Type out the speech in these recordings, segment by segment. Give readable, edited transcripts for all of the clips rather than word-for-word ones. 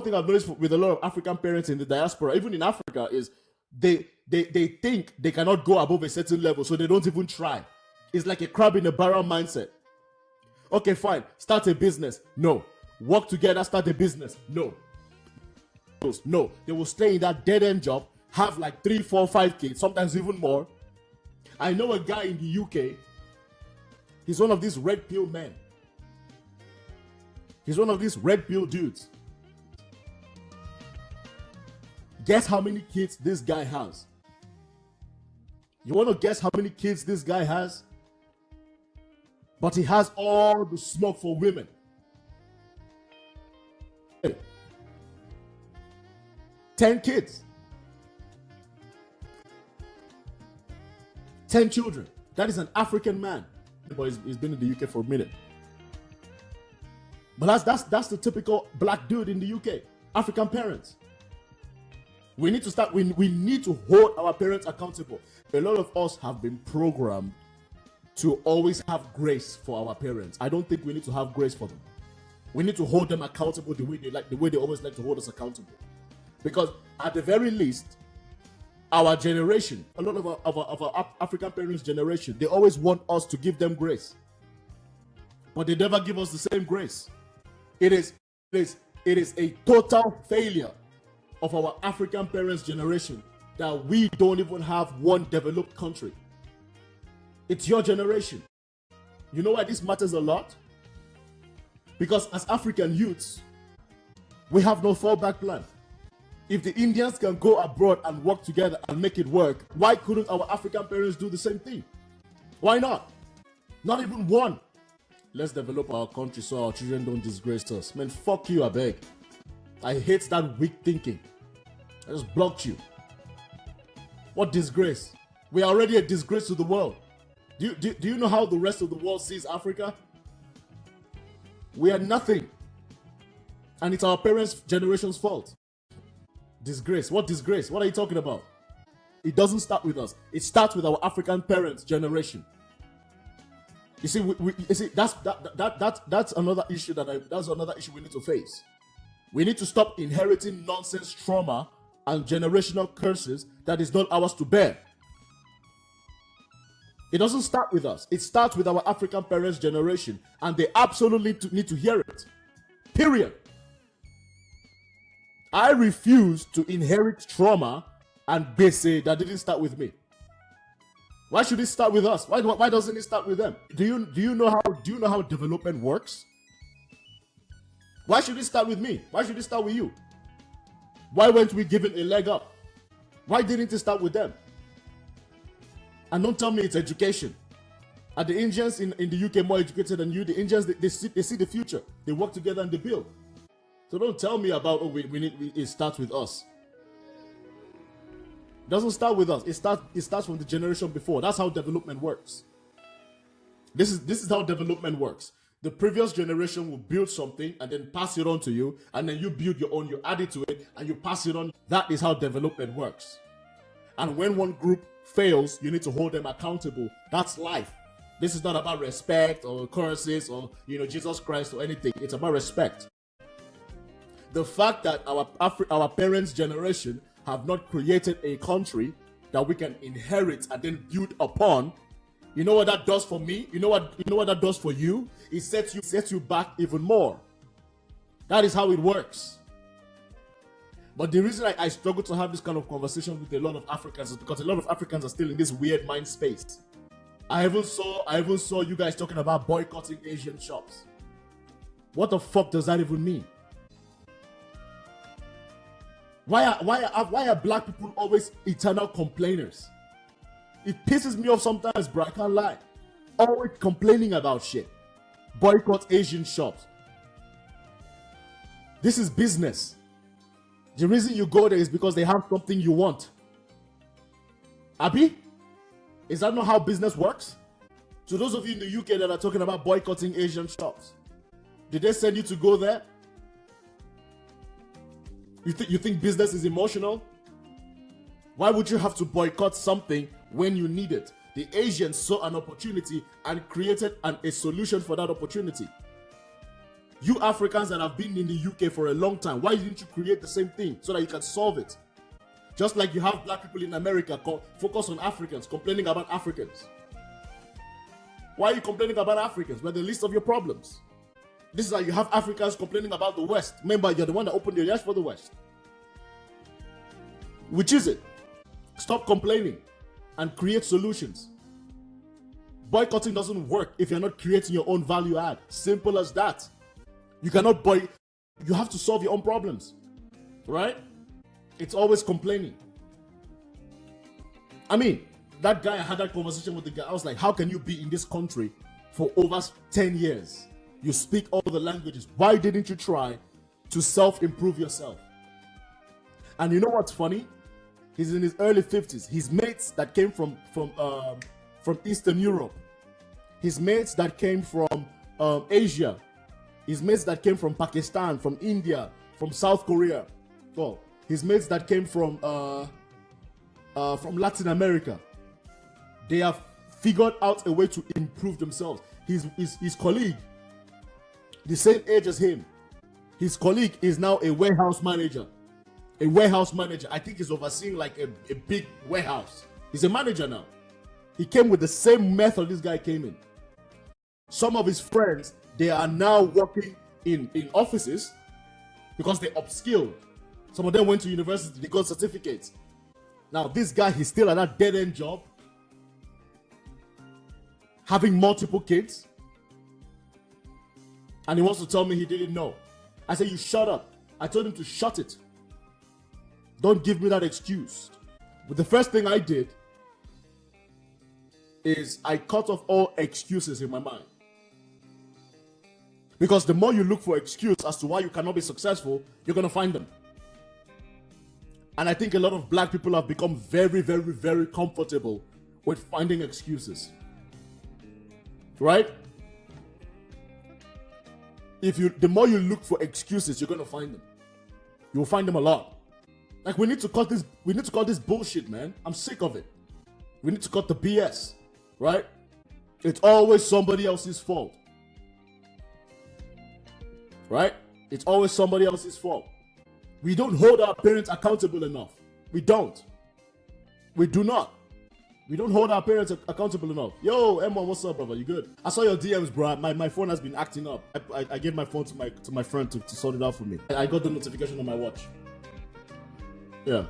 thing I've noticed with a lot of African parents in the diaspora, even in Africa, is they think they cannot go above a certain level, so they don't even try. It's like a crab in a barrel mindset. Okay, fine. Start a business. No. Work together, start a business. No. No. They will stay in that dead-end job, have like 3, 4, 5 kids, sometimes even more. I know a guy in the UK. He's one of these red pill men. He's one of these red pill dudes. Guess how many kids this guy has? You want to guess how many kids this guy has? But he has all the smoke for women. 10 kids. 10 children. That is an African man. But he's been in the UK for a minute. But that's the typical black dude in the UK. African parents. We need to start, we need to hold our parents accountable. A lot of us have been programmed to always have grace for our parents. I don't think we need to have grace for them. We need to hold them accountable the way they always like to hold us accountable. Because at the very least, our generation, a lot of our African parents' generation, they always want us to give them grace. But they never give us the same grace. It is a total failure of our African parents' generation that we don't even have one developed country. It's your generation. You know why this matters a lot? Because as African youths, we have no fallback plan. If the Indians can go abroad and work together and make it work, why couldn't our African parents do the same thing? Why not? Not even one. Let's develop our country so our children don't disgrace us. Man, fuck you, I beg. I hate that weak thinking. I just blocked you. What disgrace? We are already a disgrace to the world. Do you know how the rest of the world sees Africa? We are nothing. And it's our parents' generation's fault. Disgrace. What disgrace? What are you talking about? It doesn't start with us. It starts with our African parents' generation. You see, that's another issue that's another issue we need to face. We need to stop inheriting nonsense trauma and generational curses that is not ours to bear. It doesn't start with us. It starts with our African parents' generation, and they absolutely need to hear it. Period. I refuse to inherit trauma and bese that didn't start with me. Why should it start with us? Why doesn't it start with them? Do you know how development works? Why should it start with me? Why should it start with you? Why weren't we given a leg up? Why didn't it start with them? And don't tell me it's education. Are the Indians in the UK more educated than you? The Indians, they see the future. They work together and they build. So don't tell me about, it starts with us. It doesn't start with us. It starts from the generation before. That's how development works. This is how development works. The previous generation will build something and then pass it on to you, and then you build your own, you add it to it, and you pass it on. That is how development works. And when one group fails, you need to hold them accountable. That's life. This is not about respect or curses or Jesus Christ or anything. It's about respect. The fact that our parents' generation have not created a country that we can inherit and then build upon, you know what that does for me? You know what that does for you? It sets you back even more. That is how it works. But the reason I struggle to have this kind of conversation with a lot of Africans is because a lot of Africans are still in this weird mind space. I even saw you guys talking about boycotting Asian shops. What the fuck does that even mean? Why are black people always eternal complainers? It pisses me off sometimes, bro. I can't lie. Always complaining about shit. Boycott Asian shops. This is business. The reason you go there is because they have something you want. Abi? Is that not how business works? So those of you in the UK that are talking about boycotting Asian shops, did they send you to go there? You think business is emotional? Why would you have to boycott something when you need it? The Asians saw an opportunity and created a solution for that opportunity. You Africans that have been in the UK for a long time, why didn't you create the same thing so that you can solve it? Just like you have black people in America focus on Africans, complaining about Africans. Why are you complaining about Africans? We're the least of your problems. This is how you have Africans complaining about the West. Remember, you're the one that opened your ears for the West. Which is it? Stop complaining and create solutions. Boycotting doesn't work if you're not creating your own value add. Simple as that. You cannot you have to solve your own problems, right? It's always complaining. I mean, that guy, I had that conversation with the guy. I was like, how can you be in this country for over 10 years? You speak all the languages. Why didn't you try to self-improve yourself? And you know what's funny? He's in his early 50s. His mates that came from Eastern Europe, his mates that came from Asia, his mates that came from Pakistan, from India, from South Korea, his mates that came from Latin America, they have figured out a way to improve themselves. His colleague, the same age as him, his colleague is now a warehouse manager. A warehouse manager. I think he's overseeing like a big warehouse. He's a manager now. He came with the same method this guy came in. Some of his friends, they are now working in offices because they upskilled. Some of them went to university, they got certificates. Now this guy, he's still at that dead-end job, having multiple kids, and he wants to tell me he didn't know. I said, you shut up. I told him to shut it. Don't give me that excuse. But the first thing I did is I cut off all excuses in my mind. Because the more you look for excuse as to why you cannot be successful, you're going to find them. And I think a lot of black people have become very, very, very comfortable with finding excuses. Right? The more you look for excuses, you're going to find them. You'll find them a lot. Like, we need to cut this bullshit, man. I'm sick of it. We need to cut the BS, right? It's always somebody else's fault. Right? It's always somebody else's fault. We don't hold our parents accountable enough. We don't. We do not. We don't hold our parents accountable enough. Yo, M1, what's up, brother? You good? I saw your DMs, bro. My phone has been acting up. I gave my phone to my friend to sort it out for me. I got the notification on my watch. Yeah.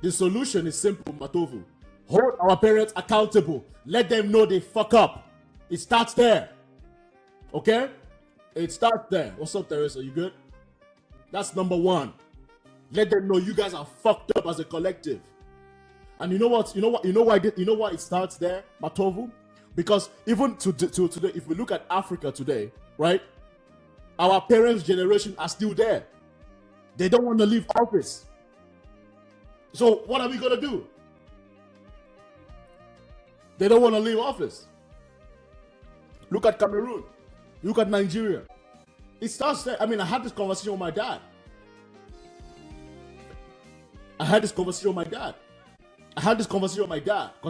The solution is simple, Matovu. Hold our parents accountable. Let them know they fuck up. It starts there. Okay? It starts there. What's up, Teresa? You good? That's number one. Let them know you guys are fucked up as a collective. And you know what? You know why it starts there, Matovu? Because even today, if we look at Africa today, right? Our parents' generation are still there. They don't want to leave office. So what are we going to do? They don't want to leave office. Look at Cameroon. Look at Nigeria. It starts there. I mean, I had this conversation with my dad. Because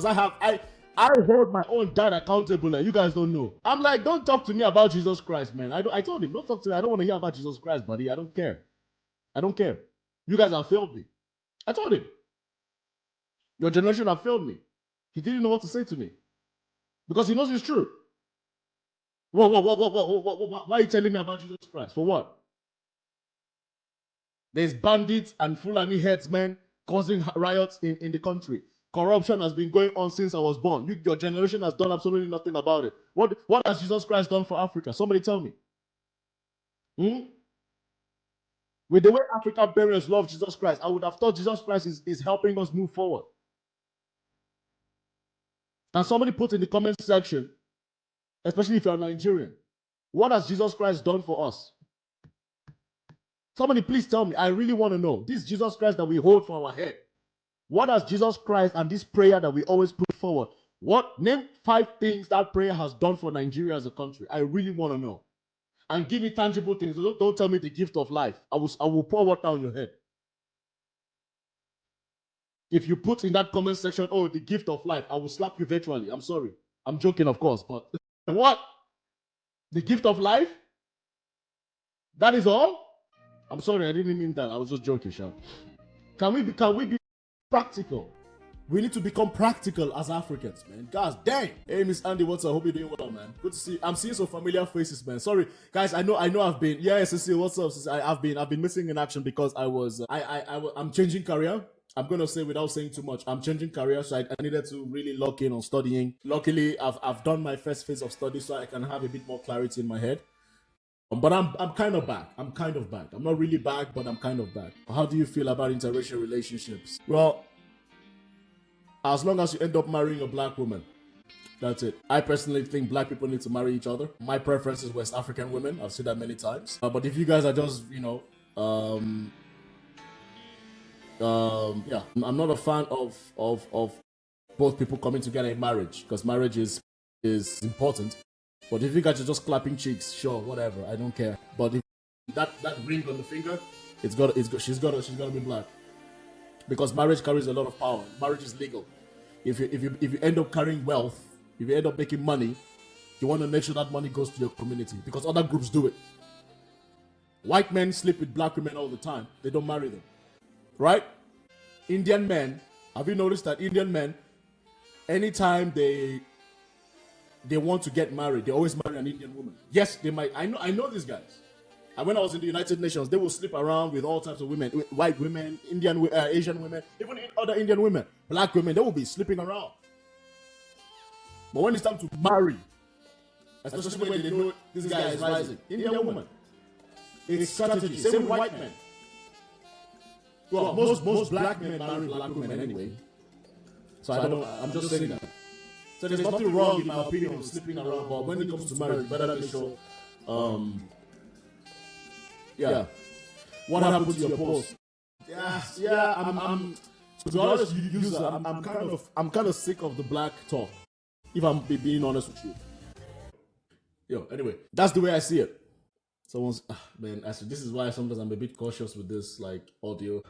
I hold my own dad accountable, and you guys don't know. I'm like, don't talk to me about Jesus Christ, man. I told him, don't talk to me. I don't want to hear about Jesus Christ, buddy. I don't care. You guys have failed me. I told him. Your generation have failed me. He didn't know what to say to me. Because he knows it's true. Whoa. Why are you telling me about Jesus Christ? For what? There's bandits and Fulani headsmen causing riots in the country. Corruption has been going on since I was born. Your generation has done absolutely nothing about it. What has Jesus Christ done for Africa? Somebody tell me. With the way African parents love Jesus Christ, I would have thought Jesus Christ is helping us move forward. And somebody put in the comment section, especially if you're Nigerian, what has Jesus Christ done for us? Somebody please tell me. I really want to know. This Jesus Christ that we hold for our head. What has Jesus Christ and this prayer that we always put forward? Name 5 things that prayer has done for Nigeria as a country. I really want to know. And give me tangible things. Don't tell me the gift of life. I will pour water on your head. If you put in that comment section, oh, the gift of life, I will slap you virtually. I'm sorry. I'm joking, of course, but what? The gift of life? That is all? I'm sorry, I didn't mean that. I was just joking, Sean. Can we be practical? We need to become practical as Africans, man. Guys, dang. Hey, Miss Andy, what's up? Hope you're doing well, man. Good to see you. I'm seeing some familiar faces, man. Sorry, guys. I know I've been. Yeah, Cecile, what's up? I've been missing in action because I was. I'm changing career. I'm gonna say without saying too much. I'm changing career, so I needed to really lock in on studying. Luckily, I've done my first phase of study, so I can have a bit more clarity in my head. But I'm kind of back. I'm not really back, but I'm kind of back. How do you feel about interracial relationships? Well, as long as you end up marrying a black woman, that's it. I personally think black people need to marry each other. My preference is West African women. I've said that many times. But if you guys are just, yeah, I'm not a fan of both people coming together in marriage because marriage is important. But if you guys are just clapping cheeks, sure, whatever, I don't care. But if that ring on the finger, she's got to be black because marriage carries a lot of power. Marriage is legal. If you end up carrying wealth, if you end up making money, you want to make sure that money goes to your community because other groups do it. White men sleep with black women all the time. They don't marry them, right? Indian men, have you noticed that Indian men, anytime they want to get married, they always marry an Indian woman. Yes, they might. I know these guys. And when I was in the United Nations, they will sleep around with all types of women, white women, Indian, Asian women, even other Indian women, black women. They will be sleeping around. But when it's time to marry, especially when they know this guy is rising, Indian woman, it's strategy. Same with white men. Well, most black men marry black women anyway. So I'm just saying that. So there's nothing wrong, in my opinion, with sleeping around. But when it comes to marriage, you better make sure. Yeah. What happened to your post? Yeah. I'm. To be honest, user, I'm kind of sick of the black talk. If I'm being honest with you. Anyway, that's the way I see it. Man, this is why sometimes I'm a bit cautious with this audio.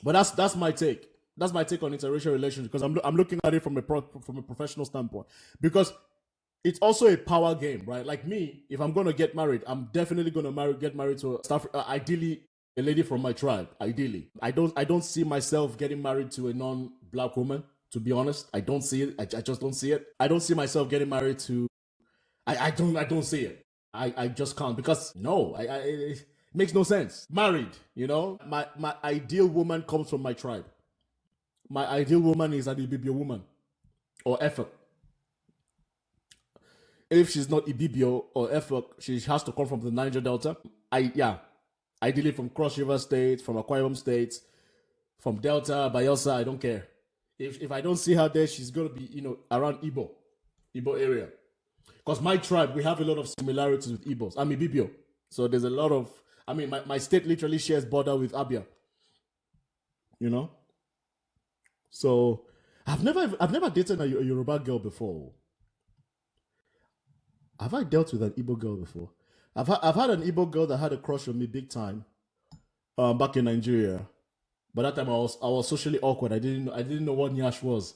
But that's my take. That's my take on interracial relations because I'm looking at it from a professional standpoint because it's also a power game, right? Like me, if I'm gonna get married, I'm definitely gonna get married to ideally a lady from my tribe. Ideally, I don't see myself getting married to a non-black woman. To be honest, I don't see it. I just don't see it. I don't see myself getting married to. I don't see it. I just can't because no, it makes no sense. Married, my ideal woman comes from my tribe. My ideal woman is an Ibibio woman or Efik. If she's not Ibibio or Efik, she has to come from the Niger Delta. Ideally from Cross River State, from Akwa Ibom State, from Delta, Bayelsa, I don't care. If I don't see her there, she's gonna be around Igbo area. Because my tribe, we have a lot of similarities with Igbos. I'm Ibibio, so there's a lot of. I mean, my state literally shares border with Abia. So I've never dated a Yoruba girl before. Have I dealt with an Igbo girl before? I've had an Igbo girl that had a crush on me big time, back in Nigeria. But that time I was socially awkward. I didn't know what Nyash was.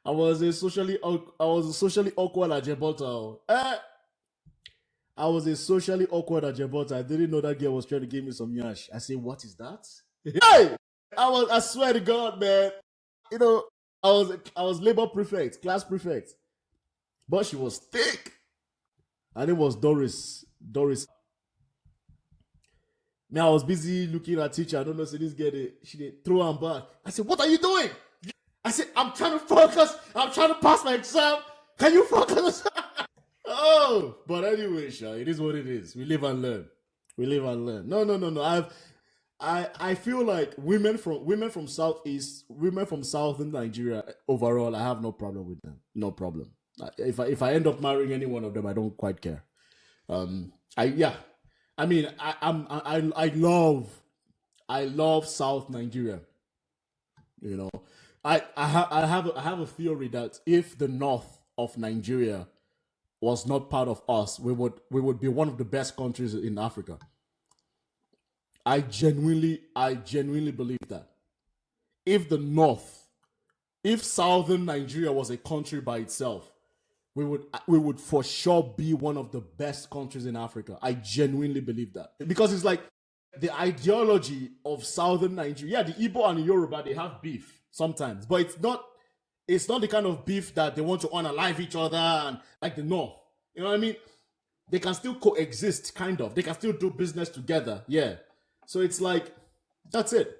I was a socially awkward at Gibraltar. I was a socially awkward at Gibraltar. I didn't know that girl was trying to give me some Nyash. I said, what is that? Hey! I swear to God, man. I was labor prefect, class prefect. But she was thick. Her name was Doris. Now I was busy looking at teacher. I don't know, so this girl, she did throw her back. I said, what are you doing? I said, I'm trying to focus. I'm trying to pass my exam. Can you focus? Oh, but anyway, Sha, it is what it is. We live and learn. No. I feel like women from southeast, women from southern Nigeria overall, I have no problem with them. No problem. If I end up marrying any one of them, I don't quite care. I love South Nigeria. I have a theory that if the north of Nigeria was not part of us, we would be one of the best countries in Africa. I genuinely believe that. If southern Nigeria was a country by itself, we would for sure be one of the best countries in Africa. I genuinely believe that. Because it's like the ideology of southern Nigeria. Yeah, the Igbo and the Yoruba, they have beef sometimes, but it's not the kind of beef that they want to unalive each other and like the North. You know what I mean? They can still coexist, kind of. They can still do business together. Yeah. So it's like, that's it.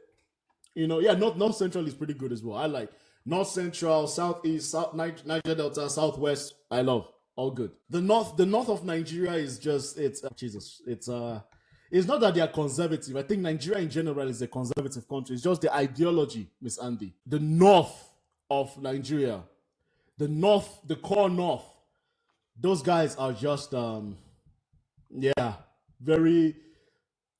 Yeah, North Central is pretty good as well. I like North Central, Southeast, Niger Delta, Southwest. I love. All good. The north of Nigeria is just, Jesus. It's not that they are conservative. I think Nigeria in general is a conservative country. It's just the ideology, Miss Andy. The north of Nigeria, the core north, those guys are just, very,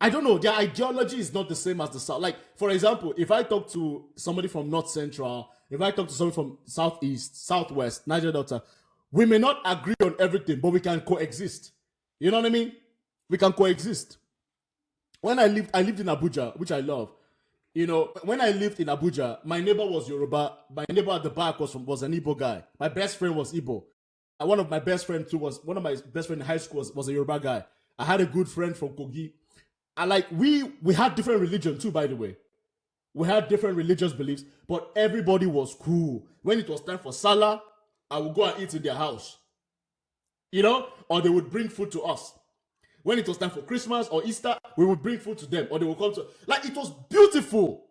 I don't know, their ideology is not the same as the South. Like, for example, if I talk to somebody from North Central, if I talk to somebody from Southeast, Southwest, Niger Delta, we may not agree on everything, but we can coexist. You know what I mean? We can coexist. When I lived in Abuja, which I love. When I lived in Abuja, my neighbor was Yoruba. My neighbor at the back was an Igbo guy. My best friend was Igbo. And one of my best friends in high school was a Yoruba guy. I had a good friend from Kogi. And like we had different religion too, by the way. We had different religious beliefs, but everybody was cool. When it was time for Salah, I would go and eat in their house. Or they would bring food to us. When it was time for Christmas or Easter, we would bring food to them, or they would come to. Like, it was beautiful.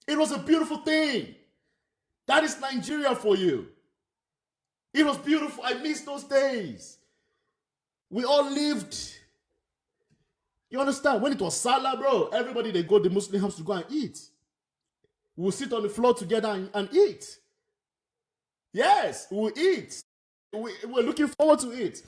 It was a beautiful thing. That is Nigeria for you. It was beautiful. I miss those days. We all lived. You understand? When it was Salah, bro, everybody, they go to the Muslim house to go and eat. We'll sit on the floor together and eat. Yes, we'll eat. We're looking forward to it.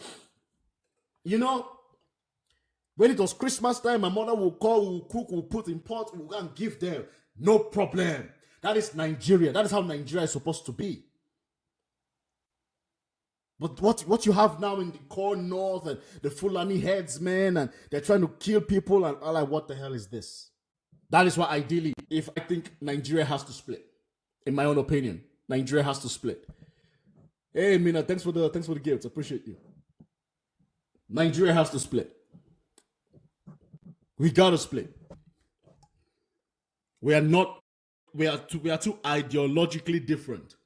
When it was Christmas time, my mother will call, will cook, will put in pot, we'll go and give them. No problem. That is Nigeria. That is how Nigeria is supposed to be. But what you have now in the core north and the Fulani headsmen, and they're trying to kill people, and I'm like, what the hell is this? That is why ideally, if I think Nigeria has to split, in my own opinion, Nigeria has to split. Hey, Mina, thanks for the gifts. Appreciate you. Nigeria has to split. We gotta split. We are too ideologically different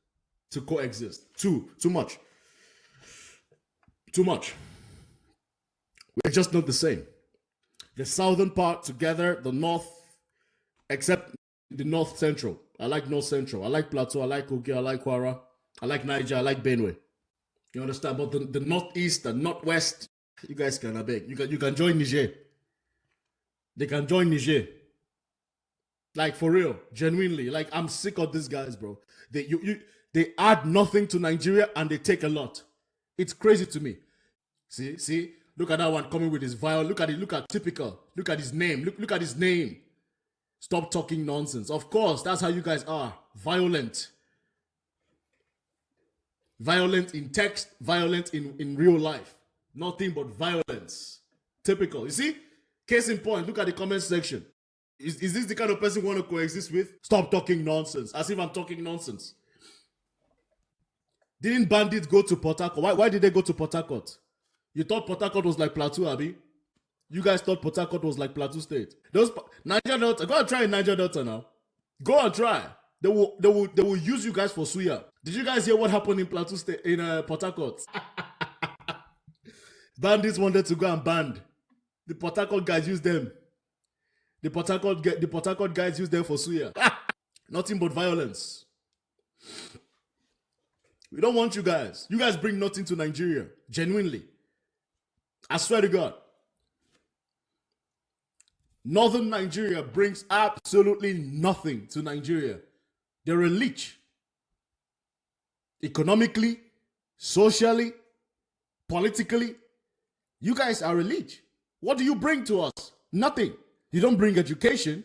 to coexist. Too much. Too much. We're just not the same. The southern part together, the north, except the north central. I like north central. I like Plateau. I like Kogi. I like Kwara. I like Niger. I like Benue. You understand? But the northeast, the northwest, you guys can, I beg. You can join Niger. They can join Niger. Like, for real, genuinely. Like, I'm sick of these guys, bro. They add nothing to Nigeria and they take a lot. It's crazy to me. See? Look at that one coming with his viol. Look at it. Look at typical. Look at his name. Look at his name. Stop talking nonsense. Of course, that's how you guys are. Violent. Violent in text, violent in real life. Nothing but violence. Typical. You see? Case in point, look at the comment section. Is this the kind of person you want to coexist with? Stop talking nonsense. As if I'm talking nonsense. Didn't bandits go to Port Harcourt? Why did they go to Port Harcourt? You thought Port Harcourt was like Plateau, Abi? You guys thought Port Harcourt was like Plateau State. Niger Delta, go and try in Niger Delta now. Go and try. They will use you guys for suya. Did you guys hear what happened in Plateau State, in Port Harcourt? Bandits wanted to go and band. The Port Harcourt guys used them. The Port Harcourt guys used them for suya. Nothing but violence. We don't want you guys. You guys bring nothing to Nigeria. Genuinely. I swear to God. Northern Nigeria brings absolutely nothing to Nigeria. They're a leech. Economically, socially, politically. You guys are a leech. What do you bring to us? Nothing. You don't bring education.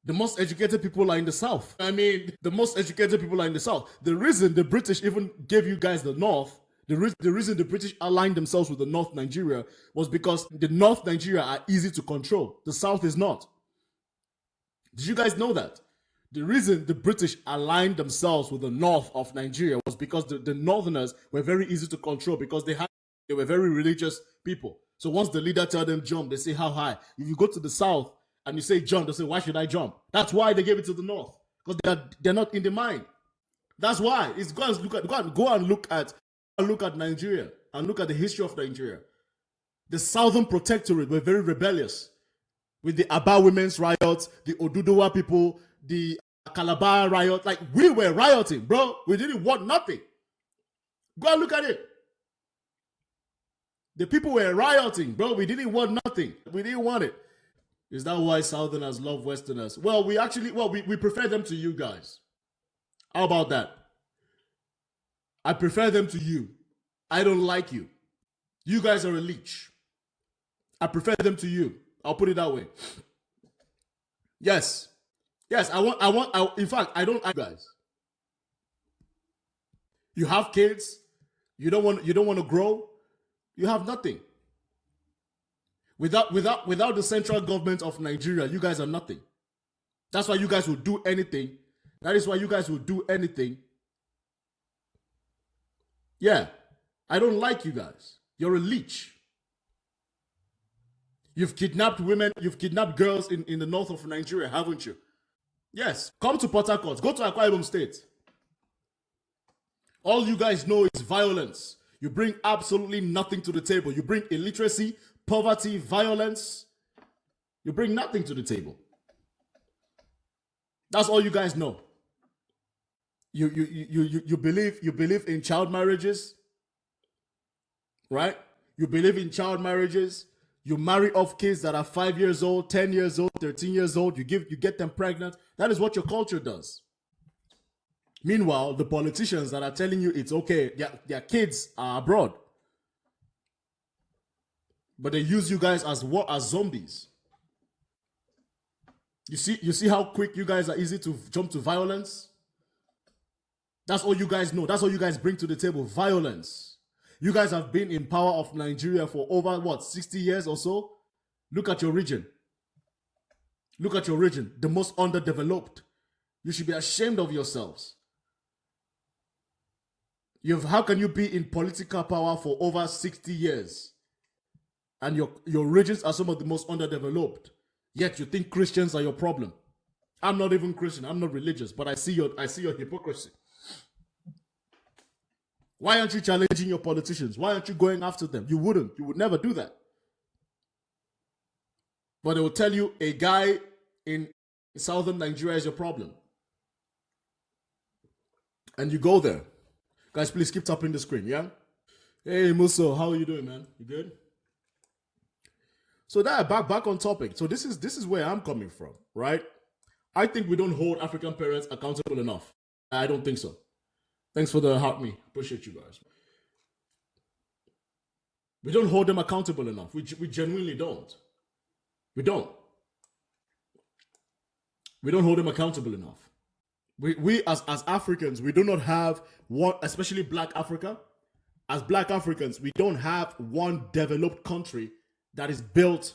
The most educated people are in the South. The most educated people are in the South. The reason the British even gave you guys the North, the reason the British aligned themselves with the North Nigeria was because the North Nigeria are easy to control. The South is not. Did you guys know that? The reason the British aligned themselves with the north of Nigeria was because the northerners were very easy to control because they were very religious people. So once the leader tell them jump, they say how high. If you go to the south and you say jump, they say why should I jump? That's why they gave it to the north, because they're not in the mind. That's why. It's go and look at Nigeria and look at the history of Nigeria. The Southern Protectorate were very rebellious with the Aba women's riots, the Oduduwa people, the Calabar riot. Like, we were rioting, bro. We didn't want nothing. Go and look at it. The people were rioting, bro. We didn't want nothing. We didn't want it. Is that why Southerners love Westerners? Well, we prefer them to you guys. How about that? I prefer them to you. I don't like you. You guys are a leech. I prefer them to you. I'll put it that way. Yes. Yes, in fact, I don't like you guys. You have kids, you don't want to grow, you have nothing. Without the central government of Nigeria, you guys are nothing. That's why you guys will do anything. That is why you guys will do anything. Yeah. I don't like you guys. You're a leech. You've kidnapped women, you've kidnapped girls in the north of Nigeria, haven't you? Yes. Come to Port Harcourt. Go to Akwa Ibom State. All you guys know is violence. You bring absolutely nothing to the table. You bring illiteracy, poverty, violence. You bring nothing to the table. That's all you guys know. You believe in child marriages, right? You believe in child marriages. You marry off kids that are 5 years old, 10 years old, 13 years old. You get them pregnant. That is what your culture does. Meanwhile, the politicians that are telling you it's okay, their kids are abroad, but they use you guys as zombies. You see how quick you guys are easy to jump to violence? That's all you guys know. That's all you guys bring to the table, violence. You guys have been in power of Nigeria for over, 60 years or so? Look at your region. Look at your region, the most underdeveloped. You should be ashamed of yourselves. How can you be in political power for over 60 years? And your regions are some of the most underdeveloped. Yet you think Christians are your problem. I'm not even Christian, I'm not religious, but I see your hypocrisy. Why aren't you challenging your politicians? Why aren't you going after them? You would never do that. But they will tell you a guy in southern Nigeria is your problem. And you go there. Guys, please keep tapping the screen, yeah? Hey, Muso, how are you doing, man? You good? So that back on topic. So this is where I'm coming from, right? I think we don't hold African parents accountable enough. I don't think so. Thanks for the help me. Appreciate you guys. We don't hold them accountable enough. We genuinely don't. We don't. We don't hold them accountable enough. We as Africans, we do not have one, especially Black Africa. As Black Africans, we don't have one developed country that is built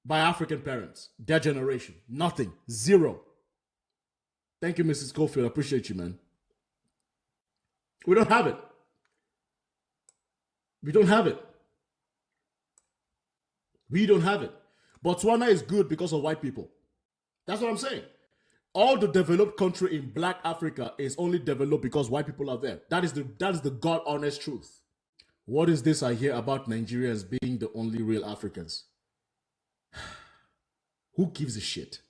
by African parents, their generation. Nothing. Zero. Thank you, Mrs. Schofield. I appreciate you, man. We don't have it. We don't have it. We don't have it. Botswana is good because of white people. That's what I'm saying. All the developed country in Black Africa is only developed because white people are there. That is the God honest truth. What is this I hear about Nigerians being the only real Africans? Who gives a shit?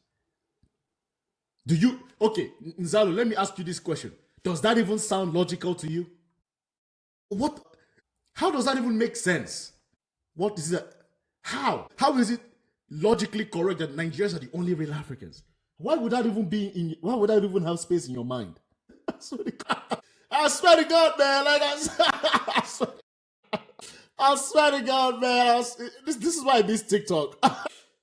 Okay, Nzalo, let me ask you this question. Does that even sound logical to you? How does that even make sense? What is that? How is it logically correct that Nigerians are the only real Africans? Why would that even have space in your mind? I swear to God, man. I swear to God, man. This is why I miss TikTok.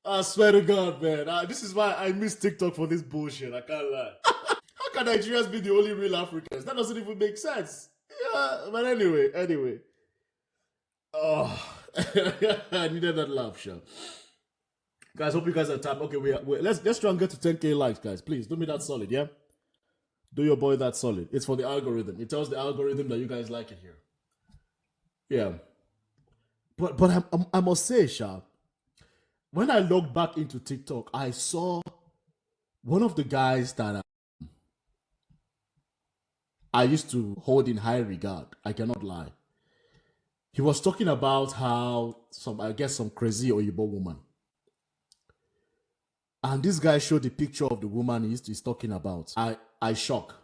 I swear to God, man. This is why I miss TikTok for this bullshit. I can't lie. How can Nigerians be the only real Africans? That doesn't even make sense. Yeah, but anyway. Oh, I needed that laugh, sure. Guys, hope you guys are tapped. Okay, let's try and get to 10K likes, guys. Please do me that solid, yeah? Do your boy that solid. It's for the algorithm. It tells the algorithm that you guys like it here. Yeah. But I must say, Sha, when I logged back into TikTok, I saw one of the guys that I used to hold in high regard. I cannot lie. He was talking about how some crazy Oyibo woman. And this guy showed the picture of the woman he's talking about. I shock.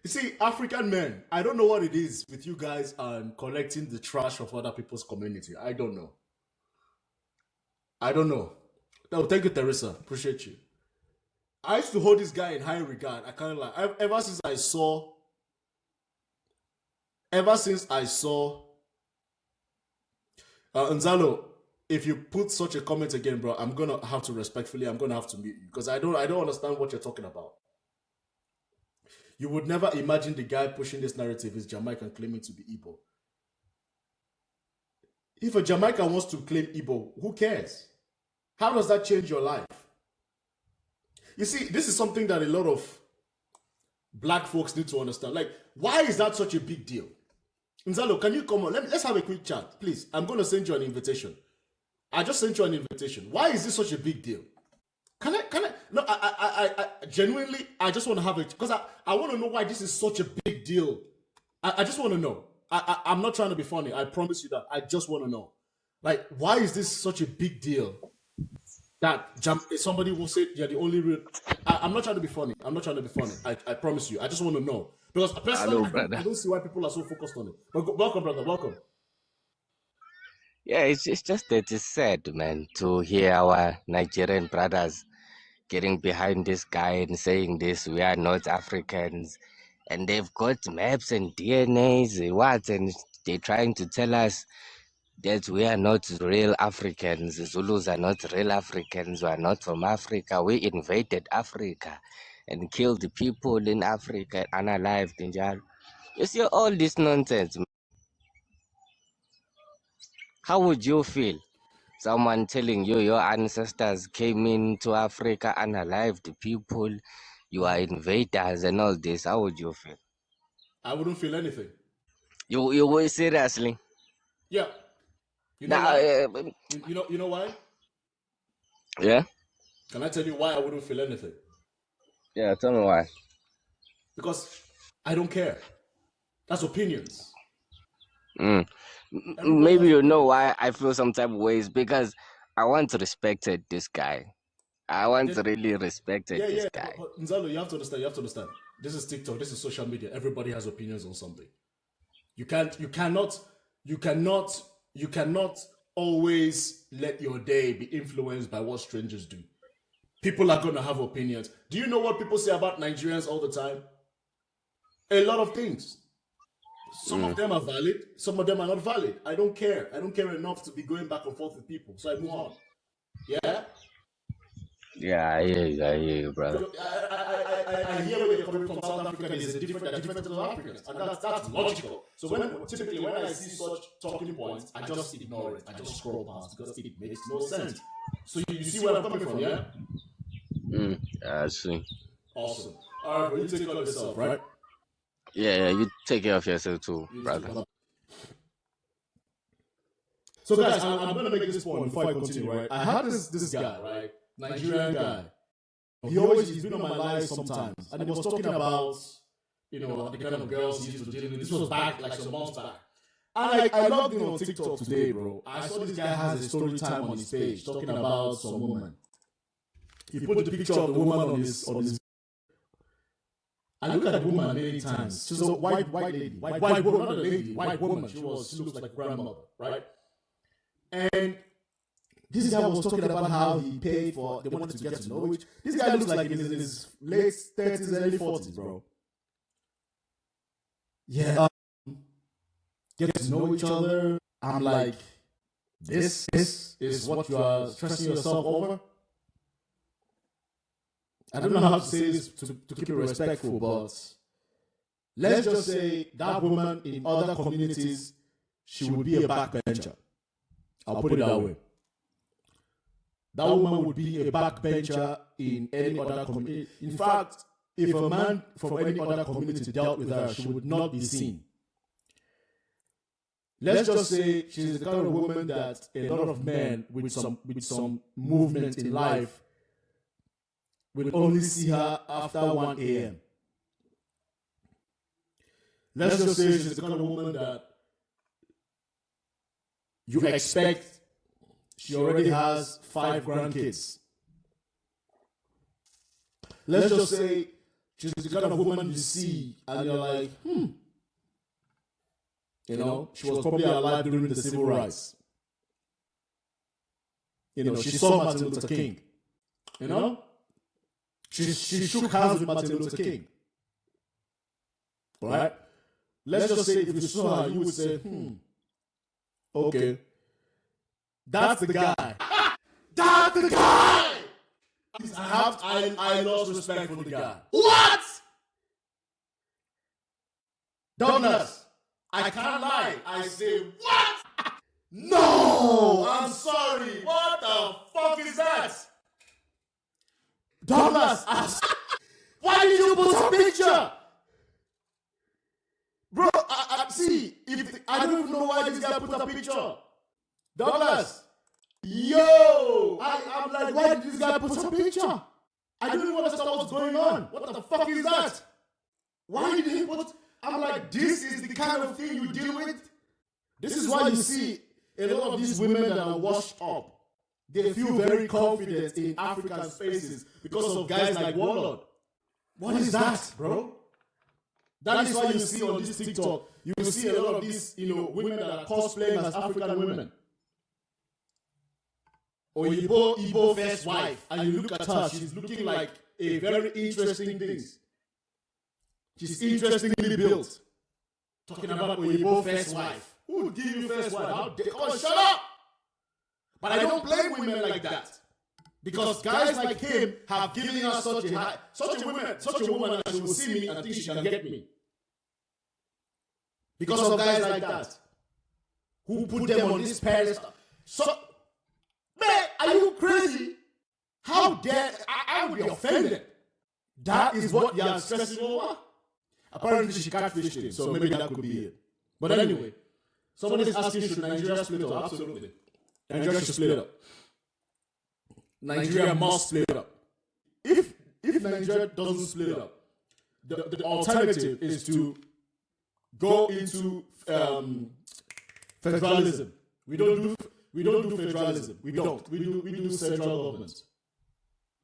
You see, African men, I don't know what it is with you guys and collecting the trash of other people's community. I don't know. No, thank you, Teresa. Appreciate you. I used to hold this guy in high regard. I can't lie. Ever since I saw Nzalo, if you put such a comment again, bro, I'm gonna have to mute you because I don't understand what you're talking about. You would never imagine the guy pushing this narrative is Jamaican claiming to be Igbo. If a Jamaican wants to claim Igbo, who cares? How does that change your life? You see, this is something that a lot of black folks need to understand. Like, why is that such a big deal? Nzalo, can you come on? Let's have a quick chat, please. I'm going to send you an invitation. I just sent you an invitation. Why is this such a big deal? Can I? No, I genuinely, I just want to have it because I want to know why this is such a big deal. I just want to know. I'm not trying to be funny. I promise you that. I just want to know. Like, why is this such a big deal? That somebody will say you're the only real. I'm not trying to be funny. I promise you. I just want to know. Because personally, I don't see why people are so focused on it. But welcome, brother. Welcome. Yeah, it's just that it's sad, man, to hear our Nigerian brothers getting behind this guy and saying this, we are not Africans. And they've got maps and DNAs, and they're trying to tell us that we are not real Africans. Zulus are not real Africans. We are not from Africa. We invaded Africa and killed the people in Africa, unalived in jail. You see all this nonsense. How would you feel? Someone telling you your ancestors came into Africa, unalived people, you are invaders and all this. How would you feel? I wouldn't feel anything. You will seriously? Yeah. You know why? You know why? Yeah. Can I tell you why I wouldn't feel anything? Yeah, tell me why. Because I don't care. That's opinions. Maybe you know why I feel some type of ways, because I once respected this guy. I once really respected this guy. But Nzalo, you have to understand. This is TikTok. This is social media. Everybody has opinions on something. You cannot always let your day be influenced by what strangers do. People are going to have opinions. Do you know what people say about Nigerians all the time? A lot of things. Some of them are valid. Some of them are not valid. I don't care. I don't care enough to be going back and forth with people. So I move on. Yeah? Yeah, I hear you, brother. I hear where you're coming from. South Africa is different to Africans, and that's logical. So typically when I see such talking points, I just ignore it. I just scroll past because it makes no sense. So you see where I'm coming from, yeah? I see. Awesome. All right, but you take care of yourself, right? Yeah, you take care of yourself too, brother. So guys, I'm gonna make this point before I continue, right? I had this guy, right? Nigerian guy. He's been on my live sometimes, and he was talking about, the kind of girls he used to deal with. This was back like some months back. And I logged in on TikTok today, bro. I saw this guy has a story time on his page talking about some woman. He put the picture of the woman on his. I look at the woman many times. She's a white lady, white woman, not a lady, white woman. She looks like a grandmother, right? And this guy was talking about how he paid for, they wanted to get to know each. This guy looks like in his late 30s, early 40s, bro. Yeah. Get to know each other. I'm like, this is what you are stressing yourself over? I don't know how to say this to keep it respectful, but let's just say that woman in other communities, she would be a backbencher. I'll put it that way. that woman would be a backbencher in any other community. In fact, if a man from any other community dealt with her, she would not be seen. Let's just say she's the kind of woman that a lot of men with some movement in life will only see her after 1 a.m. Let's just say she's the kind of woman that you expect she already has 5 grandkids. Let's just say she's the kind of woman you see and you're like, you know, she was probably alive during the civil rights. You know, she saw Martin Luther King. You know? She shook hands with Martin Luther King. Right? Let's just say if you saw her, you would say, okay, that's the guy. That's the guy! I lost respect for the guy. What? Douglas, I can't lie. I say, what? No! I'm sorry. What the fuck is that? Douglas, why did you put a picture? Bro, see, I don't even know why this guy put a picture. Douglas, yo! I'm like, why did this guy put a picture? I don't even understand what's going on. What the fuck is that? Why did he put... I'm like, this is the kind of thing you deal with? This is why you see a lot of these women that are washed up. They feel very confident in African spaces because of guys like Warlord. What is that, bro? That is why you see on this TikTok, you see a lot of these, women that are cosplaying as African women. Or Igbo first wife, and you look at her, she's looking like a very interesting thing. She's interestingly built. Talking about Oyibo first wife. Who would give you first wife? How dare? Come on, shut up! But I don't blame women like that. Because guys like him have given us such a woman that she will see me and think she can get me. Because of guys like that. Who put them on this pedestal. Man, are you crazy? How dare I would be offended. That is what you are stressing over? Apparently she catfished him, so maybe that could be it. But anyway, someone is asking, should Nigeria split up? Absolutely. Nigeria should split up. Nigeria must split up. If Nigeria doesn't split up, the alternative is to go into federalism. We don't do federalism. We do central government.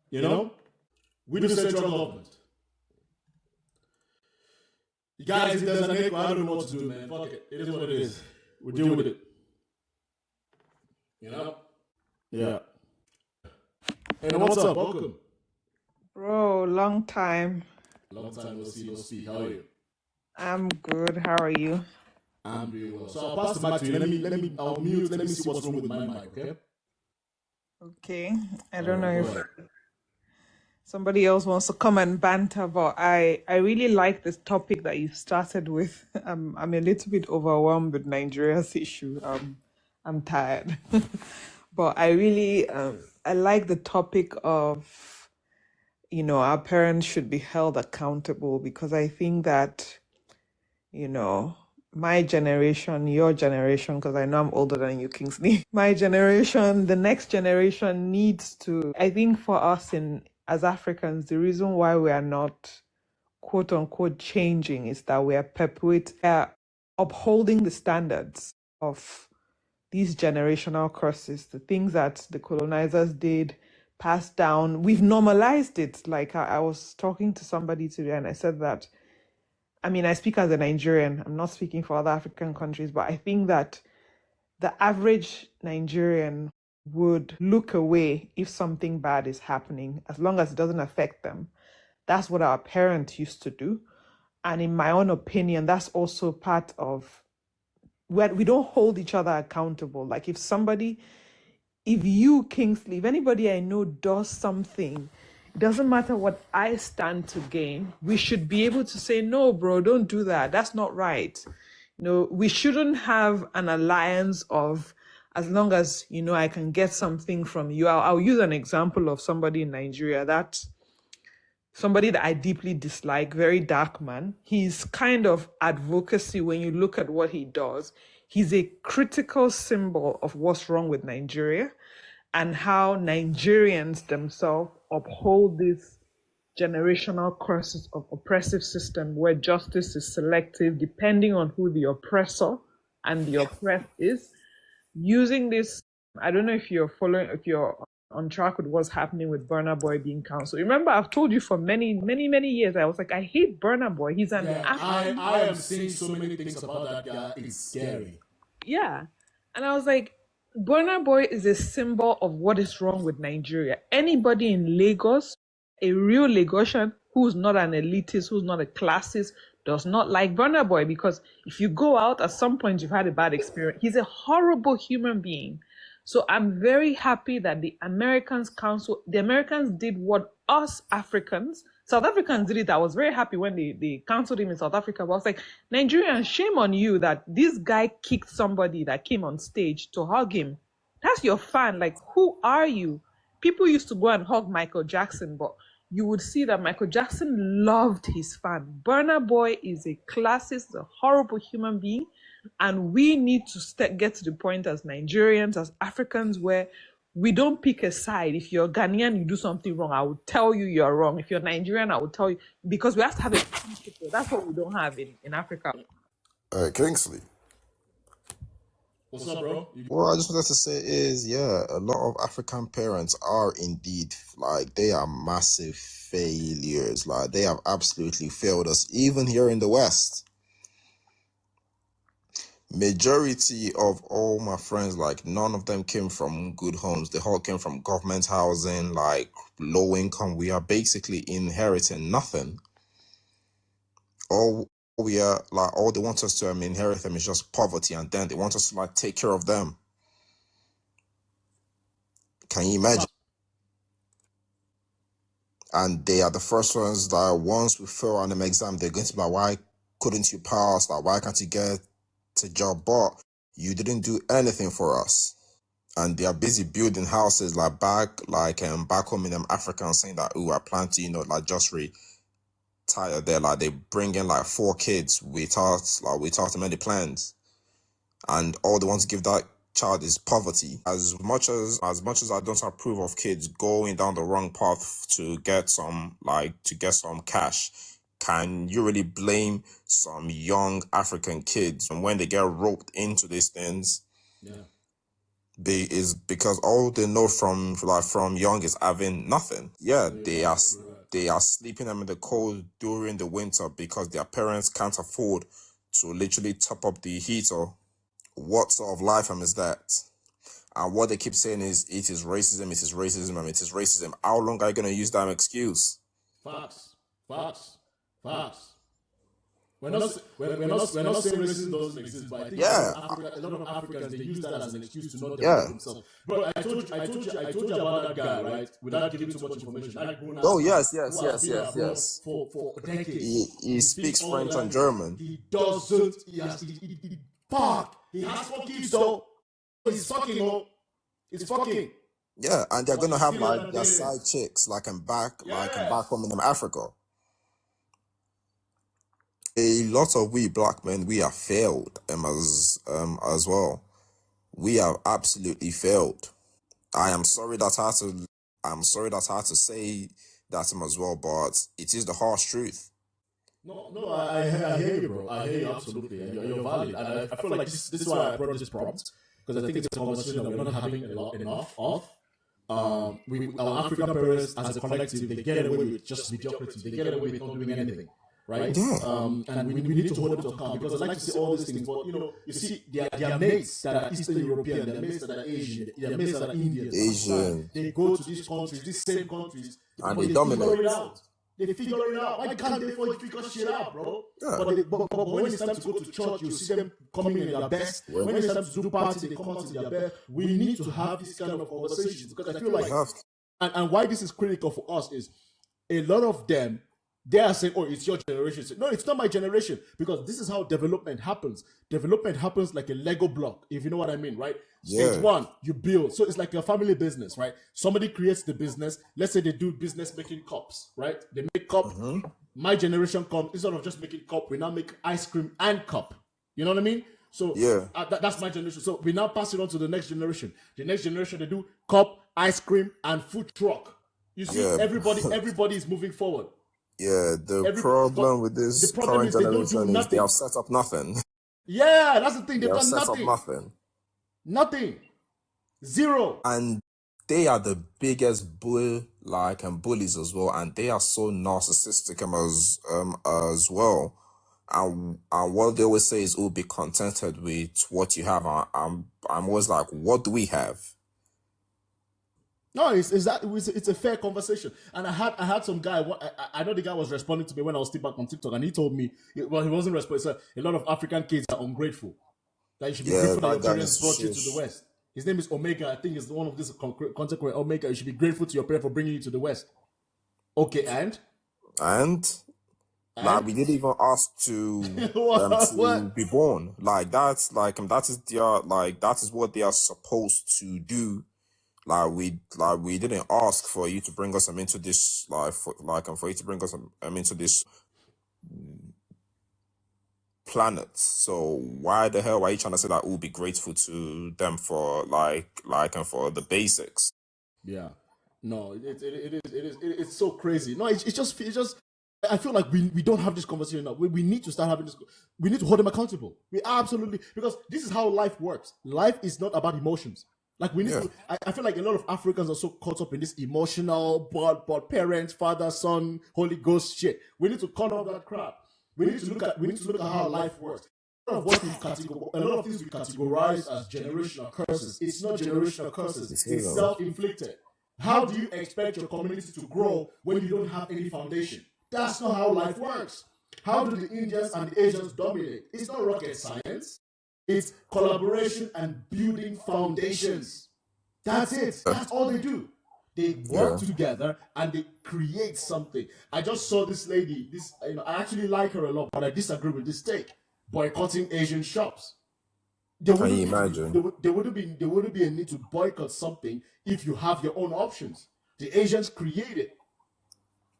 You know? We do central government. Guys, if there's an echo, I don't know what to do, man. Fuck it. It is what it is. We'll deal with it. You know? Yeah. And what's up? Welcome. Bro, long time. Long time no see, no speak. How are you? I'm good. How are you? I'm doing well. So I'll pass the mic to you. I'll mute. Let me see what's wrong with my mic, okay? Okay. I don't know if somebody else wants to come and banter, but I really like this topic that you started with. I'm a little bit overwhelmed with Nigeria's issue. I'm tired. But I really I like the topic of, our parents should be held accountable, because I think that, my generation, your generation, because I know I'm older than you, Kingsley, my generation, the next generation needs to, I think for us as Africans, the reason why we are not, quote unquote, changing is that we are upholding the standards of these generational curses, the things that the colonizers did, passed down. We've normalized it. Like I was talking to somebody today and I said that, I speak as a Nigerian. I'm not speaking for other African countries, but I think that the average Nigerian would look away if something bad is happening, as long as it doesn't affect them. That's what our parents used to do. And in my own opinion, that's also part of where we don't hold each other accountable. Like if you, Kingsley, if anybody I know does something, it doesn't matter what I stand to gain, we should be able to say, no, bro, don't do that. That's not right. We shouldn't have an alliance of as long as, I can get something from you. I'll use an example of somebody in Nigeria, that's somebody that I deeply dislike, very dark man. His kind of advocacy, when you look at what he does, he's a critical symbol of what's wrong with Nigeria and how Nigerians themselves uphold this generational curses of oppressive system where justice is selective depending on who the oppressor and the oppressed is. Using this, I don't know if you're on track with what's happening with Burna Boy being cancelled. Remember, I've told you for many, many, many years, I was like, I hate Burna Boy. He's an African. I am seeing so many things about that guy. It's scary. Yeah. And I was like, Burna Boy is a symbol of what is wrong with Nigeria. Anybody in Lagos, a real Lagosian who's not an elitist, who's not a classist, does not like Burna Boy, because if you go out, at some point you've had a bad experience. He's a horrible human being. So I'm very happy that the Americans did what us Africans, South Africans did it. I was very happy when they counseled him in South Africa. But I was like, Nigerians, shame on you that this guy kicked somebody that came on stage to hug him. That's your fan. Like, who are you? People used to go and hug Michael Jackson, but you would see that Michael Jackson loved his fan. Burna Boy is a classist, a horrible human being. And we need to get to the point as Nigerians, as Africans, where we don't pick a side. If you're Ghanaian, you do something wrong, I will tell you you're wrong. If you're Nigerian, I will tell you, because we have to have a principle. That's what we don't have in Africa. Kingsley. What's up, bro? What I just wanted to say is, yeah, a lot of African parents are indeed, like, they are massive failures. Like, they have absolutely failed us, even here in the West. Majority of all my friends, like, none of them came from good homes. They all came from government housing, like, low income. We are basically inheriting nothing. All they want us to inherit them is just poverty, and then they want us to, like, take care of them. Can you imagine? And they are the first ones that once we fail on an exam, they're going to be like, why couldn't you pass? Like, why can't you get a job? But you didn't do anything for us. And they are busy building houses back home in Africa, and saying that, I plan to, just retire there. Like, they bring in 4 kids without many plans. And all they want to give that child is poverty. As much as I don't approve of kids going down the wrong path to get some cash, can you really blame some young African kids and when they get roped into these things? Yeah. Is because all they know from young is having nothing. Yeah, they are sleeping them in the cold during the winter because their parents can't afford to literally top up the heater. What sort of life is that? And what they keep saying is, it is racism, and it is racism. How long are you going to use that excuse? Facts. We're not saying racism doesn't exist, but I think a lot of Africans, they use that as an excuse to not develop themselves. But I told you about that guy, right? Without giving too much information. Oh yes. For decades. He speaks French and German. He doesn't. He has 4 kids, though. He's fucking. Yeah, and they're gonna have their side chicks back home in Africa. A lot of we black men, we have failed as well. We have absolutely failed. I'm sorry that I had to say that as well, but it is the harsh truth. No, I hear you, bro. I hear you absolutely, and you're valid. And I feel like this is why I brought this prompt, because I think it's a conversation that we're not having enough of. Our African parents, as a collective, they get away with just mediocrity. They get away with not doing anything, right? Yeah. And we need to hold them to account, because I like to say all these things, but you see, there are mates that are Eastern European, there are mates that are Asian, there are mates that are Indian. Asian. They go to these countries, these same countries, and they dominate. They figure it out. Why can't they figure shit out, bro? Yeah. But when it's time to go to church, you see them coming in their best. When it's time to do parties, they come out in their best. We need to have this kind of conversations, because I feel like, and why this is critical for us is, a lot of them, They are saying, oh, it's your generation. No, it's not my generation, because this is how development happens. Development happens like a Lego block, if you know what I mean, right? Yeah. Stage one, you build. So it's like a family business, right? Somebody creates the business. Let's say they do business making cups, right? They make cup. My generation comes, instead of just making cup, we now make ice cream and cup. You know what I mean? So Yeah. that's my generation. So we now pass it on to the next generation. The next generation, they do cup, ice cream, and food truck. You see, Yeah. everybody is moving forward. Yeah, the problem with this current generation is they have set up nothing. Yeah, that's the thing. They They've have done set up nothing. nothing. Nothing. Zero. And they are the biggest bullies as well, and they are so narcissistic as well. And what they always say is, "Oh, be contented with what you have." I'm always like, what do we have? No, it's a fair conversation. And I had some guy. I know the guy was responding to me when I was still back on TikTok, and he told me, well, he wasn't responding. So a lot of African kids are ungrateful. That you should be grateful that your parents brought you to the West. His name is Omega. I think he's one of this content creator. Omega. You should be grateful to your parents for bringing you to the West. Okay, and like, we didn't even ask to to be born. Like that is what they are supposed to do. Like we didn't ask for you to bring us into this for you to bring us into this planet. So why the hell are you trying to say that we'll be grateful to them for and for the basics? Yeah, no, it's so crazy. No, it's just I feel like we don't have this conversation now. We need to start having this. We need to hold them accountable. We absolutely, because this is how life works. Life is not about emotions. Like we need to. I feel like a lot of Africans are so caught up in this emotional, but parents, father, son, Holy Ghost shit. We need to cut off that crap. We need to look at how life works. A lot of things we categorize as generational curses. It's not generational curses. It's self-inflicted. How do you expect your community to grow when you don't have any foundation? That's not how life works. How do the Indians and the Asians dominate? It's not rocket science. It's collaboration and building foundations. That's it. That's all they do. They work together and they create something. I just saw this lady. I actually like her a lot, but I disagree with this take. Boycotting Asian shops. Can you imagine? There wouldn't be a need to boycott something if you have your own options. The Asians created.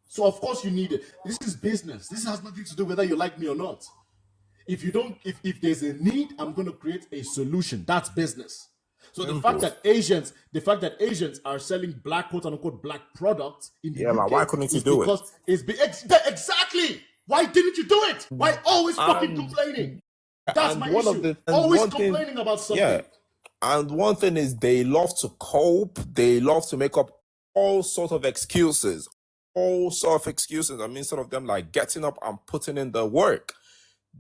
So of course you need it. This is business. This has nothing to do whether you like me or not. If there's a need, I'm going to create a solution. That's business. So the fact that Asians are selling black, quote unquote, black products in the UK, like, why couldn't you do it? Exactly. Why didn't you do it? Why always fucking complaining? That's my issue. Always complaining about something. Yeah. And one thing is, they love to cope. They love to make up all sorts of excuses. I mean, instead of them like getting up and putting in the work,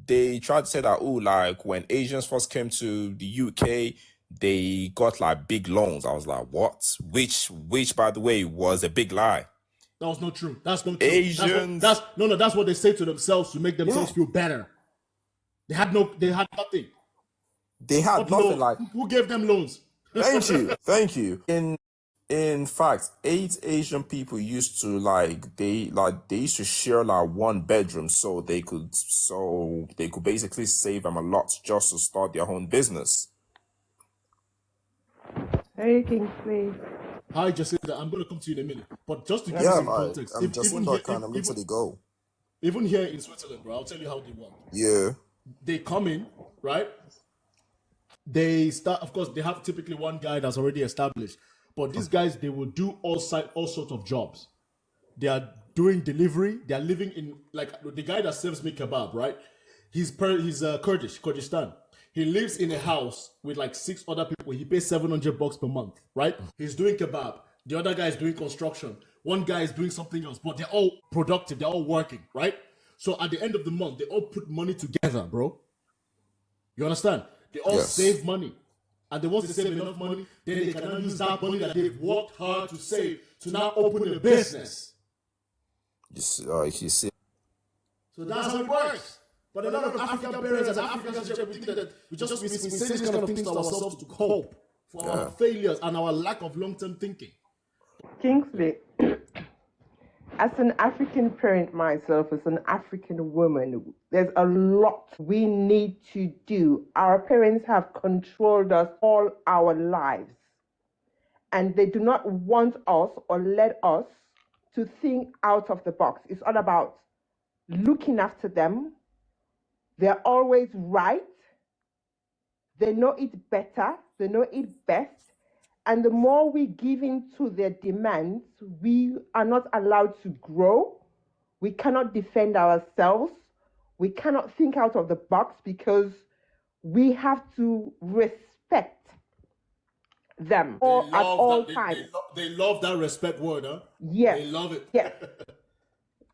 they tried to say that, like when Asians first came to the UK, they got like big loans. I was like, what? Which by the way was a big lie. That was not true. That's not true. Asians. That's what they say to themselves to make themselves feel better. They had nothing. They had nothing. Like, who gave them loans? Thank you. In fact, 8 Asian people used to they used to share like one bedroom, so they could basically save them a lot just to start their own business. Hey, Kingsley. Hi, Jacinda. I'm going to come to you in a minute, but just to give you some context, I'm literally go. Even here in Switzerland, bro, I'll tell you how they work. Yeah. They come in, right? They start. Of course, they have typically one guy that's already established. But these guys, they will do all sorts of jobs. They are doing delivery. They are living in, like, the guy that serves me kebab, right? He's Kurdistan. He lives in a house with like 6 other people. He pays $700 per month, right? He's doing kebab. The other guy is doing construction. One guy is doing something else, but they're all productive. They're all working, right? So at the end of the month, they all put money together, bro. You understand? They all save money. And then once they save enough money, then they can now use that money that they've worked hard to save to now open a business. You see. So that's how it works. But a lot of African parents and Africans, we think that we say these kind of things to ourselves to cope for our failures and our lack of long-term thinking. Kingsley, As an African parent myself, as an African woman, there's a lot we need to do. Our parents have controlled us all our lives, and they do not want us or let us to think out of the box. It's all about looking after them. They're always right. They know it better. They know it best. And the more we give in to their demands, we are not allowed to grow. We cannot defend ourselves. We cannot think out of the box because we have to respect them at all times. They love that respect word, huh? Yes. They love it. Yes.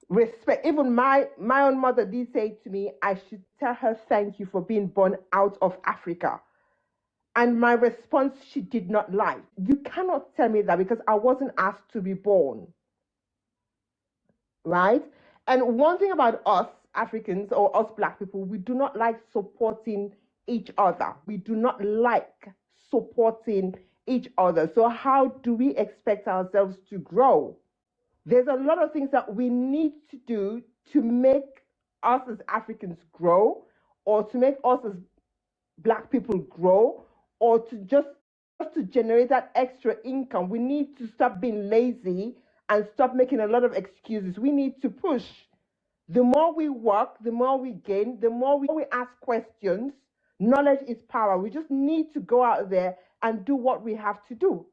Respect. Even my own mother did say to me, I should tell her thank you for being born out of Africa. And my response, she did not like. You cannot tell me that because I wasn't asked to be born. Right? And one thing about us Africans or us Black people, we do not like supporting each other. We do not like supporting each other. So how do we expect ourselves to grow? There's a lot of things that we need to do to make us as Africans grow, or to make us as Black people grow, or to just to generate that extra income. We need to stop being lazy and stop making a lot of excuses. We need to push. The more we work, the more we gain, the more we ask questions. Knowledge is power. We just need to go out there and do what we have to do.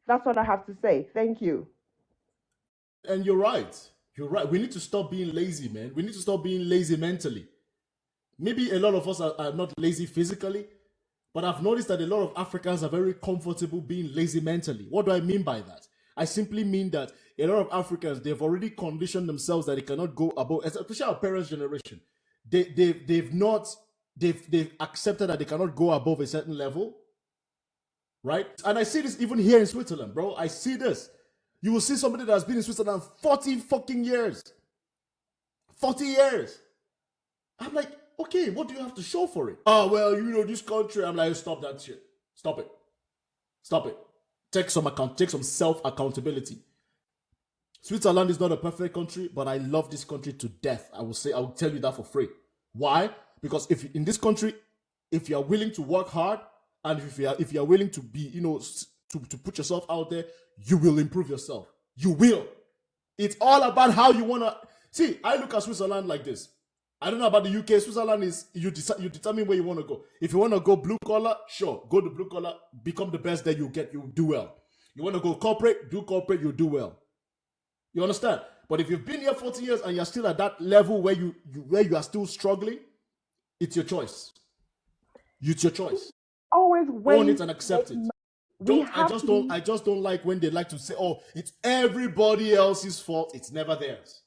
That's what I have to say. Thank you. And you're right. You're right. We need to stop being lazy, man. We need to stop being lazy mentally. Maybe a lot of us are not lazy physically, but I've noticed that a lot of Africans are very comfortable being lazy mentally. What do I mean by that? I simply mean that a lot of Africans, they've already conditioned themselves that they cannot go above, especially our parents' generation. They've accepted that they cannot go above a certain level, right? And I see this even here in Switzerland, bro. I see this. You will see somebody that has been in Switzerland 40 fucking years. 40 years. I'm like, okay, what do you have to show for it? Oh, well, you know, this country. I'm like, stop that shit. Stop it. Stop it. Take some self-accountability. Switzerland is not a perfect country, but I love this country to death. I will tell you that for free. Why? Because if in this country, if you are willing to work hard, and if you are willing to be, you know, to put yourself out there, you will improve yourself. You will. It's all about how you want to. See, I look at Switzerland like this. I don't know about the UK. Switzerland is, you determine where you want to go. If you want to go blue collar, sure, go to blue collar, become the best that you do well. You want to go corporate, do corporate, you do well. You understand? But if you've been here 40 years and you're still at that level where you are still struggling, it's your choice. It's your choice. Always own it and accept it. I just don't like when they like to say, oh, it's everybody else's fault. It's never theirs.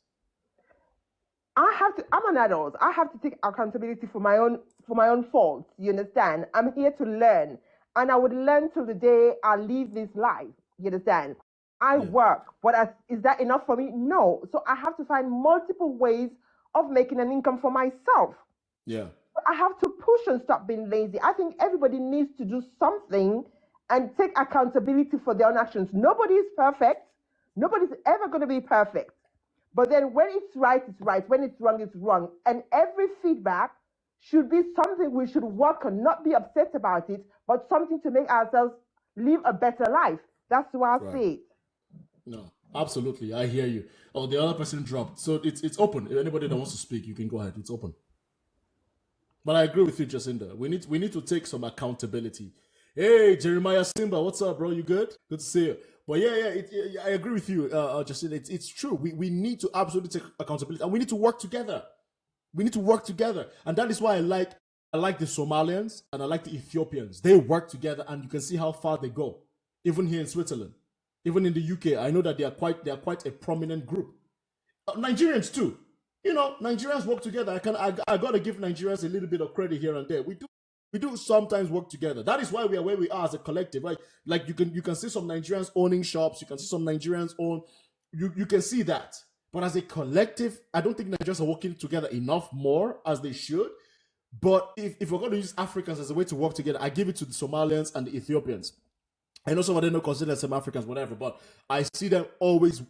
I'm an adult. I have to take accountability for my own faults. You understand? I'm here to learn. And I would learn till the day I leave this life. You understand? I work. But is that enough for me? No. So I have to find multiple ways of making an income for myself. Yeah. I have to push and stop being lazy. I think everybody needs to do something and take accountability for their own actions. Nobody is perfect. Nobody's ever going to be perfect. But then when it's right, it's right. When it's wrong, it's wrong. And every feedback should be something we should work on, not be upset about it, but something to make ourselves live a better life. That's the way I see it. No, absolutely. I hear you. Oh, the other person dropped. So it's open. If anybody that wants to speak, you can go ahead. It's open. But I agree with you, Jacinda. We need to take some accountability. Hey, Jeremiah Simba, what's up, bro? You good? Good to see you. But I agree with you, Jacinda. It's true. We need to absolutely take accountability, and we need to work together. We need to work together, and that is why I like the Somalians and I like the Ethiopians. They work together, and you can see how far they go. Even here in Switzerland, even in the UK, I know that they are quite a prominent group. Nigerians too. You know, Nigerians work together. I gotta give Nigerians a little bit of credit here and there. We do sometimes work together. That is why we are where we are as a collective, right? Like you can see some Nigerians owning shops. You can see some Nigerians own. You can see that. But as a collective, I don't think Nigerians are working together enough more as they should. But if we're going to use Africans as a way to work together, I give it to the Somalians and the Ethiopians. I know some of them don't consider themselves Africans, whatever, but I see them always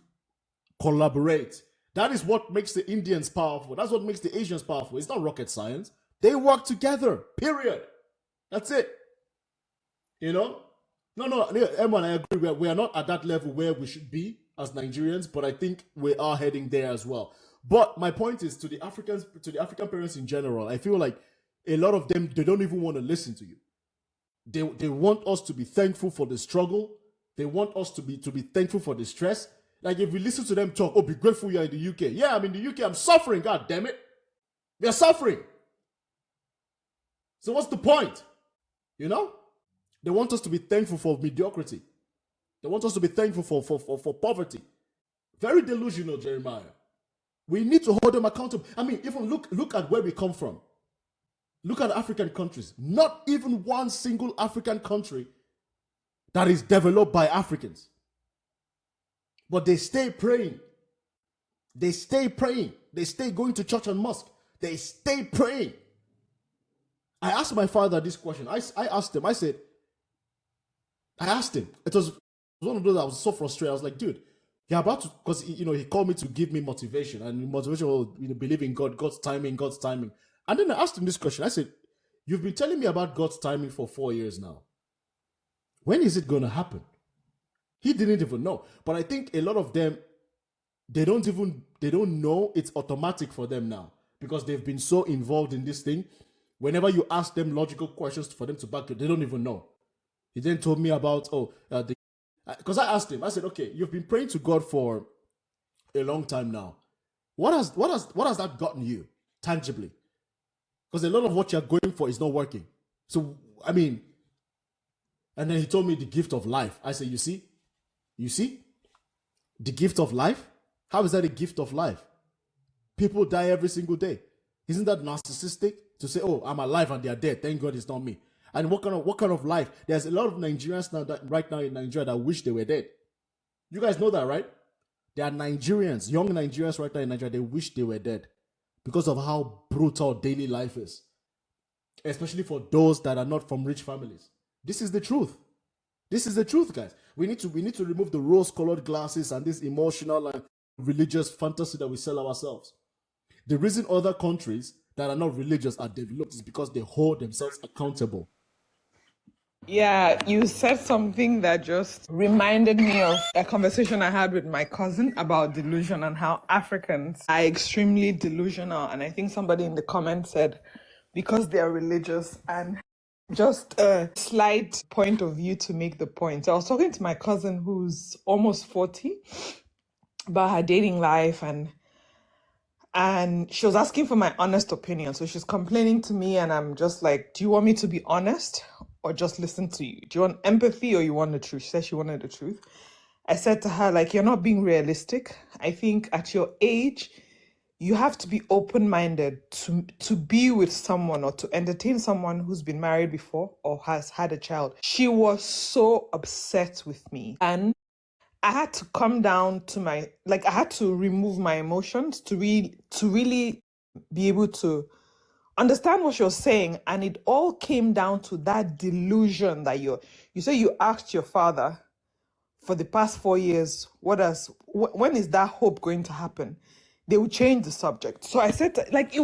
collaborate. That is what makes the Indians powerful. That's what makes the Asians powerful. It's not rocket science. They work together, period. That's it. You know? No, Emma, I agree. We are not at that level where we should be as Nigerians, but I think we are heading there as well. But my point is to the African parents in general, I feel like a lot of them, they don't even want to listen to you. They want us to be thankful for the struggle. They want us to be thankful for the stress. Like if we listen to them talk, oh, be grateful you're in the UK. Yeah, I'm in the UK. I'm suffering. God damn it. They're suffering. So what's the point? You know? They want us to be thankful for mediocrity. They want us to be thankful for poverty. Very delusional, Jeremiah. We need to hold them accountable. I mean, even look at where we come from. Look at African countries. Not even one single African country that is developed by Africans. But they stay praying. They stay praying. They stay going to church and mosque. They stay praying. I asked my father this question. I asked him, it was one of those that was so frustrated. I was like, dude, you're about to, because he called me to give me motivation, and motivation was believe in God, God's timing. And then I asked him this question. I said, you've been telling me about God's timing for 4 years now. When is it going to happen? He didn't even know. But I think a lot of them, they don't know it's automatic for them now because they've been so involved in this thing. Whenever you ask them logical questions for them to back it, they don't even know. He then told me about, because I asked him, I said, okay, you've been praying to God for a long time now. What has that gotten you tangibly? Because a lot of what you're going for is not working. So, I mean, and then he told me the gift of life. I said, you see, the gift of life? How is that a gift of life? People die every single day. Isn't that narcissistic to say, oh, I'm alive and they're dead. Thank God it's not me. And what kind of life? There's a lot of Nigerians right now in Nigeria that wish they were dead. You guys know that, right? There are Nigerians, young Nigerians right now in Nigeria, they wish they were dead because of how brutal daily life is, especially for those that are not from rich families. This is the truth. This is the truth, guys. We need to remove the rose-colored glasses and this emotional and religious fantasy that we sell ourselves. The reason other countries that are not religious are developed is because they hold themselves accountable. Yeah, you said something that just reminded me of a conversation I had with my cousin about delusion and how Africans are extremely delusional. And I think somebody in the comments said, because they are religious. And just a slight point of view to make the point. So I was talking to my cousin who's almost 40 about her dating life, and she was asking for my honest opinion. So she's complaining to me, and I'm just like, do you want me to be honest or just listen to you? Do you want empathy or you want the truth? She said she wanted the truth. I said to her, like, you're not being realistic. I think at your age, you have to be open-minded to be with someone or to entertain someone who's been married before or has had a child. She was so upset with me. And I had to come down to I had to remove my emotions to really be able to understand what she was saying. And it all came down to that delusion that you say you asked your father for the past 4 years, when is that hope going to happen? They will change the subject. So I said, it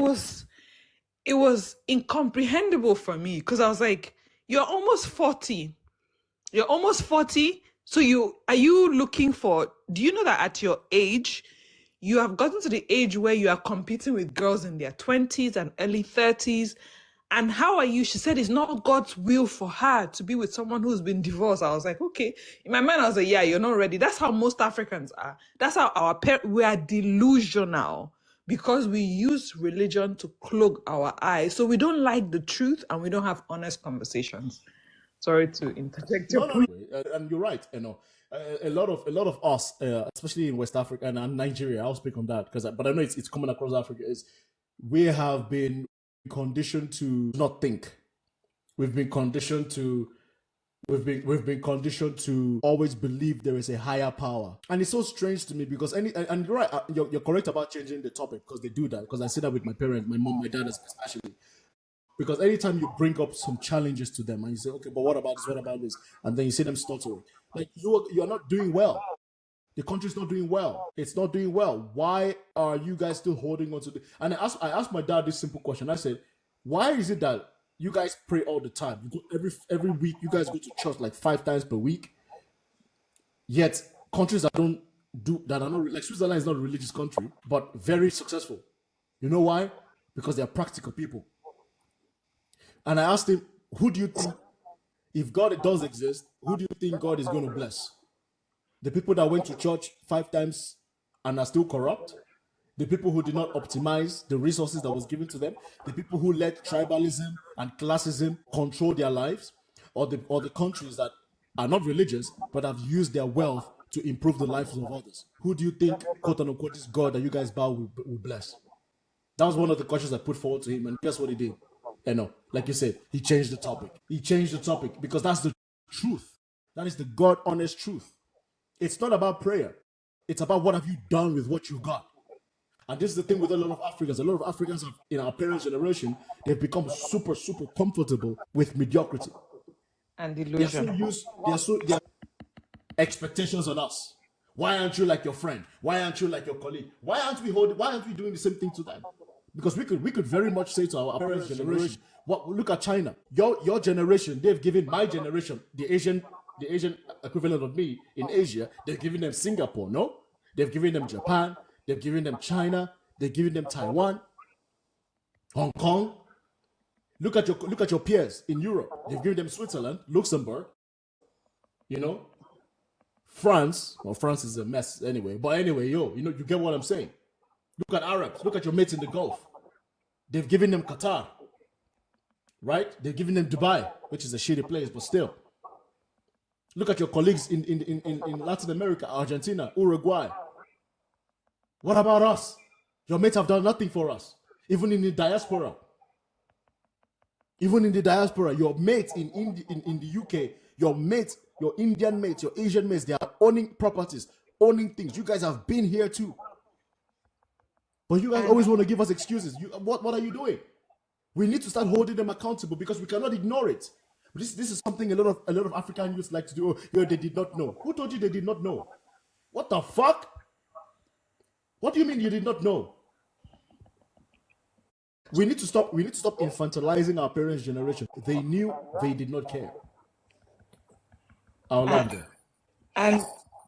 was incomprehensible for me because I was like, you're almost 40. So do you know that at your age, you have gotten to the age where you are competing with girls in their 20s and early 30s. And how are you? She said it's not God's will for her to be with someone who's been divorced. I was like, okay. In my mind, I was like, yeah, you're not ready. That's how most Africans are. That's how we are delusional because we use religion to clog our eyes. So we don't like the truth and we don't have honest conversations. Sorry to interject. No. And you're right. A lot of us, especially in West Africa and Nigeria, I'll speak on that but I know it's common across Africa. Is we have been conditioned to not think. We've been conditioned to always believe there is a higher power, and it's so strange to me because and you're right. You're correct about changing the topic because they do that. Because I see that with my parents, my mom, my dad especially. Because anytime you bring up some challenges to them and you say, okay, but what about this? What about this? And then you see them stuttering. Like you are not doing well. The country's not doing well. It's not doing well. Why are you guys still holding on to the? And I asked my dad this simple question. I said, why is it that you guys pray all the time? You go every week. You guys go to church like 5 times per week. Yet countries that don't do that are not like Switzerland is not a religious country, but very successful. You know why? Because they are practical people. And I asked him, who do you think, if God does exist, who do you think God is going to bless? The people that went to church 5 times and are still corrupt? The people who did not optimize the resources that was given to them? The people who let tribalism and classism control their lives? Or the countries that are not religious but have used their wealth to improve the lives of others? Who do you think, quote unquote, is God that you guys bow will bless? That was one of the questions I put forward to him, and guess what he did? Like you said, he changed the topic. He changed the topic because that's the truth. That is the God honest truth. It's not about prayer. It's about what have you done with what you got. And this is the thing with a lot of Africans. A lot of Africans in our parents' generation, they've become super, super comfortable with mediocrity. And delusion. Their expectations on us. Why aren't you like your friend? Why aren't you like your colleague? Why aren't we doing the same thing to them? Because we could very much say to our parents' generation, look at China. Your generation, they've given my generation, the Asian equivalent of me in Asia, they've given them Singapore, no? They've given them Japan, they've given them China, they've given them Taiwan, Hong Kong. Look at your peers in Europe. They've given them Switzerland, Luxembourg, France. Well, France is a mess anyway. But anyway, you get what I'm saying. Look at Arabs. Look at your mates in the Gulf. They've given them Qatar, right? They've given them Dubai, which is a shitty place, but still. Look at your colleagues in Latin America, Argentina, Uruguay. What about us? Your mates have done nothing for us. Even in the diaspora. Your mates in the UK, your mates, your Indian mates, your Asian mates, they are owning properties, owning things. You guys have been here too. But you guys always want to give us excuses. What are you doing? We need to start holding them accountable because we cannot ignore it. This is something a lot of African youth like to do. Oh, they did not know. Who told you they did not know? What the fuck? What do you mean you did not know? We need to stop infantilizing our parents' generation. They knew, they did not care. I'll land there. And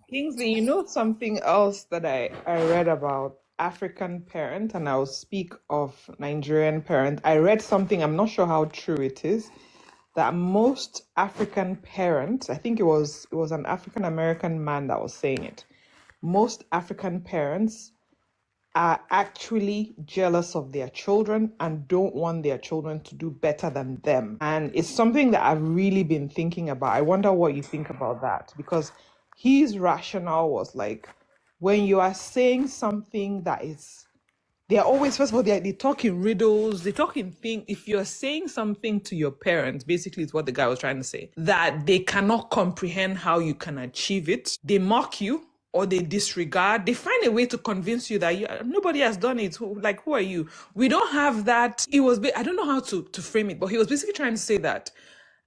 Kingsley, something else that I read about African parent, and I'll speak of Nigerian parent. I read something, I'm not sure how true it is, that most African parents, I think it was an African American man that was saying it, most African parents are actually jealous of their children and don't want their children to do better than them. And it's something that I've really been thinking about. I wonder what you think about that, because his rationale was like, when you are saying something that is, they're always, first of all, they talk in riddles, they talk in things. If you're saying something to your parents, basically it's what the guy was trying to say, that they cannot comprehend how you can achieve it, they mock you, or they disregard, they find a way to convince you that nobody has done it. Who are you? We don't have that. I don't know how to frame it, but he was basically trying to say that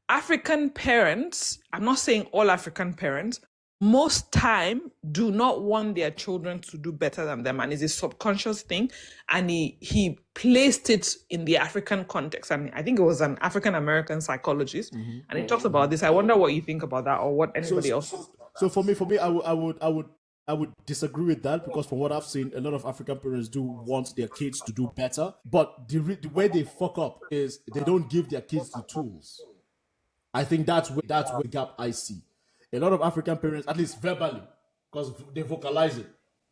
African parents, I'm not saying all African parents, most time do not want their children to do better than them, and it's a subconscious thing. And he placed it in the African context. I mean, I think it was an African American psychologist, and he talks about this. I wonder what you think about that, or what anybody else. So for me, I would disagree with that, because from what I've seen, a lot of African parents do want their kids to do better, but the way they fuck up is they don't give their kids the tools. I think that's where the gap I see. A lot of African parents, at least verbally, because they vocalize it.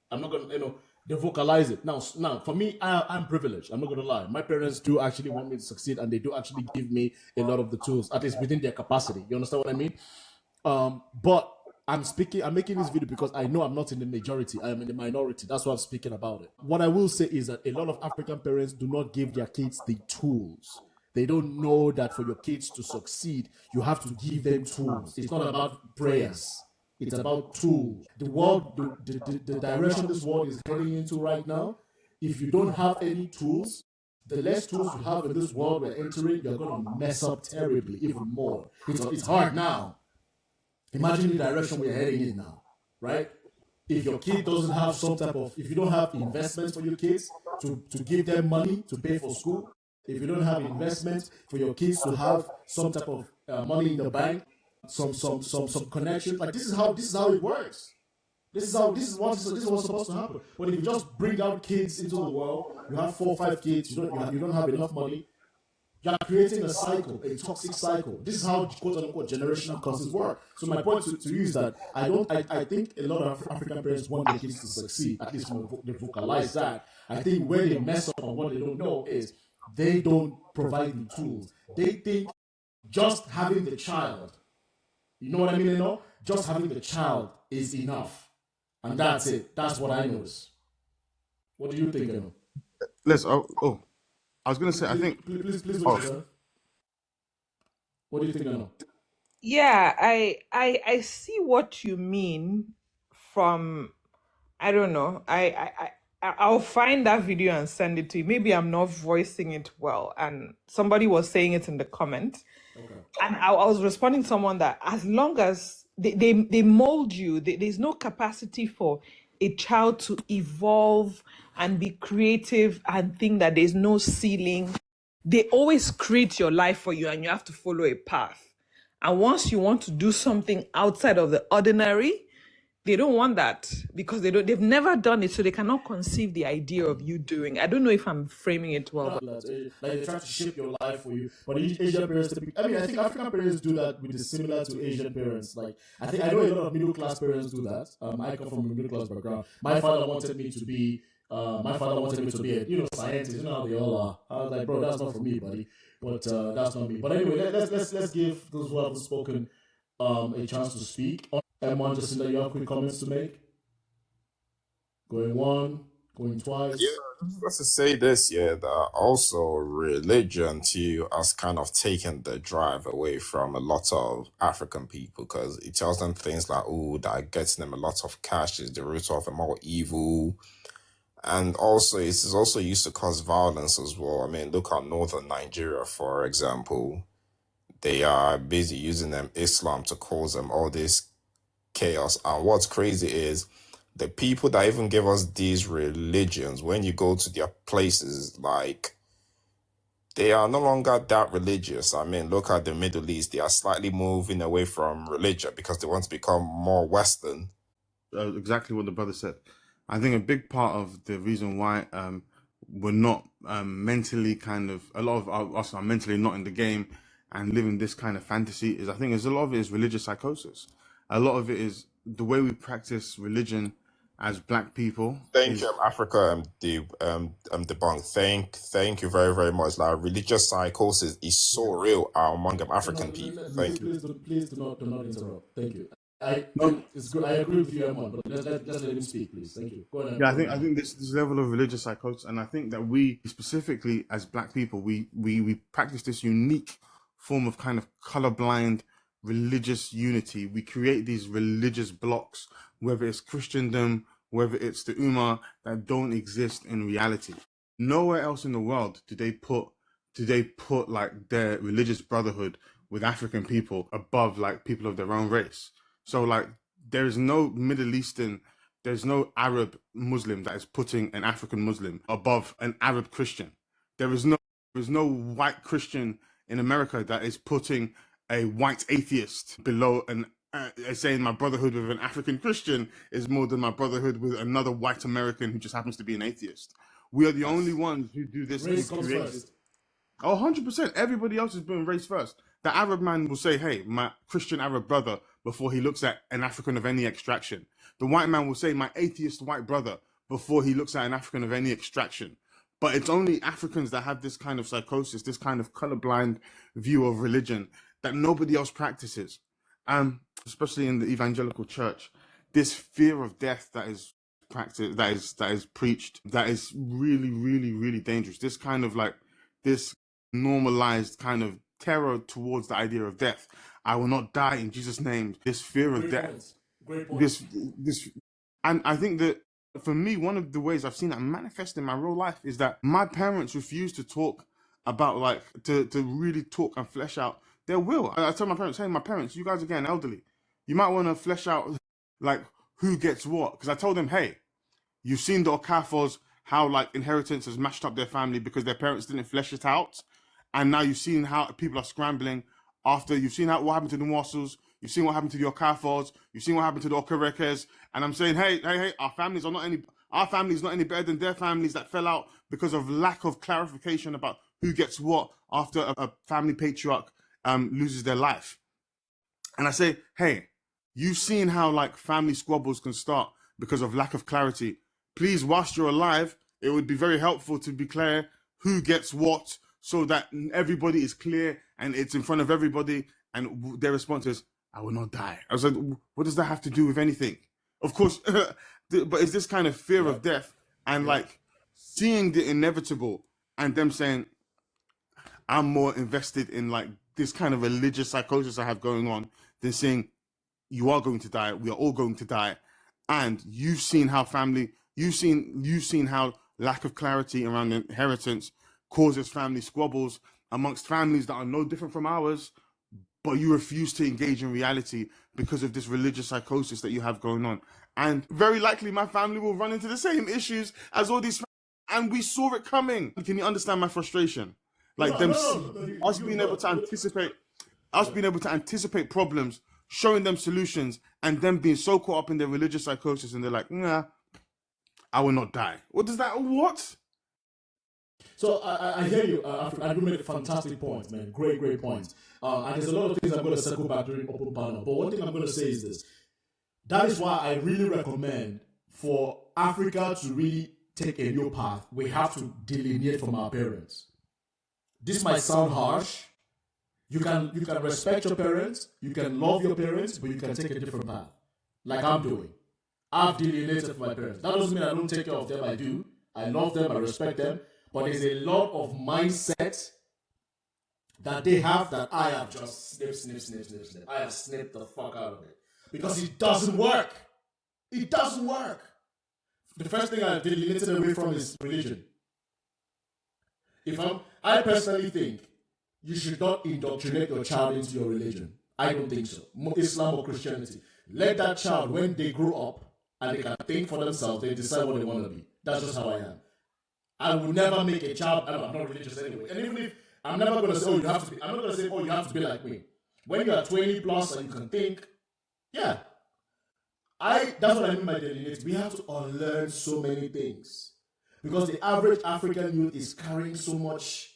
I'm not gonna, they vocalize it. Now for me, I'm privileged. I'm not gonna lie. My parents do actually want me to succeed, and they do actually give me a lot of the tools, at least within their capacity. You understand what I mean? But I'm making this video because I know I'm not in the majority. I am in the minority. That's why I'm speaking about it. What I will say is that a lot of African parents do not give their kids the tools. They don't know that for your kids to succeed, you have to give them tools. It's not about prayers. It's about tools. The world, the direction this world is heading into right now, if you don't have any tools, the less tools you have in this world we're entering, you're going to mess up terribly, even more. It's hard now. Imagine the direction we're heading in now, right? if your kid doesn't have some type of, if you don't have investments for your kids to give them money to pay for school, if you don't have investments for your kids to have some type of money in the bank, some connections, like this is how it works. This is what's supposed to happen. But if you just bring out kids into the world, you have 4 or 5 kids, you don't have enough money. You're creating a cycle, a toxic cycle. This is how quote unquote generational curses work. So my point to you is that I think a lot of African parents want their kids to succeed, at least when they vocalize that. I think where they mess up on what they don't know is they don't provide the tools. They think just having the child, you know what I mean, you know? Just having the child is enough. And that's it. That's what I notice. What do you think, Eno? I was going to say, I think... Please, what do you think, Eno? Yeah, I see what you mean from, I don't know. I'll find that video and send it to you. Maybe I'm not voicing it well, and somebody was saying it in the comment. Okay. And I was responding to someone that as long as they mold you, there's no capacity for a child to evolve and be creative and think that there's no ceiling. They always create your life for you and you have to follow a path. And once you want to do something outside of the ordinary, they don't want that because they've never done it, so they cannot conceive the idea of you doing. I don't know if I'm framing it well. Like they try to shape your life for you. But Asian parents, I think African parents do that with similar to Asian parents. Like I know a lot of middle class parents do that. I come from a middle class background. My father wanted me to be a scientist. You know how they all are. I was like, bro, that's not for me, buddy. But that's not me. But anyway, let's give those who haven't spoken a chance to speak. M1, Jacinda, you have quick comments to make? Going one, going twice. Yeah, let's just say this, that also religion too has kind of taken the drive away from a lot of African people because it tells them things like, oh, that getting them a lot of cash is the root of them all evil. And also, it is also used to cause violence as well. I mean, look at northern Nigeria, for example. They are busy using them Islam to cause them all this chaos. And what's crazy is the people that even give us these religions, when you go to their places, like they are no longer that religious. I mean, look at the Middle East. They are slightly moving away from religion because they want to become more Western. Exactly what the brother said. I think a big part of the reason why we're not mentally a lot of us are mentally not in the game and living this kind of fantasy is, I think, a lot of it is religious psychosis. A lot of it is the way we practice religion as Black people. Thank you, Africa. Debunked. Thank you very, very much. Like religious psychosis is so real among African people. Thank you. Please do not interrupt. Thank you. It's good. I agree with you, Amon, but let's let him speak, please. Thank you. Go ahead. Yeah, I think this level of religious psychosis, and I think that we specifically as Black people, we practice this unique form of kind of colorblind religious unity. We create these religious blocks, whether it's Christendom, whether it's the Ummah, that don't exist in reality. Nowhere else in the world do they put like their religious brotherhood with African people above like people of their own race. So like there is no Middle Eastern, there's no Arab Muslim that is putting an African Muslim above an Arab Christian. There is no white Christian in America that is putting a white atheist below saying my brotherhood with an African Christian is more than my brotherhood with another white American who just happens to be an atheist. We are the only ones who do this. Race comes first. Oh, 100%. Everybody else is doing race first. The Arab man will say, hey, my Christian Arab brother, before he looks at an African of any extraction. The white man will say, my atheist white brother, before he looks at an African of any extraction. But it's only Africans that have this kind of psychosis, this kind of colorblind view of religion that nobody else practices. Especially in the evangelical church, this fear of death that is practiced, that is preached, that is really, really, really dangerous. This kind of like this normalized kind of terror towards the idea of death. I will not die in Jesus' name. This fear of death. Great point. This, and I think that for me, one of the ways I've seen that manifest in my real life is that my parents refuse to talk about like to really talk and flesh out their will. I tell my parents, hey, my parents, you guys are getting elderly. You might want to flesh out like who gets what. Because I told them, hey, you've seen the Okafos, how like inheritance has mashed up their family because their parents didn't flesh it out. And now you've seen how people are scrambling after you've seen what happened to the Mossos, you've seen what happened to the Okafos, you've seen what happened to the Okerekes. And I'm saying, hey, our family is not any better than their families that fell out because of lack of clarification about who gets what after a family patriarch loses their life. And I say, hey, you've seen how like family squabbles can start because of lack of clarity. Please, whilst you're alive, it would be very helpful to be clear who gets what so that everybody is clear and it's in front of everybody. And their response is, I will not die. I was like, what does that have to do with anything? Of course, but it's this kind of fear of death and like seeing the inevitable and them saying, I'm more invested in like this kind of religious psychosis I have going on than saying, you are going to die, we are all going to die. And you've seen how you've seen how lack of clarity around inheritance causes family squabbles amongst families that are no different from ours, but you refuse to engage in reality because of this religious psychosis that you have going on. And very likely my family will run into the same issues as all these and we saw it coming. Can you understand my frustration? Like us being able to anticipate problems, showing them solutions, and them being so caught up in their religious psychosis, and they're like, nah, I will not die. What does that? What? So I hear you. You made a fantastic point, man. Great point. And there's a lot of things I'm going to circle back during open panel. But one thing I'm going to say is this: that is why I really recommend for Africa to really take a new path. We have to delineate from our parents. This might sound harsh. You can respect your parents, you can love your parents, but you can take a different path. Like I'm doing. I've delineated from my parents. That doesn't mean I don't take care of them. I do. I love them, I respect them. But there's a lot of mindset that they have that I have just snip. I have snipped the fuck out of it. Because it doesn't work. It doesn't work. The first thing I delineated away from is religion. I personally think you should not indoctrinate your child into your religion. I don't think so. Islam or Christianity. Let that child, when they grow up and they can think for themselves, they decide what they want to be. That's just how I am. I will never make a child, I'm not religious anyway. And even if I'm never going to say, you have to be, I'm not going to say, you have to be like me. When you are 20 plus and you can think, yeah. That's what I mean by delineating. We have to unlearn so many things. Because the average African youth is carrying so much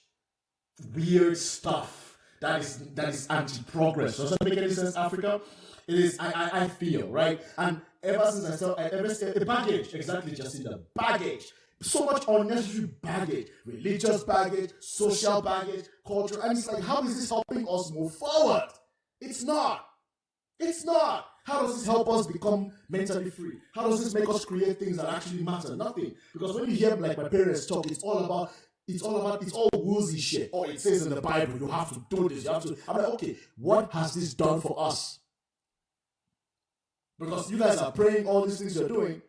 weird stuff that is anti-progress. Does that make any sense, Africa? It is, I feel, right? And ever since I saw, the baggage, exactly, Jacinda, baggage. So much unnecessary baggage, religious baggage, social baggage, culture, and it's like, how is this helping us move forward? It's not. It's not. How does this help us become mentally free? How does this make us create things that actually matter? Nothing. Because when you hear like my parents talk, it's all woozy shit. Or it says in the Bible, you have to do this, you have to. I'm like, okay, what has this done for us? Because you guys are praying all these things you're doing.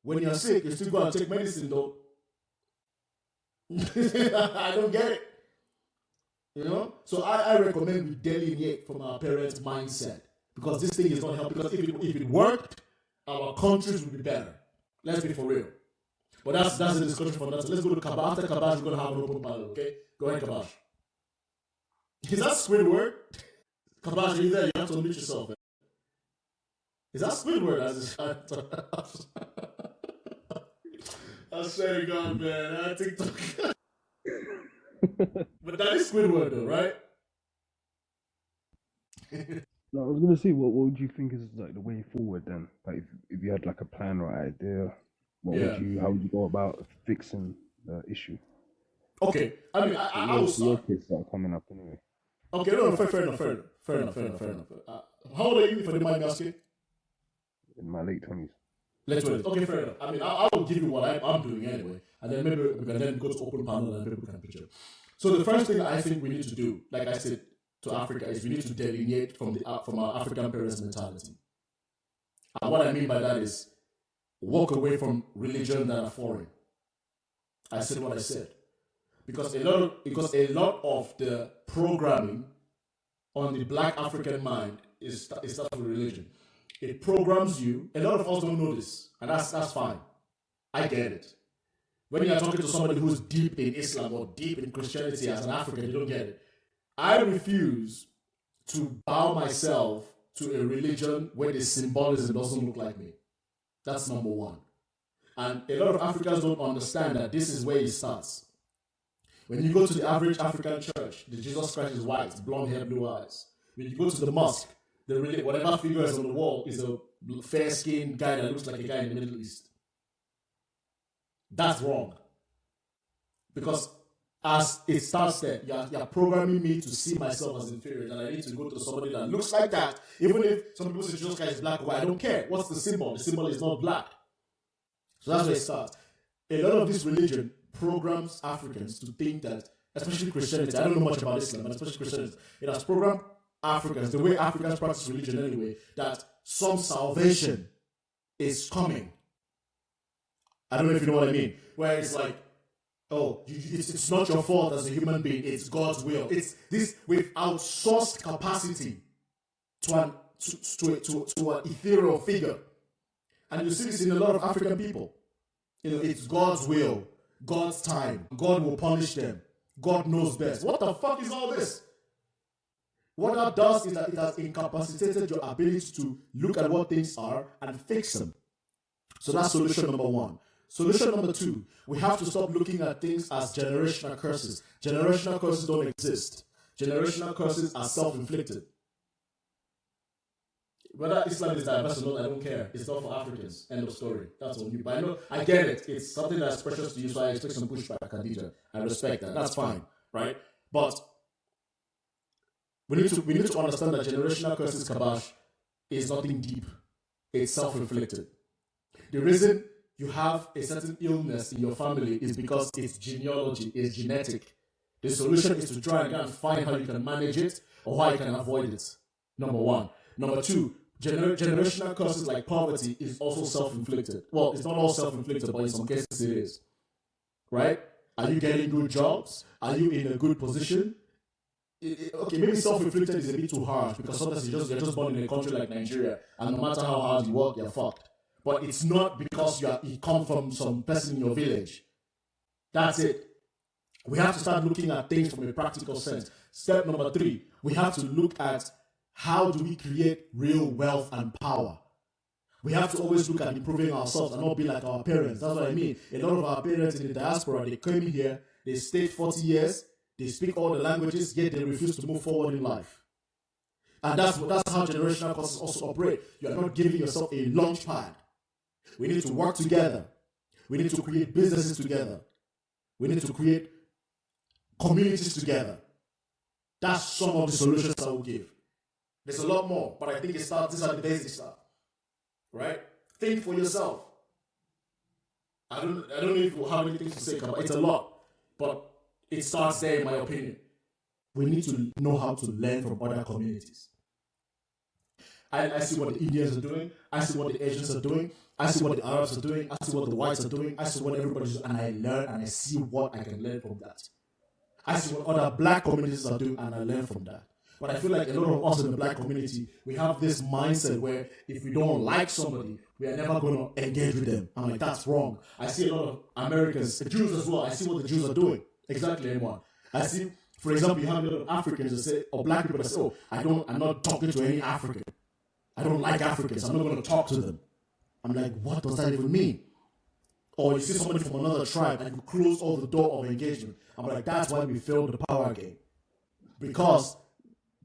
When you're sick, you still go and take medicine though. I don't get it. You know? So I recommend we delineate from our parents' mindset. Because this thing is not helping. Because if it worked, our countries would be better. Let's be for real. But that's a discussion for that. So let's go to Kabash. After Kabash, we're going to have an open panel, okay? Go ahead, Kabash. Is that Squidward? Kabash, are you there? You have to unmute yourself. Man. Is that Squidward? I swear to God, man. I TikTok. But that is Squidward, though, right? No, I was gonna say, what would you think is like the way forward then? Like, if you had like a plan or idea, how would you go about fixing the issue? Okay, I mean, I will start. Your kids are coming up anyway. Okay, no, fair enough. How old are you, if I don't mind me asking? In my late 20s. Late 20s. Okay, fair enough. I mean, I will give you what I'm doing anyway, and then maybe we can then go to open panel and people can picture. So the first thing that I think we need to do, like I said, to Africa is we need to delineate from our African parents' mentality. And what I mean by that is walk away from religion that are foreign. I said what I said. Because a lot of the programming on the Black African mind is stuff with religion. It programs you. A lot of us don't know this, and that's fine. I get it. When you're talking to somebody who's deep in Islam or deep in Christianity as an African, you don't get it. I refuse to bow myself to a religion where the symbolism doesn't look like me. That's number one. And a lot of Africans don't understand that this is where it starts. When you go to the average African church, the Jesus Christ is white, blonde hair, blue eyes. When you go to the mosque, whatever figure is on the wall is a fair-skinned guy that looks like a guy in the Middle East. That's wrong. Because as it starts there, you're programming me to see myself as inferior, and I need to go to somebody that looks like that. Even if some people say Jesus Christ is black or white, I don't care. What's the symbol? The symbol is not black. So that's where it starts. A lot of this religion programs Africans to think that, especially Christianity, I don't know much about Islam, but especially Christianity, it has programmed Africans, the way Africans practice religion anyway, that some salvation is coming. I don't know if you know what I mean. Where it's like, oh, it's not your fault as a human being, it's God's will. It's this, we've outsourced capacity to an ethereal figure. And you see this in a lot of African people. It's God's will, God's time. God will punish them. God knows best. What the fuck is all this? What that does is that it has incapacitated your ability to look at what things are and fix them. So that's solution number one. Solution number two, we have to stop looking at things as generational curses. Generational curses don't exist. Generational curses are self-inflicted. Whether Islam is diverse or not, I don't care. It's not for Africans. End of story. That's on you. But I know, I get it. It's something that's precious to you, so I expect some pushback, Khadija. I respect that. That's fine, right? But we need to understand that generational curses, Kabash, is nothing deep. It's self-inflicted. The reason you have a certain illness in your family is because it's genealogy, it's genetic. The solution is to try and find how you can manage it or how you can avoid it. Number one. Number two, generational causes like poverty is also self-inflicted. Well, it's not all self-inflicted, but in some cases it is. Right? Are you getting good jobs? Are you in a good position? Okay, maybe self-inflicted is a bit too harsh because sometimes you're just born in a country like Nigeria, and no matter how hard you work, you're fucked. But it's not because you come from some person in your village. That's it. We have to start looking at things from a practical sense. Step number three, we have to look at how do we create real wealth and power. We have to always look at improving ourselves and not be like our parents. That's what I mean. A lot of our parents in the diaspora, they came here, they stayed 40 years, they speak all the languages, yet they refuse to move forward in life. And that's how generational causes also operate. You are not giving yourself a launch pad. We need to work together. We need to create businesses together. We need to create communities together. That's some of the solutions I will give. There's a lot more, but I think these are the basic stuff. Right? Think for yourself. I don't know if you have anything to say, but it's a lot. But it starts there, in my opinion. We need to know how to learn from other communities. I see what the Indians are doing. I see what the Asians are doing. I see what the Arabs are doing. I see what the whites are doing. I see what everybody's doing. And I learn and I see what I can learn from that. I see what other black communities are doing and I learn from that. But I feel like a lot of us in the black community, we have this mindset where if we don't like somebody, we are never going to engage with them. I'm like, that's wrong. I see a lot of Americans, the Jews as well. I see what the Jews are doing. Exactly, anyone. I see, for example, you have a lot of Africans that say, or black people that say, oh, I'm not talking to any African. I don't like Africans. I'm not going to talk to them. I'm like, what does that even mean? Or you see somebody from another tribe and you close all the door of engagement. I'm like, that's why we failed the power game. Because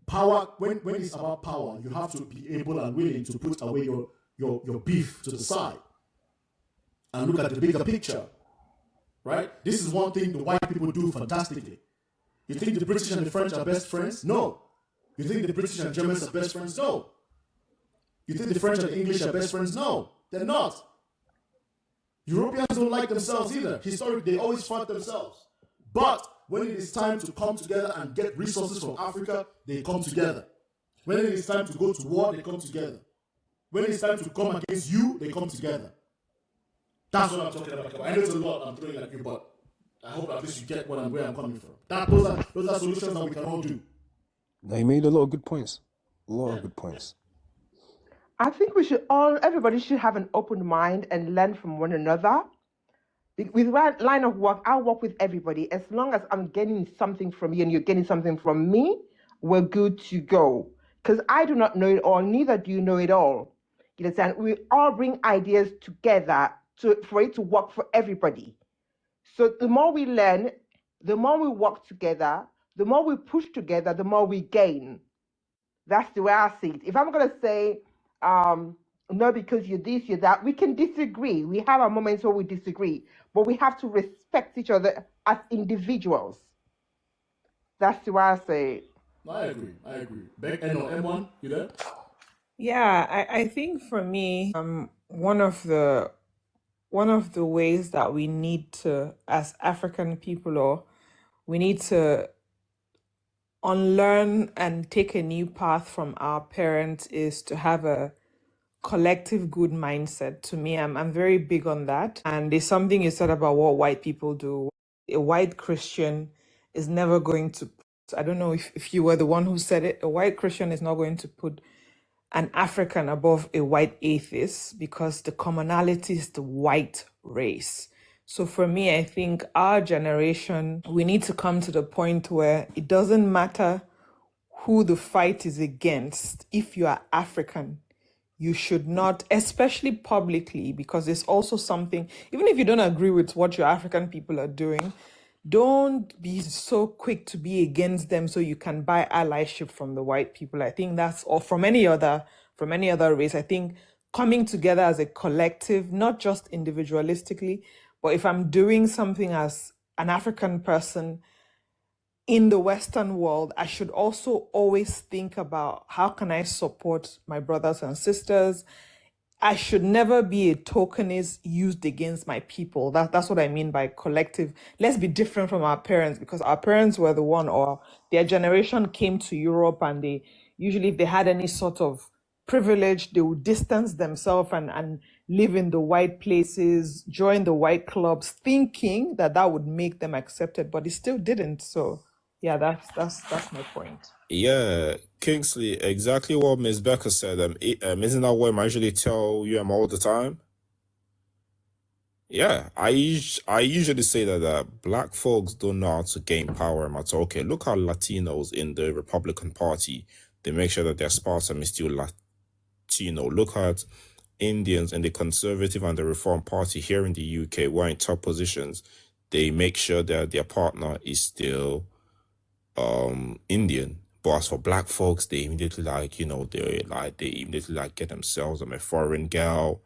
power, when it's about power, you have to be able and willing to put away your beef to the side and look at the bigger picture. Right? This is one thing the white people do fantastically. You think the British and the French are best friends? No. You think the British and Germans are best friends? No. You think the French and the English are best friends? No, they're not. Europeans don't like themselves either. Historically, they always fight themselves. But when it is time to come together and get resources from Africa, they come together. When it is time to go to war, they come together. When it's time to come against you, they come together. That's what I'm talking about. I know it's a lot I'm throwing at you, but I hope at least you get where I'm coming from. Those are solutions that we can all do. Now, you made a lot of good points. A lot of good points. I think everybody should have an open mind and learn from one another. With that line of work, I'll work with everybody. As long as I'm getting something from you and you're getting something from me, we're good to go. Because I do not know it all, neither do you know it all. You understand? We all bring ideas together for it to work for everybody. So the more we learn, the more we work together, the more we push together, the more we gain. That's the way I see it. If I'm going to say, no, because you're this, you're that, we can disagree. We have our moments where we disagree, but we have to respect each other as individuals. That's the way I say it. I agree. Beck, M1, you there? Yeah, I think for me, one of the ways that we need to, as African people, or we need to unlearn and take a new path from our parents, is to have a collective good mindset. To me, I'm very big on that. And there's something you said about what white people do. A white Christian is never going to, I don't know if you were the one who said it, a white Christian is not going to put an African above a white atheist, because the commonality is the white race. So for me, I think our generation, we need to come to the point where it doesn't matter who the fight is against. If you are African, you should not, especially publicly, because it's also something, even if you don't agree with what your African people are doing, don't be so quick to be against them so you can buy allyship from the white people. I think that's, or from any other race. I think coming together as a collective, not just individualistically, but if I'm doing something as an African person in the Western world, I should also always think about how can I support my brothers and sisters. I should never be a tokenist used against my people. That's what I mean by collective. Let's be different from our parents, because our parents were the one, or their generation came to Europe, and they usually, if they had any sort of privilege, they would distance themselves and live in the white places, join the white clubs, thinking that would make them accepted, but it still didn't. So yeah, that's my point. Yeah, Kingsley, exactly what Ms. Becker said. Isn't that what I usually tell you all the time? Yeah, I usually say that black folks don't know how to gain power at all. Okay, look how Latinos in the Republican Party, they make sure that their spouse is still Latino. Look at Indians in the Conservative and the Reform Party here in the UK, who are in top positions. They make sure that their partner is still Indian. But as for black folks, they immediately they immediately get themselves a foreign girl,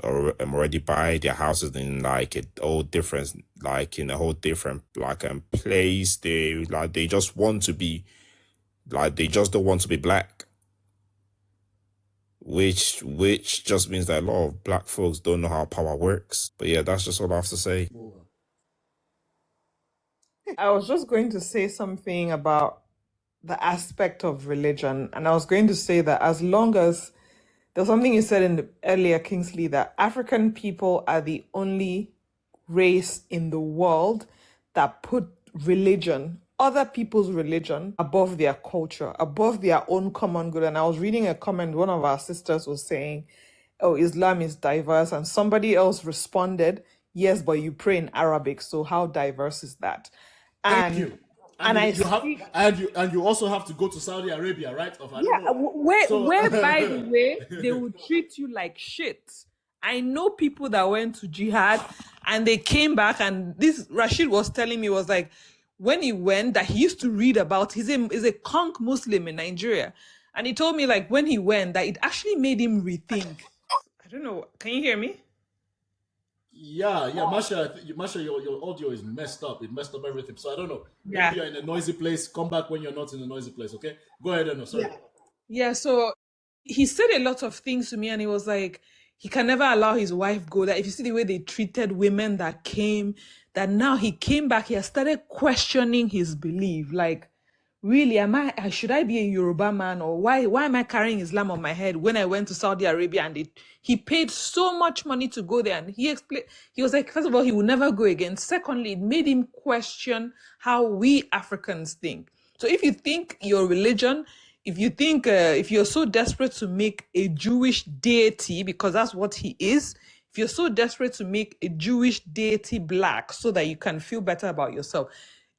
or already buy their houses in a whole different place. They just want to be they just don't want to be black. Which just means that a lot of black folks don't know how power works. But yeah, that's just all I have to say. I was just going to say something about the aspect of religion, and I was going to say that as long as there's something you said earlier, Kingsley, that African people are the only race in the world that put religion, other people's religion, above their culture, above their own common good. And I was reading a comment, one of our sisters was saying, oh, Islam is diverse, and somebody else responded, yes, but you pray in Arabic, so how diverse is that? Thank you. And you also have to go to Saudi Arabia, right? Where by the way, they will treat you like shit. I know people that went to jihad and they came back, and this Rashid was telling me, was like, when he went, that he used to read about, he's a conk Muslim in Nigeria, and he told me, like, when he went, that it actually made him rethink. I don't know, can you hear me? Yeah, Masha, your audio is messed up. It messed up everything. So I don't know. Maybe you're in a noisy place. Come back when you're not in a noisy place, okay? Go ahead, Eno. Sorry. Yeah, so he said a lot of things to me, and he was like, he can never allow his wife go. That if you see the way they treated women that came, that now he came back, he has started questioning his belief. Like, really, should I be a Yoruba man, or why am I carrying Islam on my head when I went to Saudi Arabia and he paid so much money to go there? And he explained, he was like, first of all, he will never go again. Secondly, it made him question how we Africans think. So if you think your religion If you think, if you're so desperate to make a Jewish deity, because that's what he is, if you're so desperate to make a Jewish deity black so that you can feel better about yourself,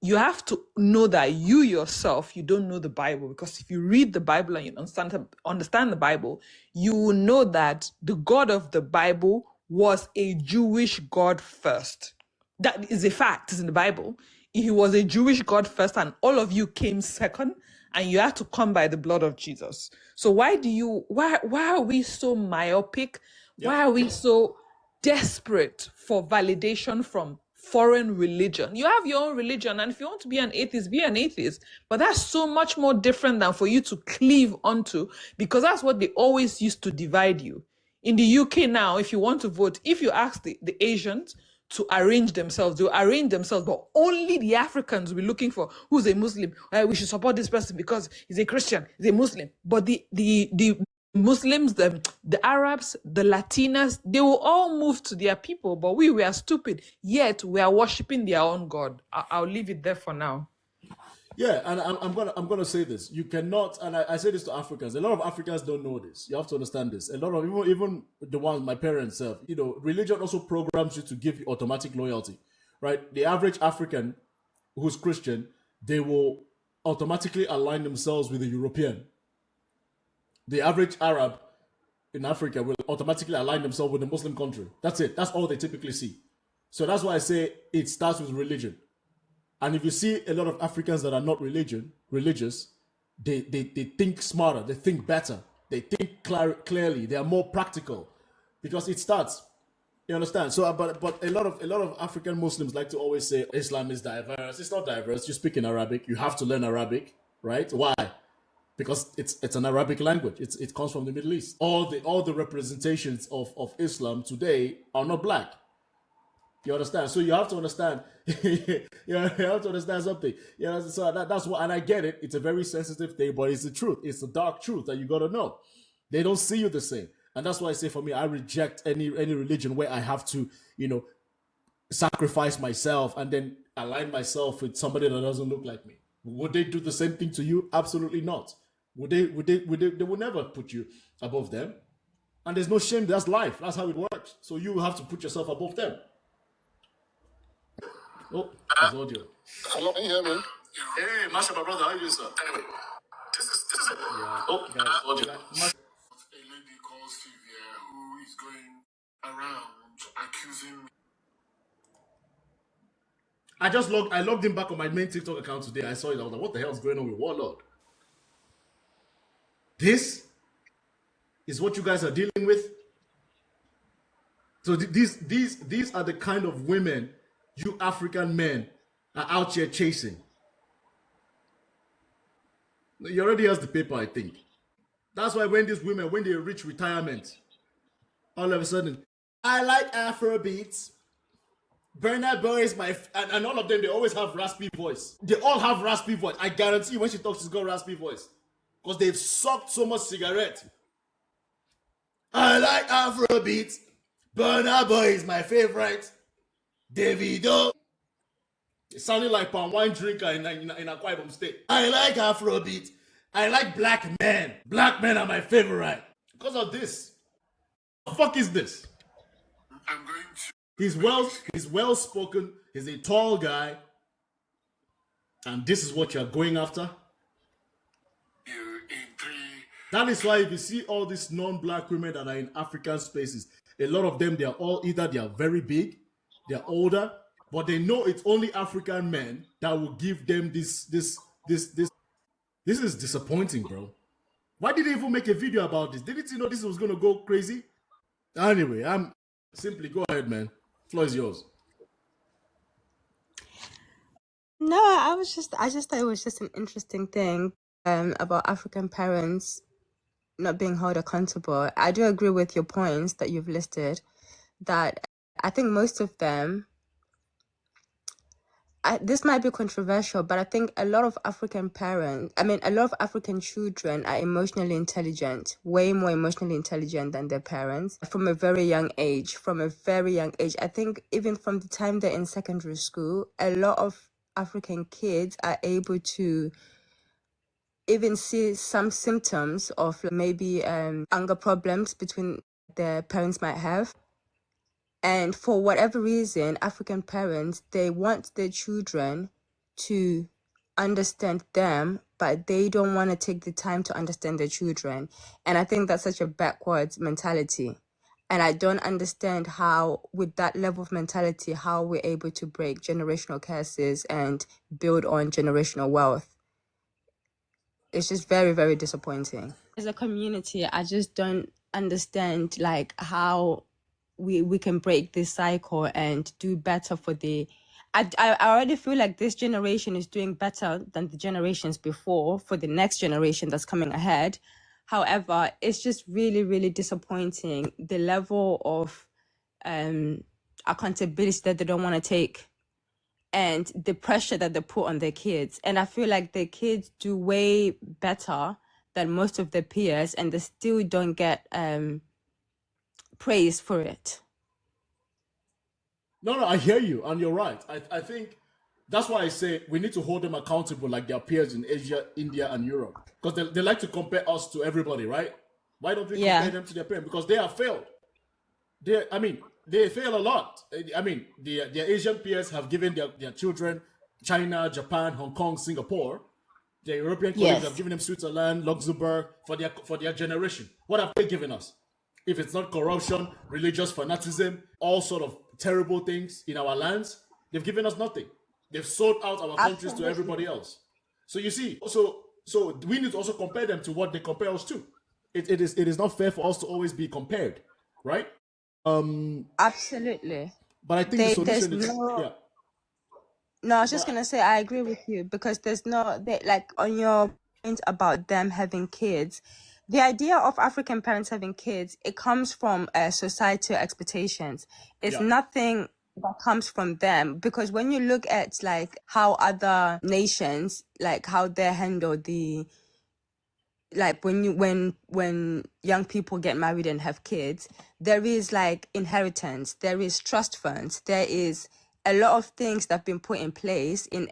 you have to know that you yourself, you don't know the Bible. Because if you read the Bible and you understand the Bible, you will know that the God of the Bible was a Jewish God first. That is a fact. It's in the Bible. He was a Jewish God first, and all of you came second, and you had to come by the blood of Jesus. So why are we so myopic? Why are we so desperate for validation from foreign religion? You have your own religion, and if you want to be an atheist, be an atheist. But that's so much more different than for you to cleave onto, because that's what they always used to divide you. In the UK now, if you want to vote, if you ask the Asians to arrange themselves, they'll arrange themselves, but only the Africans will be looking for who's a Muslim. We should support this person because he's a Christian, he's a Muslim. But the Muslims, the Arabs, the Latinas, they will all move to their people, but we are stupid, yet we are worshiping their own God. I'll leave it there for now. Yeah, and I'm gonna say this. You cannot, and I say this to Africans. A lot of Africans don't know this. You have to understand this. A lot of even the ones my parents have. Religion also programs you to give you automatic loyalty, right? The average African who's Christian, they will automatically align themselves with the European. The average Arab in Africa will automatically align themselves with the Muslim country. That's it. That's all they typically see. So that's why I say it starts with religion. And if you see a lot of Africans that are not religious, they think smarter, they think better, they think clearly, they are more practical, because it starts. You understand? So, but a lot of African Muslims like to always say Islam is diverse. It's not diverse. You speak in Arabic. You have to learn Arabic, right? Why? Because it's an Arabic language. It comes from the Middle East. All the representations of Islam today are not black. You understand? So you have to understand. You have to understand something. So that's what, and I get it. It's a very sensitive thing, but it's the truth. It's the dark truth that you gotta know. They don't see you the same, and that's why I say for me, I reject any religion where I have to, sacrifice myself and then align myself with somebody that doesn't look like me. Would they do the same thing to you? Absolutely not. Would they? They would never put you above them. And there's no shame. That's life. That's how it works. So you have to put yourself above them. Oh, there's audio. Hello, can you hear me? Hey, Masha, my brother, how are you, sir? Anyway, this is it. Yeah. Oh, Guys, audio. guys, A lady called Sylvia who is going around accusing me. I logged him back on my main TikTok account today. I saw it. I was like, what the hell is going on with Warlord? This is what you guys are dealing with. So these are the kind of women you African men are out here chasing. He already has the paper, I think. That's why when these women, when they reach retirement, all of a sudden, I like Afrobeats. Burna Boy is my, and all of them, they always have raspy voice. They all have raspy voice. I guarantee when she talks, she's got raspy voice. Because they've sucked so much cigarette. I like Afrobeats. Burna Boy is my favorite. Davido. It sounded like palm wine drinker in Akwa Ibom State. I like Afrobeat. I like black men. Black men are my favorite. Because of this. What the fuck is this? I'm going to. He's well spoken. He's a tall guy. And this is what you're going after? You in 3. That is why if you see all these non-black women that are in African spaces, a lot of them, they are all either they are very big, they're older, but they know it's only African men that will give them this. This is disappointing, bro. Why did they even make a video about this? Didn't you know this was gonna go crazy? Anyway, I'm simply go ahead, man. Floor is yours. No, I just thought it was just an interesting thing about African parents not being held accountable. I do agree with your points that you've listed, that I think most of them, this might be controversial, but I think a lot of African children are emotionally intelligent, way more emotionally intelligent than their parents from a very young age. I think even from the time they're in secondary school, a lot of African kids are able to even see some symptoms of maybe anger problems between their parents might have. And for whatever reason, African parents, they want their children to understand them, but they don't want to take the time to understand their children. And I think that's such a backwards mentality. And I don't understand how, with that level of mentality, how we're able to break generational curses and build on generational wealth. It's just very, very disappointing. As a community, I just don't understand like how we can break this cycle and do better for the... I already feel like this generation is doing better than the generations before for the next generation that's coming ahead. However, it's just really, really disappointing the level of accountability that they don't want to take and the pressure that they put on their kids. And I feel like the kids do way better than most of their peers, and they still don't get praise for it. No, I hear you, and you're right. I think that's why I say we need to hold them accountable like their peers in Asia, India, and Europe. Because they like to compare us to everybody, right? Why don't we compare them to their parents? Because they have failed. They fail a lot. I mean, their Asian peers have given their children China, Japan, Hong Kong, Singapore. The European colleagues have given them Switzerland, Luxembourg for their generation. What have they given us? If it's not corruption, religious fanaticism, all sort of terrible things in our lands, they've given us nothing. They've sold out our countries to everybody else. So you see, so we need to also compare them to what they compare us to. It is not fair for us to always be compared, right? Absolutely. But I think the solution is No, I was just gonna say I agree with you, because there's like on your point about them having kids, the idea of African parents having kids, it comes from societal expectations. It's nothing that comes from them, because when you look at like how other nations, like how they handle the, like when young people get married and have kids, there is like inheritance, there is trust funds, there is a lot of things that have been put in place in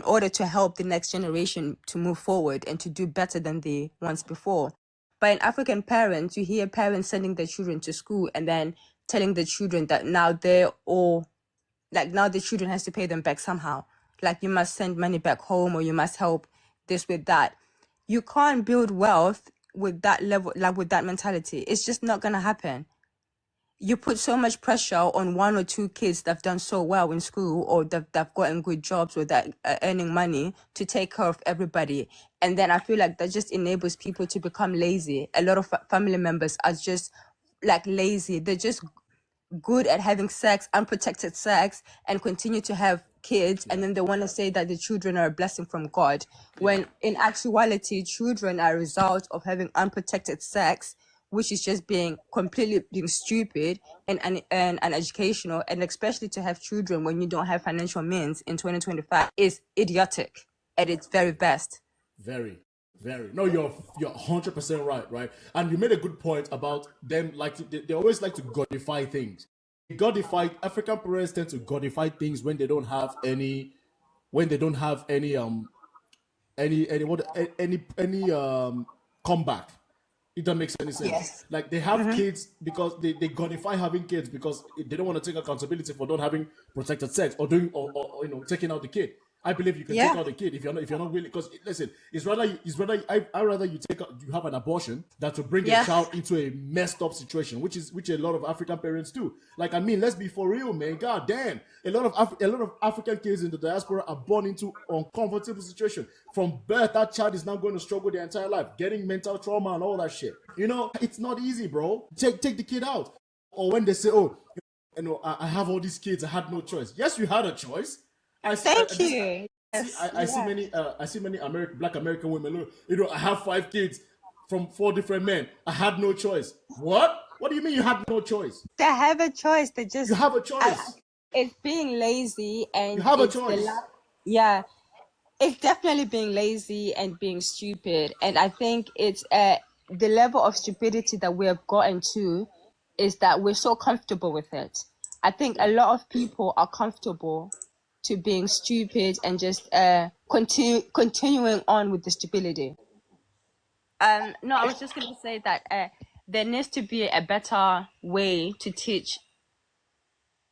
order to help the next generation to move forward and to do better than the ones before. But in African parents, you hear parents sending their children to school and then telling the children that now the children has to pay them back somehow. Like you must send money back home, or you must help this with that. You can't build wealth with that level, like with that mentality. It's just not going to happen. You put so much pressure on one or two kids that have done so well in school, or that have gotten good jobs, or that are earning money to take care of everybody. And then I feel like that just enables people to become lazy. A lot of family members are just like lazy. They're just good at having sex, unprotected sex, and continue to have kids, and then they want to say that the children are a blessing from God, when in actuality children are a result of having unprotected sex, which is just being stupid and uneducational. And especially to have children when you don't have financial means in 2025 is idiotic at its very best. Very. No, you're 100% right. And you made a good point about them. Like they always like to godify things. African parents tend to godify things when they don't have any comeback. It doesn't make any sense. Yes. Like they have kids because they godify having kids because they don't want to take accountability for not having protected sex or taking out the kid. I believe you can take out the kid if you're not really, because listen, I rather you have an abortion than to bring a child into a messed up situation, which a lot of African parents do. Like, I mean, let's be for real, man. God damn, a lot of African kids in the diaspora are born into uncomfortable situation. From birth, that child is now going to struggle their entire life, getting mental trauma and all that shit. You know, it's not easy, bro. Take the kid out. Or when they say, oh, I have all these kids, I had no choice. Yes, you had a choice. Thank you. I see many Black American women. I have 5 kids from 4 different men. I had no choice. What? What do you mean you had no choice? They have a choice. You have a choice. It's being lazy, and you have a choice. It's definitely being lazy and being stupid. And I think it's the level of stupidity that we have gotten to is that we're so comfortable with it. I think a lot of people are comfortable to being stupid and just continuing on with the stupidity. No, I was just going to say that there needs to be a better way to teach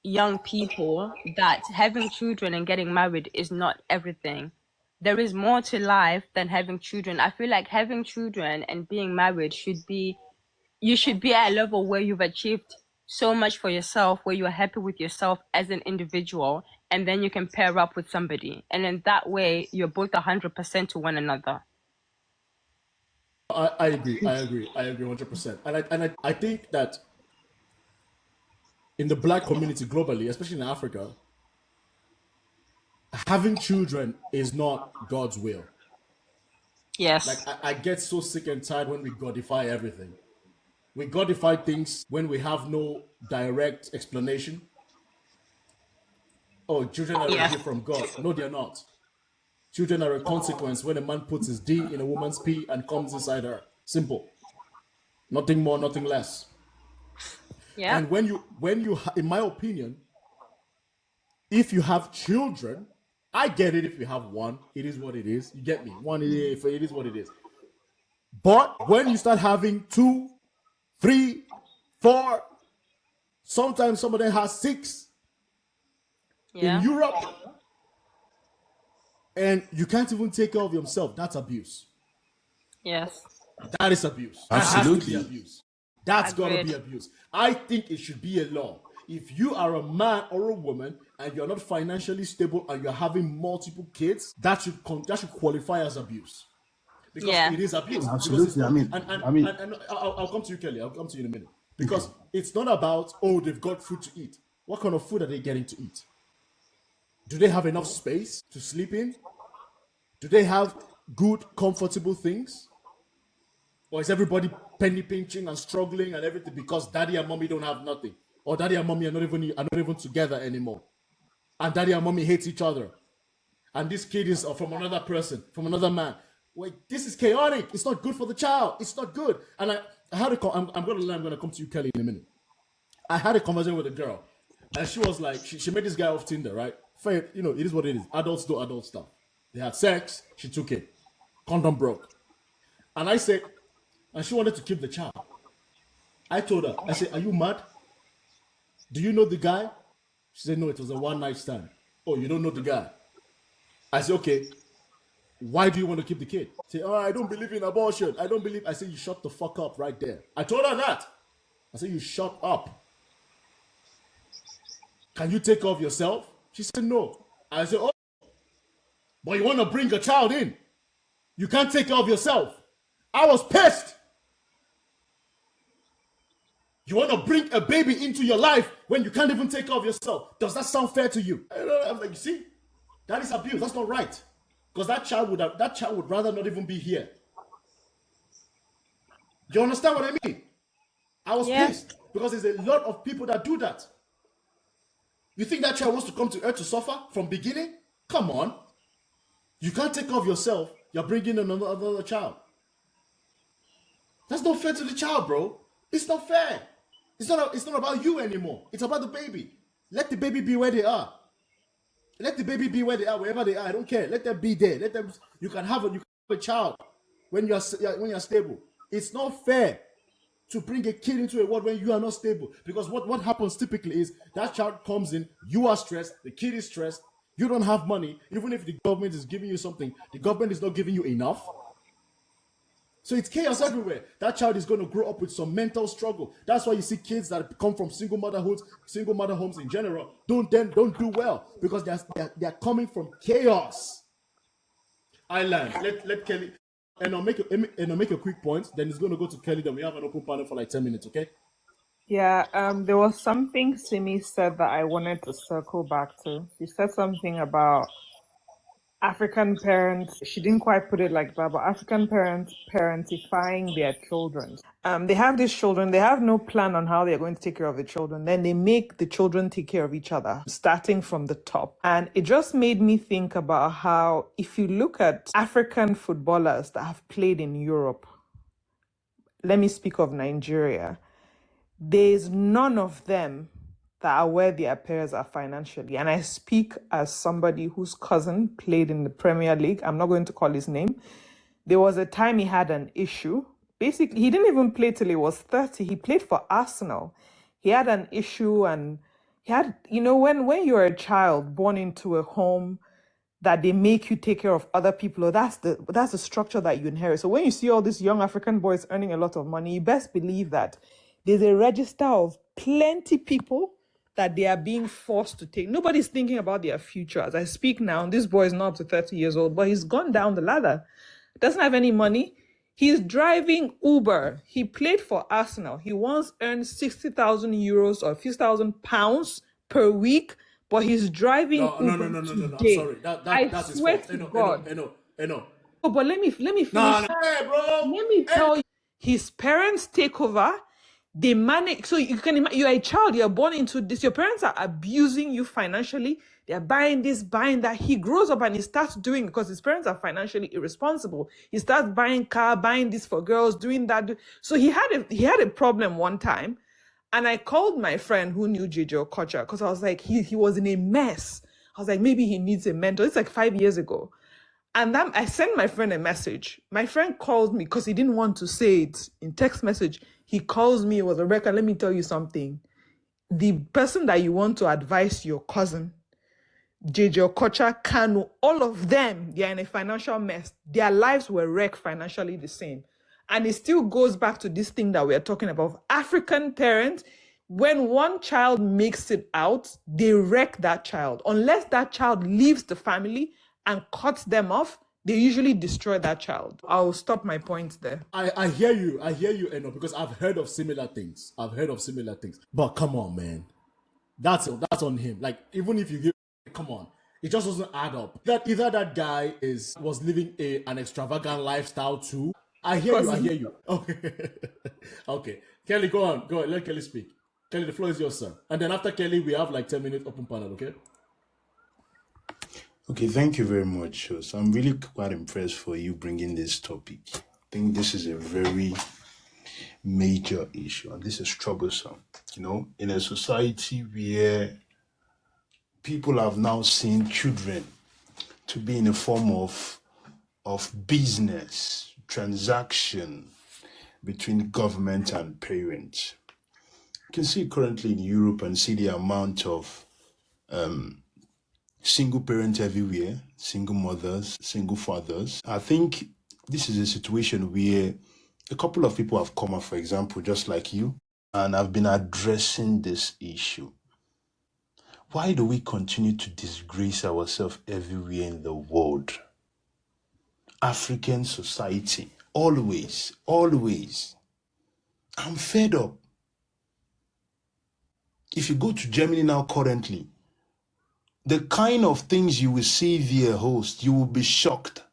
young people that having children and getting married is not everything. There is more to life than having children. I feel like having children and being married you should be at a level where you've achieved so much for yourself, where you are happy with yourself as an individual, and then you can pair up with somebody. And in that way, you're both 100% to one another. I agree 100%. And I think that in the black community globally, especially in Africa, having children is not God's will. Yes. Like I get so sick and tired when we godify everything. We godify things when we have no direct explanation. Oh, children are a gift from God. No, they're not. Children are a consequence when a man puts his D in a woman's P and comes inside her. Simple. Nothing more, nothing less. Yeah. And when you, in my opinion, if you have children, I get it. If you have one, it is what it is. You get me? One, it is what it is. But when you start having 2, 3, 4, sometimes some of them has 6 in Europe, and you can't even take care of yourself, that's abuse. Yes. That is abuse. Absolutely. That has to be abuse. That's gotta be abuse. I think it should be a law. If you are a man or a woman and you're not financially stable and you're having multiple kids, that should qualify as abuse. Because it is abuse. Absolutely. And I'll come to you, Kelly. I'll come to you in a minute. Because it's not about, oh, they've got food to eat. What kind of food are they getting to eat? Do they have enough space to sleep in? Do they have good, comfortable things? Or is everybody penny pinching and struggling and everything because daddy and mommy don't have nothing? Or daddy and mommy are not even together anymore? And daddy and mommy hate each other. And this kid is from another person, from another man. Wait, this is chaotic. It's not good for the child. It's not good. And I had I'm gonna come to you, Kelly, in a minute. I had a conversation with a girl, and she was like, she met this guy off Tinder, right? Fair, it is what it is. Adults do adult stuff. They had sex. She took it. Condom broke. And I said, and she wanted to keep the child. I told her, I said, are you mad? Do you know the guy? She said, no, it was a one-night stand. Oh, you don't know the guy? I said, okay. Why do you want to keep the kid? Say, oh, I don't believe in abortion. I don't believe. I said, you shut the fuck up right there. I told her that. I said, you shut up. Can you take care of yourself? She said, no. I said, oh, but you want to bring a child in. You can't take care of yourself. I was pissed. You want to bring a baby into your life when you can't even take care of yourself. Does that sound fair to you? I'm like, you see, that is abuse. That's not right. Because that child would rather not even be here. Do you understand what I mean? I was pissed because there's a lot of people that do that. You think that child wants to come to earth to suffer from beginning? Come on. You can't take care of yourself. You're bringing another child. That's not fair to the child, bro. It's not fair. It's not about you anymore. It's about the baby. Let the baby be where they are. Let the baby be where they are, wherever they are. I don't care. Let them be there. Let them. You can have a child when you're stable. It's not fair to bring a kid into a world when you are not stable. Because what happens typically is that child comes in, you are stressed, the kid is stressed, you don't have money. Even if the government is giving you something, the government is not giving you enough. So it's chaos everywhere. That child is going to grow up with some mental struggle. That's why you see kids that come from single mother homes in general, don't do well because they're coming from chaos. I learned. Let Kelly, and I'll make a quick point. Then it's going to go to Kelly. Then we have an open panel for like 10 minutes. Okay. Yeah, there was something Simi said that I wanted to circle back to. She said something about African parents. She didn't quite put it like that, but African parents parentifying their children. They have these children. They have no plan on how they're going to take care of the children. Then they make the children take care of each other, starting from the top. And it just made me think about how, if you look at African footballers that have played in Europe, let me speak of Nigeria, there's none of them that are where their peers are financially. And I speak as somebody whose cousin played in the Premier League. I'm not going to call his name. There was a time he had an issue. Basically, he didn't even play till he was 30. He played for Arsenal. He had an issue, and he had, when you're a child born into a home that they make you take care of other people, or that's the structure that you inherit. So when you see all these young African boys earning a lot of money, you best believe that there's a register of plenty people that they are being forced to take. Nobody's thinking about their future. As I speak now, this boy is not up to 30 years old, but he's gone down the ladder. Doesn't have any money. He's driving Uber. He played for Arsenal. He once earned 60,000 euros or 50,000 pounds per week, but he's driving No. Uber I'm today. sorry. I That is swear false. to God. No. Oh, but let me finish. Hey, bro. Let me tell you, his parents take over. They manage. So you can imagine, you're a child, you're born into this. Your parents are abusing you financially. They're buying this, buying that. He grows up and he starts doing, because his parents are financially irresponsible. He starts buying car, buying this for girls, doing that. So he had a problem one time. And I called my friend who knew JJ Okocha, because I was like, he was in a mess. I was like, maybe he needs a mentor. It's like 5 years ago. And then I sent my friend a message. My friend called me because he didn't want to say it in text message. He calls me, it was a record. Let me tell you something. The person that you want to advise your cousin, JJ Okocha, Kanu, all of them, they are in a financial mess. Their lives were wrecked financially the same. And it still goes back to this thing that we are talking about. African parents, when one child makes it out, they wreck that child. Unless that child leaves the family and cuts them off, they usually destroy that child. I'll stop my point there. I hear you, Eno, because I've heard of similar things. But come on, man. That's on him. Like, even if you give, come on. It just doesn't add up. That either that guy was living an extravagant lifestyle too. I hear you. Okay. Okay. Kelly, go on. Let Kelly speak. Kelly, the floor is yours, sir. And then after Kelly, we have like 10 minutes open panel, okay? Okay, thank you very much. So I'm really quite impressed for you bringing this topic. I think this is a very major issue, and this is troublesome. In a society where people have now seen children to be in a form of business, transaction between government and parents. You can see currently in Europe and see the amount of single parents everywhere, single mothers, single fathers. I think this is a situation where a couple of people have come up, for example, just like you, and have been addressing this issue. Why do we continue to disgrace ourselves everywhere in the world? African society, always. I'm fed up. If you go to Germany now currently, the kind of things you will see via host, you will be shocked.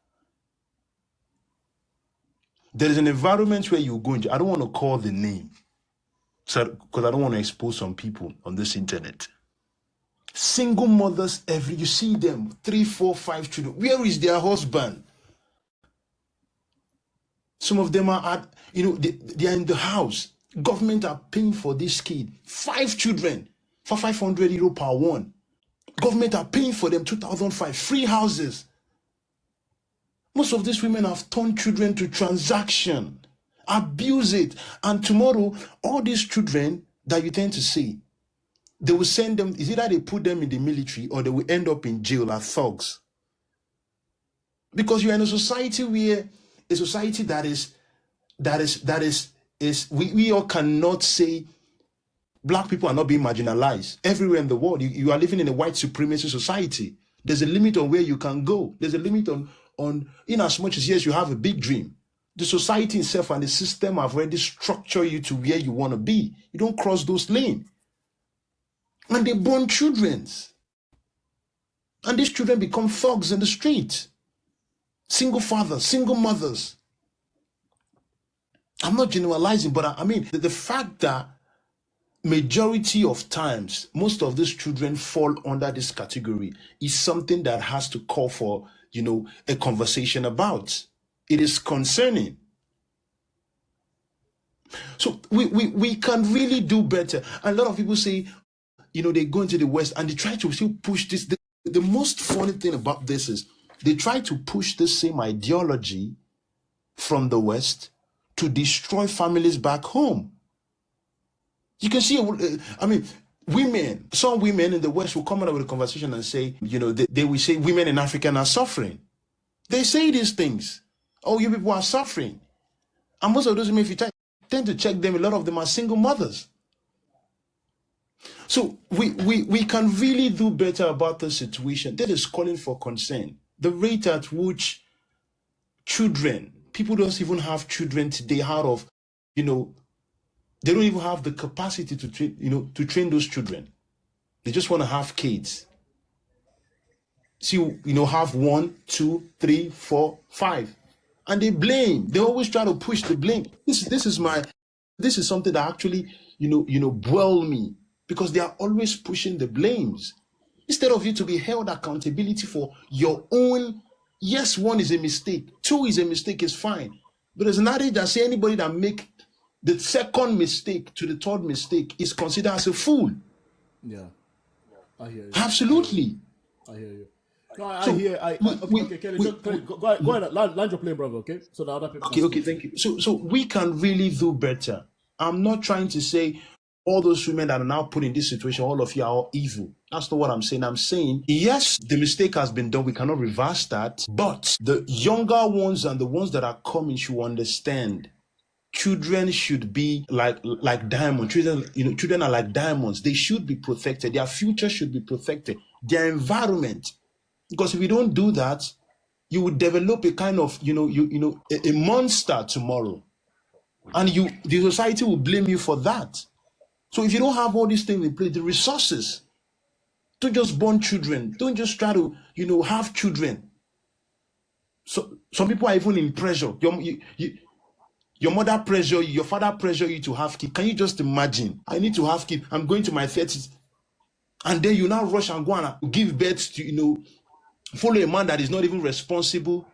There is an environment where you go into, I don't want to call the name, because I don't want to expose some people on this internet. Single mothers, you see them, 3, 4, 5 children. Where is their husband? Some of them are they are in the house. Government are paying for this kid. 5 children for 500 euro per one. Government are paying for them 2005, free houses. Most of these women have turned children to transaction, abuse it. And tomorrow, all these children that you tend to see, they will send them, is either they put them in the military or they will end up in jail as thugs. Because you're in a society we all cannot say Black people are not being marginalized. Everywhere in the world, you are living in a white supremacy society. There's a limit on where you can go. There's a limit on in as much as, yes, you have a big dream. The society itself and the system have already structured you to where you want to be. You don't cross those lanes. And they born children. And these children become thugs in the street. Single fathers, single mothers. I'm not generalizing, but I mean, the fact that majority of times, most of these children fall under this category is something that has to call for, a conversation about. It is concerning. So we can really do better. A lot of people say, they go into the West and they try to still push this. The most funny thing about this is they try to push the same ideology from the West to destroy families back home. You can see, some women in the West will come out with a conversation and say, they will say women in Africa are suffering. They say these things. Oh, you people are suffering. And most of those women, if you tend to check them, a lot of them are single mothers. So we can really do better about the situation. That is calling for concern. The rate at which people don't even have children today out of, they don't even have the capacity to train those children. They just want to have kids. See, have 1, 2, 3, 4, 5. And they blame. They always try to push the blame. This is something that actually, boil me, because they are always pushing the blames. Instead of you to be held accountability for your own, yes, 1 is a mistake, 2 is a mistake, is fine. But there's an adage that say anybody that make the second mistake to the third mistake is considered as a fool. Yeah, I hear you. Absolutely. I hear you. No, okay, Kelly, go ahead, land your plane, brother, okay? So the other people. Okay, thank you. So we can really do better. I'm not trying to say all those women that are now put in this situation, all of you are all evil. That's not what I'm saying. I'm saying, yes, the mistake has been done. We cannot reverse that. But the younger ones and the ones that are coming should understand. Children should be like diamonds. Children are like diamonds. They should be protected. Their future should be protected. Their environment. Because if you don't do that, you will develop a kind of, a monster tomorrow. And the society will blame you for that. So if you don't have all these things in place, the resources, don't just born children. Don't just try to, have children. So some people are even in pressure. Your mother pressure you, your father pressure you to have kids. Can you just imagine? I need to have kids. I'm going to my 30s. And then you now rush and go and give birth to, follow a man that is not even responsible,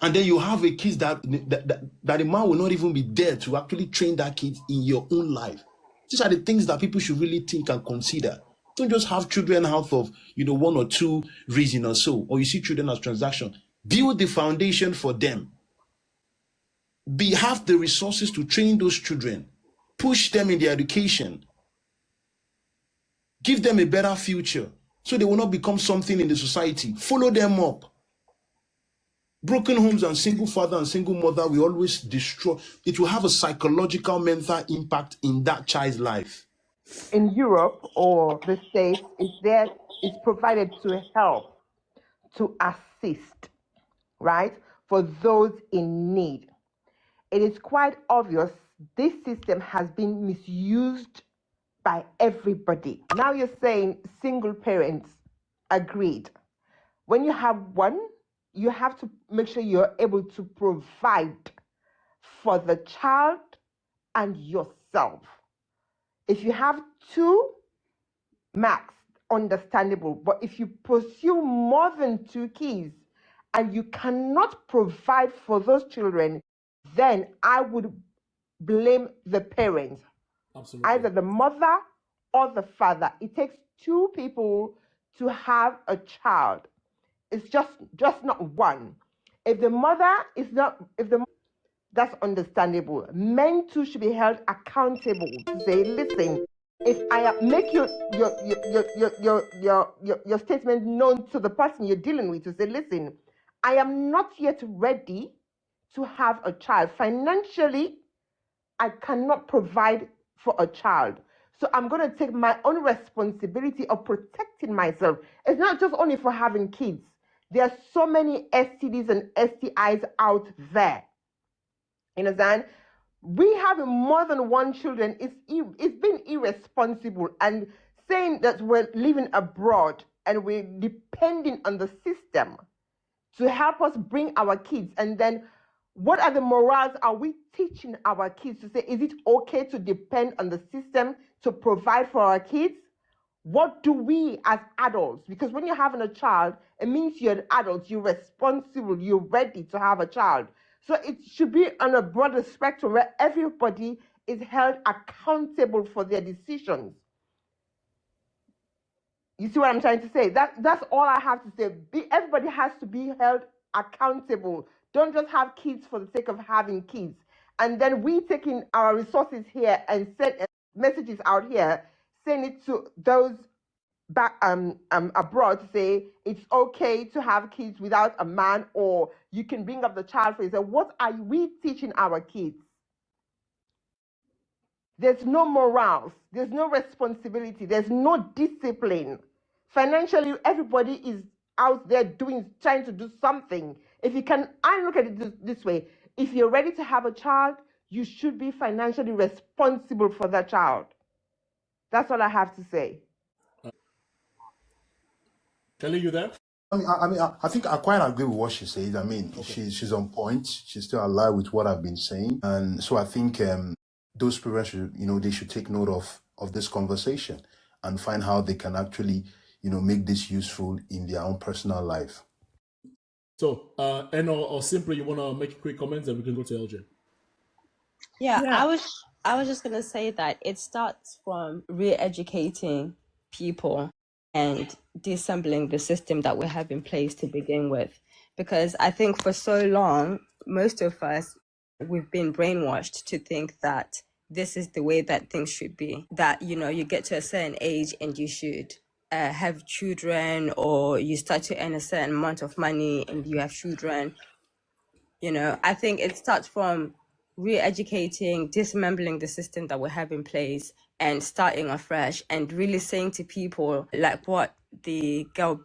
and then you have a kid that the man will not even be there to actually train that kid in your own life. These are the things that people should really think and consider. Don't just have children out of 1 or 2 reasons or so, or you see children as transaction. Build the foundation for them. Have the resources to train those children, push them in their education, give them a better future, so they will not become something in the society. Follow them up. Broken homes and single father and single mother will always destroy. It will have a psychological, mental impact in that child's life. In Europe or the States, it's provided to help, to assist, right, for those in need. It is quite obvious this system has been misused by everybody. Now you're saying single parents, agreed. When you have one, you have to make sure you're able to provide for the child and yourself. If you have 2, max, understandable. But if you pursue more than 2 kids and you cannot provide for those children, then I would blame the parents. Absolutely. Either the mother or the father. It takes 2 people to have a child. It's just not one. If the mother is not, that's understandable. Men too should be held accountable to say, listen, if I make your statement known to the person you're dealing with, to say, listen, I am not yet ready to have a child. Financially, I cannot provide for a child. So I'm going to take my own responsibility of protecting myself. It's not just only for having kids. There are so many STDs and STIs out there. You understand? We having more than 1 children, it's been irresponsible, and saying that we're living abroad and we're depending on the system to help us bring our kids, and then what are the morals are we teaching our kids to say, is it okay to depend on the system to provide for our kids? What do we as adults, because when you're having a child, it means you're an adult, you're responsible, you're ready to have a child. So it should be on a broader spectrum where everybody is held accountable for their decisions. You see what I'm trying to say? That's all I have to say. Everybody has to be held accountable. Don't just have kids for the sake of having kids. And then we taking our resources here and send messages out here, send it to those back abroad to say it's okay to have kids without a man, or you can bring up the child for yourself. What are we teaching our kids? There's no morals, there's no responsibility, there's no discipline. Financially, everybody is out there trying to do something. If you can, I look at it this way: if you're ready to have a child, you should be financially responsible for that child. That's all I have to say. Kelly, you there? I think I quite agree with what she said. I mean, she's on point. She's still aligned with what I've been saying, and so I think those parents should, they should take note of this conversation and find how they can actually, make this useful in their own personal life. So, Eno or simply, you want to make quick comments, and we can go to LJ. Yeah, I was just gonna say that it starts from re-educating people and deassembling the system that we have in place to begin with. Because I think for so long, most of us, we've been brainwashed to think that this is the way that things should be. That, you get to a certain age and you should have children, or you start to earn a certain amount of money and you have children. I think it starts from re-educating, dismantling the system that we have in place and starting afresh, and really saying to people, like what the girl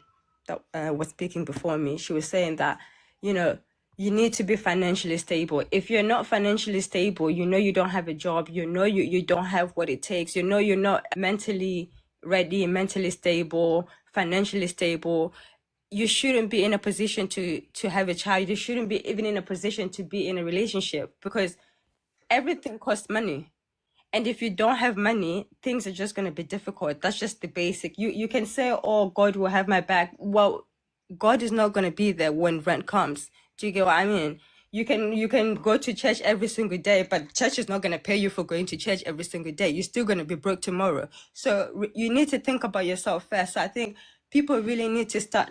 that was speaking before me, she was saying that, you need to be financially stable. If you're not financially stable, you don't have a job, you don't have what it takes, you're not mentally ready, mentally stable, financially stable, you shouldn't be in a position to have a child. You shouldn't be even in a position to be in a relationship, because everything costs money. And if you don't have money, things are just going to be difficult. That's just the basic. You can say, oh, God will have my back. Well, God is not going to be there when rent comes. Do you get what I mean? You can go to church every single day, but church is not going to pay you for going to church every single day. You're still going to be broke tomorrow. So you need to think about yourself first. So I think people really need to start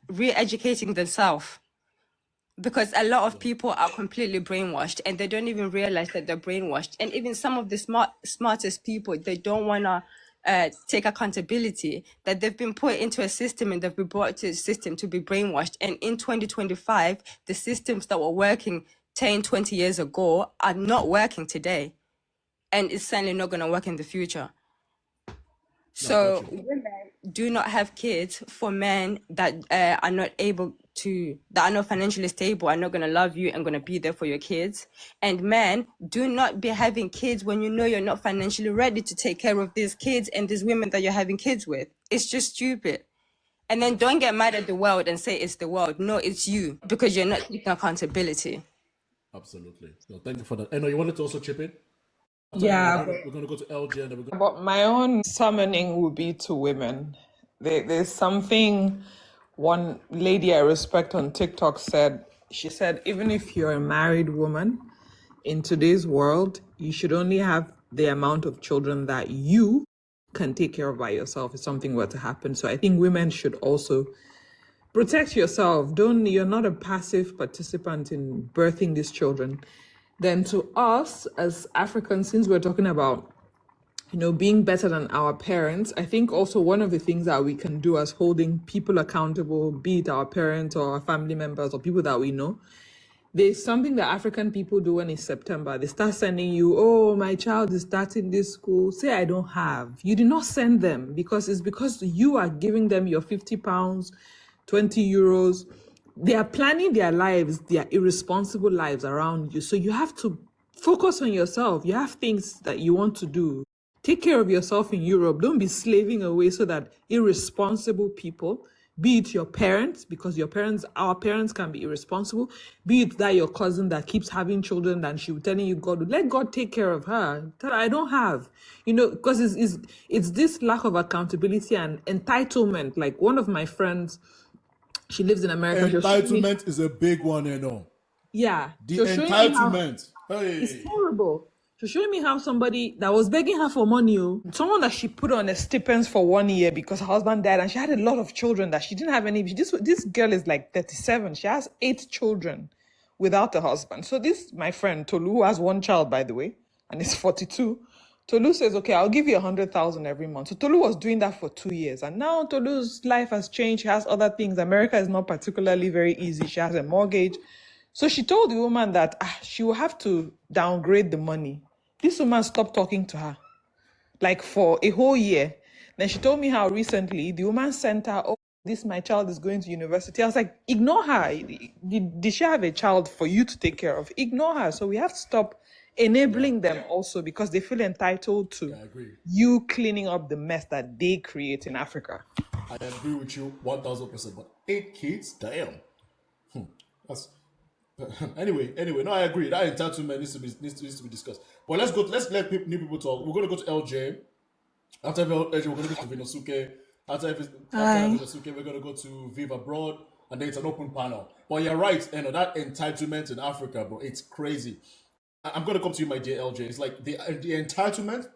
re-educating themselves, because a lot of people are completely brainwashed and they don't even realize that they're brainwashed. And even some of the smartest people, they don't want to take accountability that they've been put into a system and they've been brought to a system to be brainwashed. And in 2025, the systems that were working 10, 20 years ago are not working today. And it's certainly not going to work in the future. So women do not have kids for men that are not financially stable, are not going to love you and going to be there for your kids. And men, do not be having kids when you're not financially ready to take care of these kids and these women that you're having kids with. It's just stupid. And then don't get mad at the world and say it's the world. No, it's you, because you're not taking accountability. Absolutely. So thank you for that. Eno, you wanted to also chip in? Yeah, We're going to go to LJ and then we're going but my own summoning would be to women. There's something one lady I respect on TikTok said. She said, even if you're a married woman in today's world, you should only have the amount of children that you can take care of by yourself if something were to happen. So I think women should also protect yourself. You're not a passive participant in birthing these children. Then to us as Africans, since we're talking about, being better than our parents, I think also one of the things that we can do as holding people accountable, be it our parents or our family members or people that we know, there's something that African people do when it's September. They start sending you, oh, my child is starting this school. Say, I don't have. You did not send them because you are giving them your 50 pounds, 20 euros. They are planning their lives, their irresponsible lives around you. So you have to focus on yourself. You have things that you want to do. Take care of yourself in Europe. Don't be slaving away so that irresponsible people, be it your parents, because our parents can be irresponsible, be it that your cousin that keeps having children and she was telling you, God, let God take care of her. Tell her, I don't have, because it's this lack of accountability and entitlement. Like one of my friends, she lives in America. Entitlement is a big one, Yeah. The entitlement. Hey. It's terrible. She showed me how somebody that was begging her for money, someone that she put on a stipends for 1 year because her husband died, and she had a lot of children that she didn't have any. This girl is like 37. She has 8 children without a husband. So this, my friend Tolu, who has 1 child, by the way, and is 42. Tolu says, okay, I'll give you 100,000 every month. So Tolu was doing that for 2 years. And now Tolu's life has changed. She has other things. America is not particularly very easy. She has a mortgage. So she told the woman that she will have to downgrade the money. This woman stopped talking to her, like for a whole year. Then she told me how recently the woman sent her, oh, my child is going to university. I was like, ignore her. Did she have a child for you to take care of? Ignore her. So we have to stop enabling them also, because they feel entitled to you cleaning up the mess that they create in Africa. I agree with you 1000%. But 8 kids, damn. That's anyway. No, I agree. That entitlement needs to be discussed. But let's let new people talk. We're going to go to LJ. After LJ, we're going to go to Vinosuke. After Vinosuke, we're going to go to Viva Broad, and then it's an open panel. But you're right, that entitlement in Africa, bro, it's crazy. I'm going to come to you, my dear LJ. It's like the entitlement.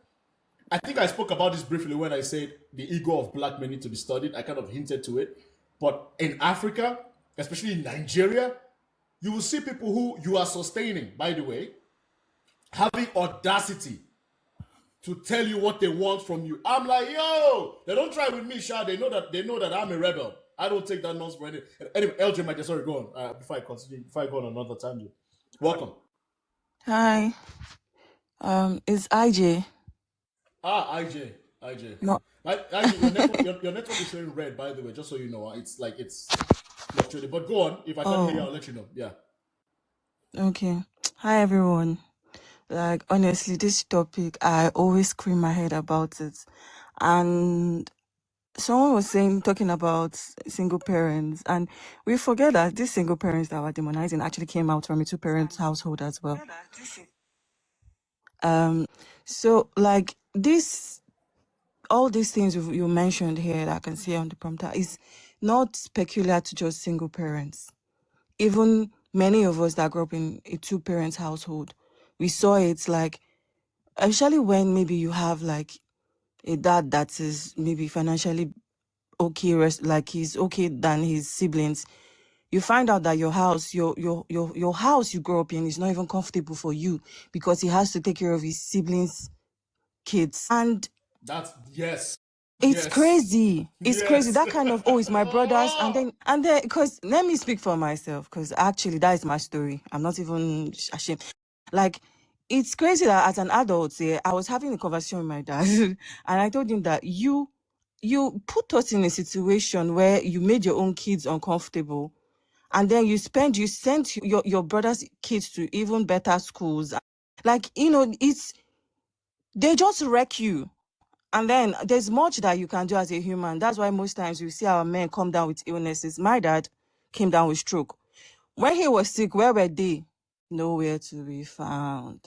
I think I spoke about this briefly when I said the ego of black men need to be studied. I kind of hinted to it. But in Africa, especially in Nigeria, you will see people who you are sustaining, by the way, having audacity to tell you what they want from you. I'm like, yo, they don't try with me, Sha. They know that I'm a rebel. I don't take that nonsense for anything. Anyway, LJ, my dear, sorry, go on. Before I go on another tangent. Welcome. Hi, it's IJ. IJ. No, Your network is showing red, by the way, just so you know. It's fluctuating. But go on. If I can't hear you, I'll let you know. Yeah. okay. Hi, everyone. Like, honestly, this topic, I always scream my head about it. And someone was talking about single parents, and we forget that these single parents that were demonizing actually came out from a 2-parent household as well. So like all these things you mentioned here that I can see on the prompter is not peculiar to just single parents. Even many of us that grew up in a 2-parent household, we saw it, like, especially when maybe you have like a dad that is maybe financially okay, like he's okay than his siblings. You find out that your house you grow up in is not even comfortable for you because he has to take care of his siblings' kids. And that's yes. It's crazy. It's crazy. That kind of, it's my brothers. And then, because let me speak for myself, because actually that is my story. I'm not even ashamed. Like, it's crazy that as an adult, I was having a conversation with my dad and I told him that you put us in a situation where you made your own kids uncomfortable, and then you sent your brother's kids to even better schools. Like, they just wreck you. And then there's much that you can do as a human. That's why most times you see our men come down with illnesses. My dad came down with stroke. When he was sick, where were they? Nowhere to be found.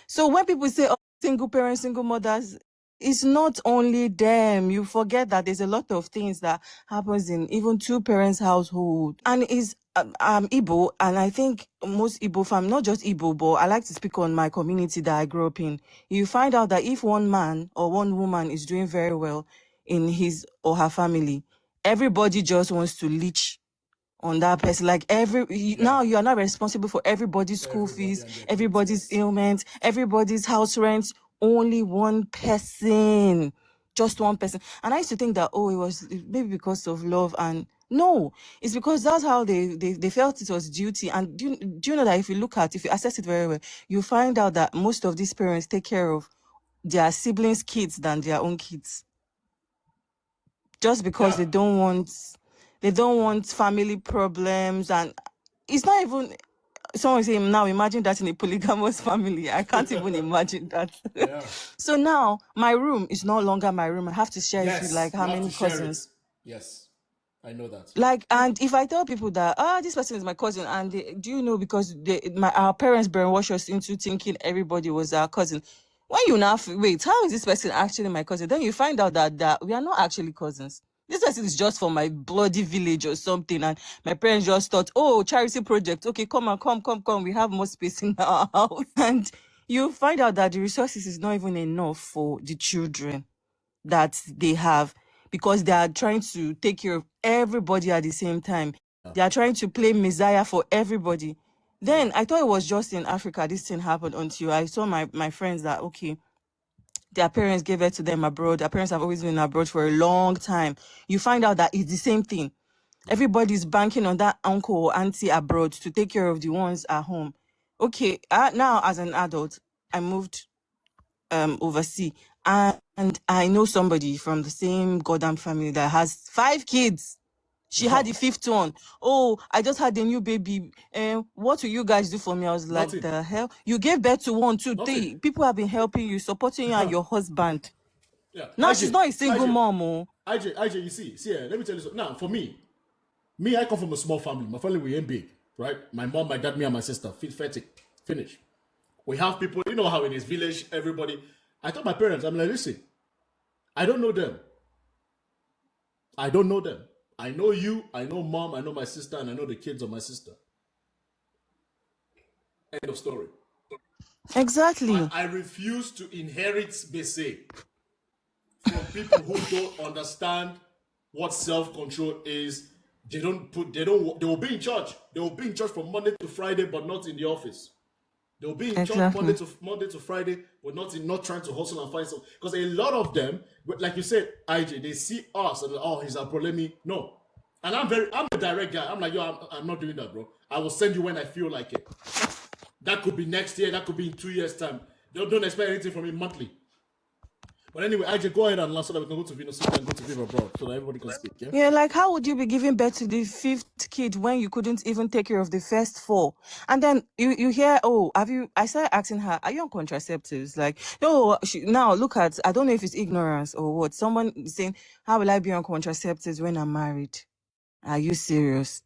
So when people say, single parents, single mothers, it's not only them. You forget that there's a lot of things that happens in even 2-parents household. And I'm Igbo, and I think most Igbo family, not just Igbo, but I like to speak on my community that I grew up in. You find out that if one man or one woman is doing very well in his or her family, everybody just wants to leech on that person. Like now you are not responsible for everybody's school fees, everybody's ailments, everybody's house rent. Only one person, just one person. And I used to think that, it was maybe because of love, and no, it's because that's how they felt it was duty. And do you know that if you assess it very well, you find out that most of these parents take care of their siblings' kids than their own kids, just because they don't want family problems. And it's not even, someone saying now, imagine that in a polygamous family. I can't even imagine that. So now my room is no longer my room. I have to share it with like how many cousins? Yes, I know that. Like, and if I tell people that this person is my cousin, and do you know, because our parents brainwashed us into thinking everybody was our cousin. When you now wait, how is this person actually my cousin? Then you find out that we are not actually cousins. This person is just from my bloody village or something, and my parents just thought, charity project. Okay, come. We have more space in our house. And you find out that the resources is not even enough for the children that they have, because they are trying to take care of everybody at the same time. They are trying to play messiah for everybody. Then I thought it was just in Africa this thing happened, until I saw my friends that, okay, their parents gave it to them abroad. Their parents have always been abroad for a long time. You find out that it's the same thing. Everybody's banking on that uncle or auntie abroad to take care of the ones at home. Okay, now as an adult, I moved overseas, and I know somebody from the same goddamn family that has 5 kids. She had the 5th one. Oh, I just had a new baby. What will you guys do for me? I was like, Nothing. the hell? You gave birth to 1, 2, 3. Nothing. People have been helping you, supporting you and your husband. Yeah. Now IJ, she's not a single IJ, mom. Oh. IJ, you see, let me tell you something. Now, for me, I come from a small family. My family, we ain't big, right? My mom, my dad, me, and my sister. Finish. We have people, you know how in this village, everybody. I told my parents, I'm like, listen, I don't know them. I don't know them. I know you, I know mom, I know my sister, and I know the kids of my sister. End of story. Exactly. I refuse to inherit bese from people who don't understand what self-control is. They will be in church. They will be in church from Monday to Friday, but not in the office. They'll be in church Monday to Friday, but not trying to hustle and find something. Because a lot of them, like you said, IJ, they see us and he's a problemi. No. And I'm a direct guy. I'm like, yo, I'm not doing that, bro. I will send you when I feel like it. That could be next year, that could be in 2 years' time. Don't expect anything from me monthly. But anyway, IJ, go ahead and last so that we can go to Venus and go to Viva Abroad so that everybody can speak. Yeah? Yeah, like how would you be giving birth to the 5th kid when you couldn't even take care of the first 4? And then you hear, oh, I started asking her, are you on contraceptives? Like, no, now look at, I don't know if it's ignorance or what. Someone is saying, how will I be on contraceptives when I'm married? Are you serious?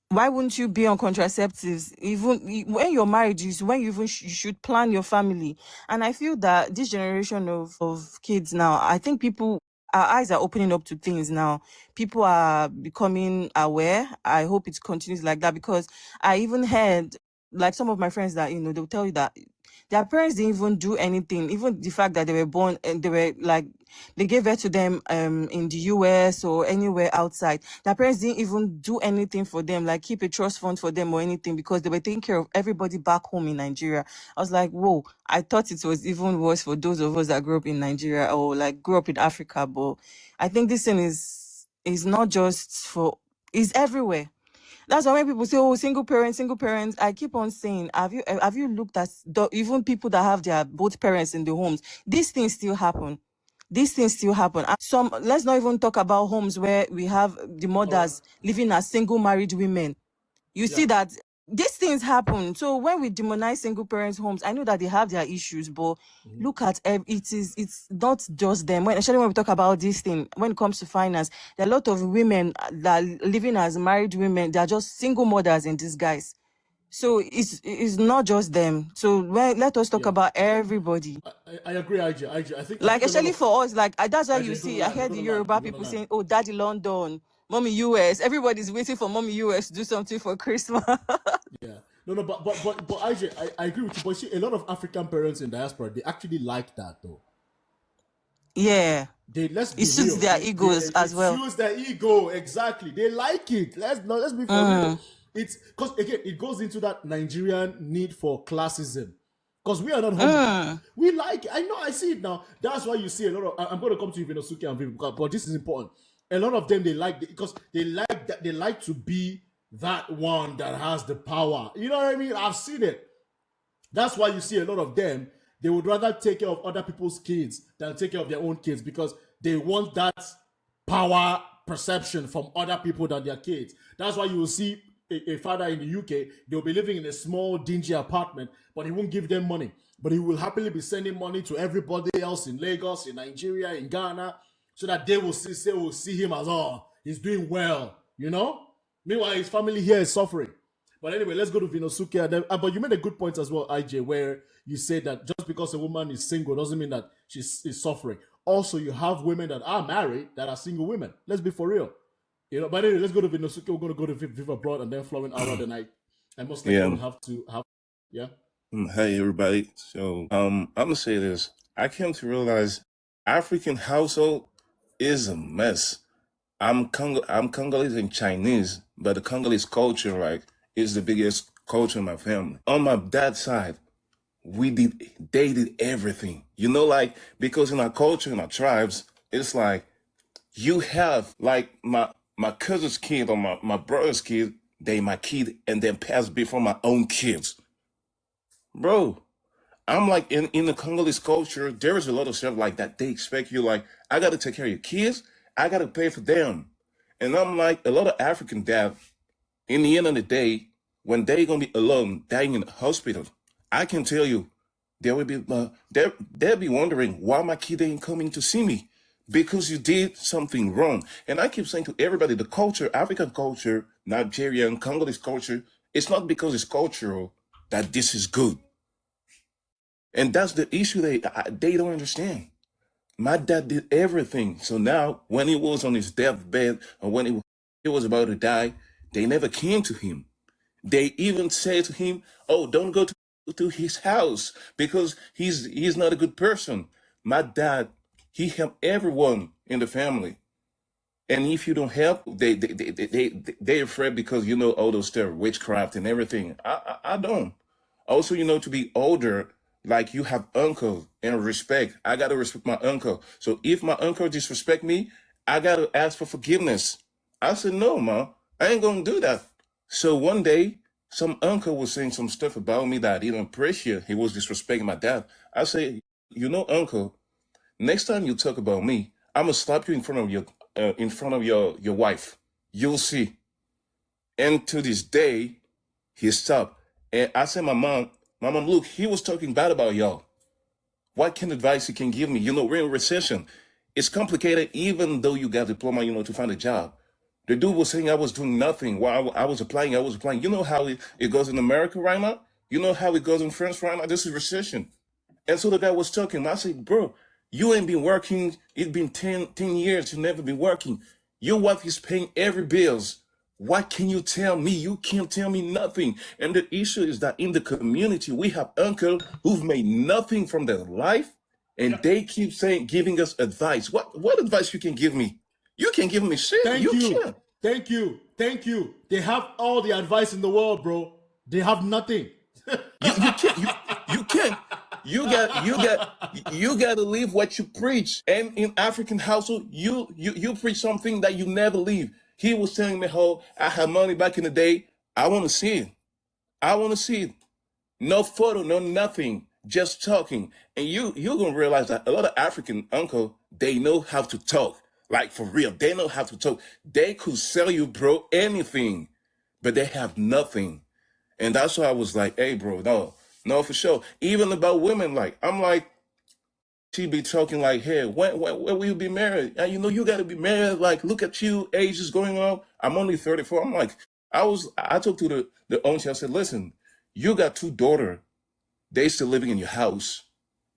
Why wouldn't you be on contraceptives? Even when you're married, is when you should plan your family. And I feel that this generation of kids now, I think our eyes are opening up to things now. People are becoming aware. I hope it continues like that, because I even heard, like, some of my friends that, they'll tell you that their parents didn't even do anything. Even the fact that they were born and they were like, they gave birth to them in the US or anywhere outside. Their parents didn't even do anything for them, like keep a trust fund for them or anything, because they were taking care of everybody back home in Nigeria. I was like, whoa, I thought it was even worse for those of us that grew up in Nigeria or like grew up in Africa. But I think this thing is not just it's everywhere. That's why when people say, oh, single parents, I keep on saying, have you looked at even people that have their both parents in the homes? These things still happen. And let's not even talk about homes where we have the mothers living as single married women. You see that these things happen. So when we demonize single parents' homes, I know that they have their issues, but look at it's not just them. Especially when we talk about this thing, when it comes to finance, there are a lot of women that are living as married women. They are just single mothers in disguise. So it's not just them. So let us talk about everybody. I agree, IJ. I think Like, especially for us, like that's why IJ, you see, I you're heard the gonna Yoruba land. people saying, oh, Daddy London, Mommy US. Everybody's waiting for Mommy US to do something for Christmas. Yeah. No, but IJ, I agree with you. But see, a lot of African parents in diaspora, they actually like that though. Yeah. Let's be It suits real. their egos as well. It suits their ego, exactly. They like it. Let's be for real. It's because again, it goes into that Nigerian need for classism. Because we are not humble. We like it. I know, I see it now. That's why you see a lot of. I'm going to come to you, Vinosuke and Viv, but this is important. A lot of them, they like it because they like that. They like to be that one that has the power. You know what I mean? I've seen it. That's why you see a lot of them. They would rather take care of other people's kids than take care of their own kids because they want that power perception from other people than their kids. That's why you will see a father in the UK, they'll be living in a small, dingy apartment, but he won't give them money. But he will happily be sending money to everybody else in Lagos, in Nigeria, in Ghana, so that they will see him as, oh, he's doing well, you know? Meanwhile, his family here is suffering. But anyway, let's go to Vinosuke. But you made a good point as well, IJ, where you said that just because a woman is single doesn't mean that she's suffering. Also, you have women that are married that are single women. Let's be for real. You know, but anyway, let's go to Vinosuke. We're going to go to Viva Abroad and then Flowing Hour the night. I most likely will have to have, yeah. Hey everybody. So I'm gonna say this. I came to realize African household is a mess. I'm Congolese and Chinese, but the Congolese culture like is the biggest culture in my family. On my dad's side, they did everything. You know, like because in our culture, in our tribes, it's like you have like my cousin's kid or my brother's kid, they my kid and then pass before my own kids. Bro, I'm like in the Congolese culture, there is a lot of stuff like that. They expect you like, I gotta take care of your kids, I gotta pay for them. And I'm like, a lot of African dad, in the end of the day, when they gonna be alone, dying in the hospital, I can tell you, they will be they'll be wondering why my kid ain't coming to see me. Because you did something wrong. And I keep saying to everybody, the culture, African culture, Nigerian, Congolese culture, it's not because it's cultural that this is good. And that's the issue they don't understand. My dad did everything. So now, when he was on his deathbed or when he was about to die, they never came to him. They even said to him, "Oh, don't go to his house because he's not a good person." My dad, he helped everyone in the family. And if you don't help, they're afraid because you know all those stuff, witchcraft and everything. I don't. Also, you know, to be older, like you have uncle and respect. I gotta respect my uncle. So if my uncle disrespect me, I gotta ask for forgiveness. I said, no, ma, I ain't gonna do that. So one day, some uncle was saying some stuff about me that I didn't appreciate. He was disrespecting my dad. I say, you know, uncle, next time you talk about me, I'm gonna slap you in front of your wife. You'll see. And to this day, he stopped. And I said, my mom, look, he was talking bad about y'all. What kind of advice he can give me? You know, we're in recession. It's complicated, even though you got a diploma, you know, to find a job. The dude was saying I was doing nothing while I was applying. You know how it goes in America right now? You know how it goes in France right now? This is recession. And so the guy was talking. I said, bro, you ain't been working. It's been 10 years. You never been working. Your wife is paying every bills. What can you tell me? You can't tell me nothing. And the issue is that in the community, we have uncles who've made nothing from their life, and they keep saying, giving us advice. What advice you can give me? You can give me shit. Thank You you. can't. Thank you. Thank you. They have all the advice in the world, bro. They have nothing. You can't. You can't. You got to live what you preach. And in African household, you preach something that you never leave. He was telling me how I had money back in the day. I want to see it. I want to see it. No photo, no nothing, just talking. And you're gonna realize that a lot of African uncle, they know how to talk. Like for real, they know how to talk. They could sell you, bro, anything, but they have nothing. And that's why I was like, hey, bro, no, for sure. Even about women, like, I'm like, she be talking like, hey, when will you be married? And you know, you got to be married. Like, look at you, age is going on. I'm only 34. I'm like, I talked to the auntie. I said, listen, you got two daughters. They still living in your house,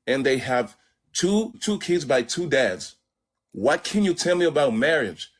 and they have two kids by two dads. What can you tell me about marriage?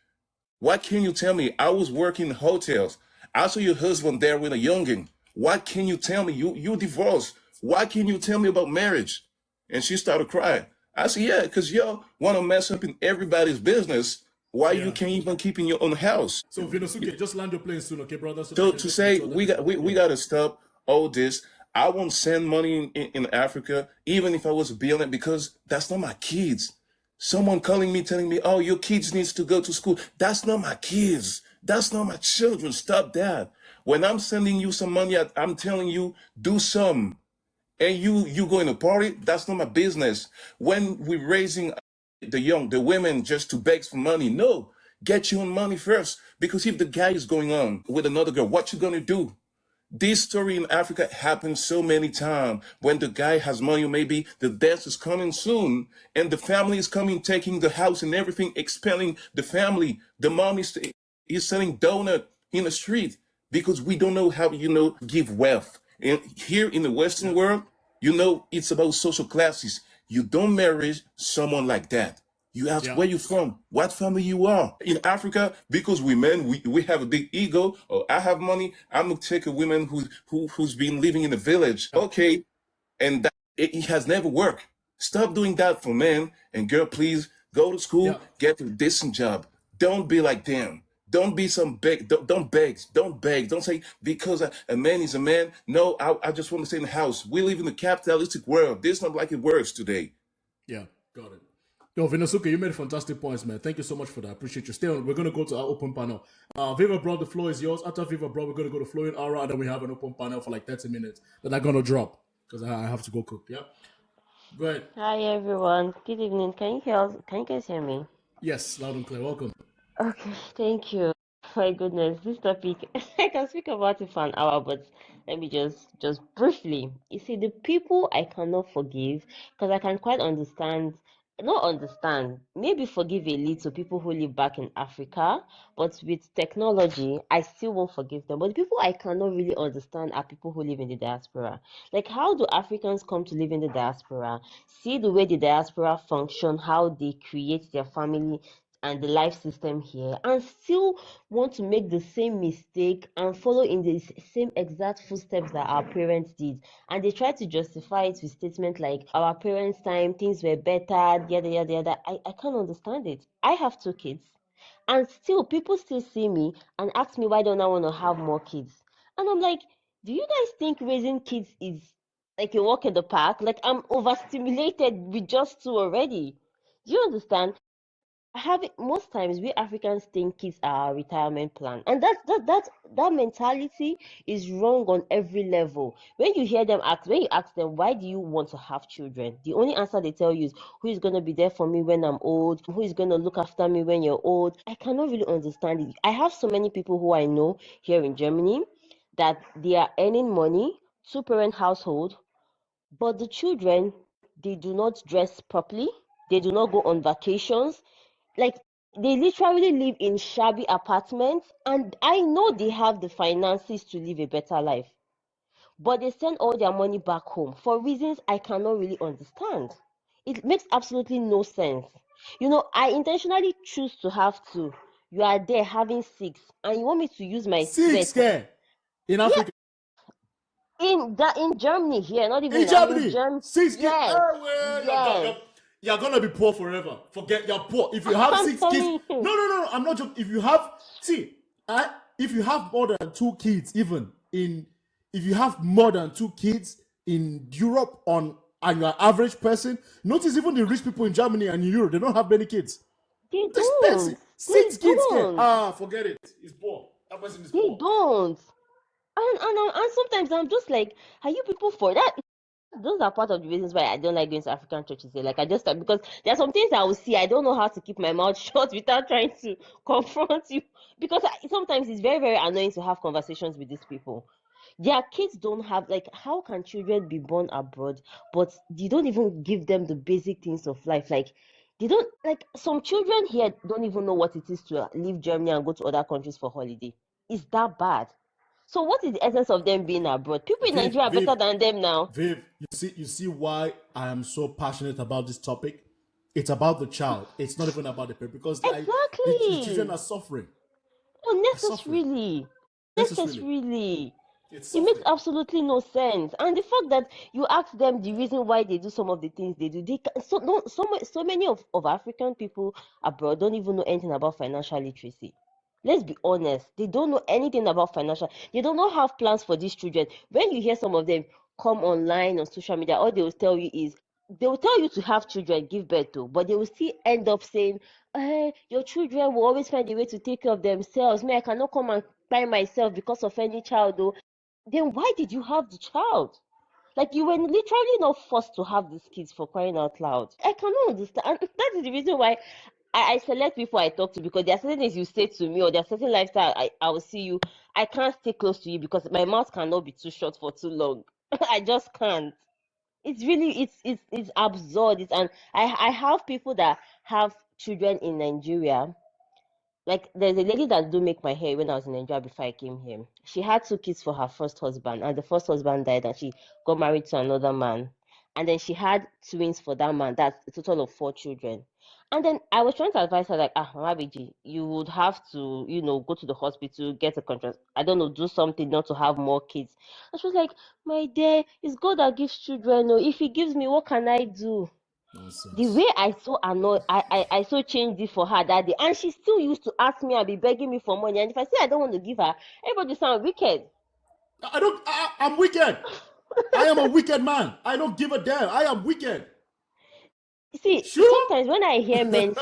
What can you tell me? I was working in hotels. I saw your husband there with a youngin. What can you tell me? You divorced. What can you tell me about marriage? And she started crying. I said, yeah, because y'all want to mess up in everybody's business. Why you can't even keep in your own house? So Vinosuke, just land your plane soon, okay, brother? So So to say we got to stop all this. I won't send money in Africa, even if I was a billionaire, because that's not my kids. Someone calling me, telling me, "Oh, your kids needs to go to school." That's not my kids. That's not my children. Stop that. When I'm sending you some money, I'm telling you do some, and you going to party. That's not my business. When we're raising the women just to beg for money, no, get your own money first. Because if the guy is going on with another girl, what you gonna do? This story in Africa happens so many times. When the guy has money, maybe the death is coming soon, and the family is coming, taking the house and everything, expelling the family. The mom is selling donut in the street because we don't know how, give wealth. And here in the Western world, it's about social classes. You don't marry someone like that. You ask Yeah. where you from, what family you are. In Africa, because we men, we have a big ego. Oh, I have money. I'm gonna take a woman who's been living in the village. Okay, and that it has never worked. Stop doing that for men and girl. Please go to school, Yeah. get a decent job. Don't be like them. Don't be some beg. Don't beg. Don't beg. Don't say because a man is a man. No, I just want to stay in the house. We live in a capitalistic world. This is not like it works today. Yeah, got it. Yo, Vinasuke, you made fantastic points, man. Thank you so much for that. Appreciate you. Stay on. We're going to go to our open panel. Viva Bro, the floor is yours. After Viva Bro, we're going to go to Flowing Aura, and then we have an open panel for like 30 minutes that I'm going to drop because I have to go cook. Yeah? Go ahead. Hi everyone. Good evening. Can you guys hear me? Yes, loud and clear. Welcome. Okay, thank you. My goodness, this topic I can speak about it for an hour, but let me just briefly. You see, the people I cannot forgive because I can quite understand, not understand, maybe forgive a little people who live back in Africa, but with technology, I still won't forgive them. But the people I cannot really understand are people who live in the diaspora. Like, how do Africans come to live in the diaspora? See the way the diaspora function, how they create their family and the life system here, and still want to make the same mistake and follow in the same exact footsteps that our parents did. And they try to justify it with statements like our parents' time things were better, yada yada yada. I can't understand it. I have 2 kids, and still people still see me and ask me why don't I want to have more kids. And I'm like, do you guys think raising kids is like a walk in the park? Like, I'm overstimulated with just 2 already. Do you understand? Most times we Africans think kids are a retirement plan, and that mentality is wrong on every level. When you hear them ask, when you ask them why do you want to have children, the only answer they tell you is who is going to be there for me when I'm old, who is going to look after me when you're old. I cannot really understand it. I have so many people who I know here in Germany that they are earning money, 2-parent household, but the children, they do not dress properly, they do not go on vacations, like they literally live in shabby apartments, and I know they have the finances to live a better life, but they send all their money back home for reasons I cannot really understand. It makes absolutely no sense. I intentionally choose to have 2. You are there having 6, and you want me to use my 6 sweat. care in Africa. In Germany here, not even In I'm in Germany, Germany. 6 kids. Yes, yes. You're gonna be poor forever. Forget you're poor. If you have I'm 6 kids, telling you. no, I'm not joking. If you have if you have more than 2 kids, if you have more than 2 kids in Europe and you're an average person, notice even the rich people in Germany and in Europe, they don't have many kids. They It's expensive. don't. 6 They kids don't. forget it. It's poor. That person is They poor. don't. And sometimes I'm just like, are you people for that? Those are part of the reasons why I don't like going to African churches. Like, I just because there are some things I will see. I don't know how to keep my mouth shut without trying to confront you. Because sometimes it's very, very annoying to have conversations with these people. Their kids don't have, like, how can children be born abroad, but you don't even give them the basic things of life? Like, they don't, like, some children here don't even know what it is to leave Germany and go to other countries for holiday. It's that bad. So what is the essence of them being abroad? People in Nigeria are better than them now. Viv, you see why I am so passionate about this topic? It's about the child. It's not even about the parent because the children Exactly. are suffering. Unnecessarily. Necessarily. It's It makes suffering. absolutely no sense. And the fact that you ask them the reason why they do some of the things they do, so many of African people abroad don't even know anything about financial literacy. Let's be honest, they don't know anything about financial. They do not have plans for these children. When you hear some of them come online on social media, all they will tell you is they will tell you to have children, give birth to, but they will still end up saying, your children will always find a way to take care of themselves. Me, I cannot come and buy myself because of any child, though. Then why did you have the child? Like, you were literally not forced to have these kids, for crying out loud. I cannot understand. And that is the reason why I select people I talk to, because there are certain things you say to me, or there are certain lifestyle I will see you. I can't stay close to you because my mouth cannot be too short for too long. I just can't. It's really it's absurd. And I have people that have children in Nigeria. Like, there's a lady that do make my hair when I was in Nigeria before I came here. She had 2 kids for her first husband, and the first husband died, and she got married to another man. And then she had twins for that man. That's a total of 4 children. And then I was trying to advise her, like, Mama BG, you would have to, go to the hospital, get a contract. I don't know, do something not to have more kids. And she was like, my dear, it's God that gives children. No, if He gives me, what can I do? The way I so annoyed, I so changed it for her that day. And she still used to ask me and be begging me for money. And if I say I don't want to give her, everybody sound wicked. I'm wicked. I am a wicked man. I don't give a damn. I am wicked. See, sometimes when I hear men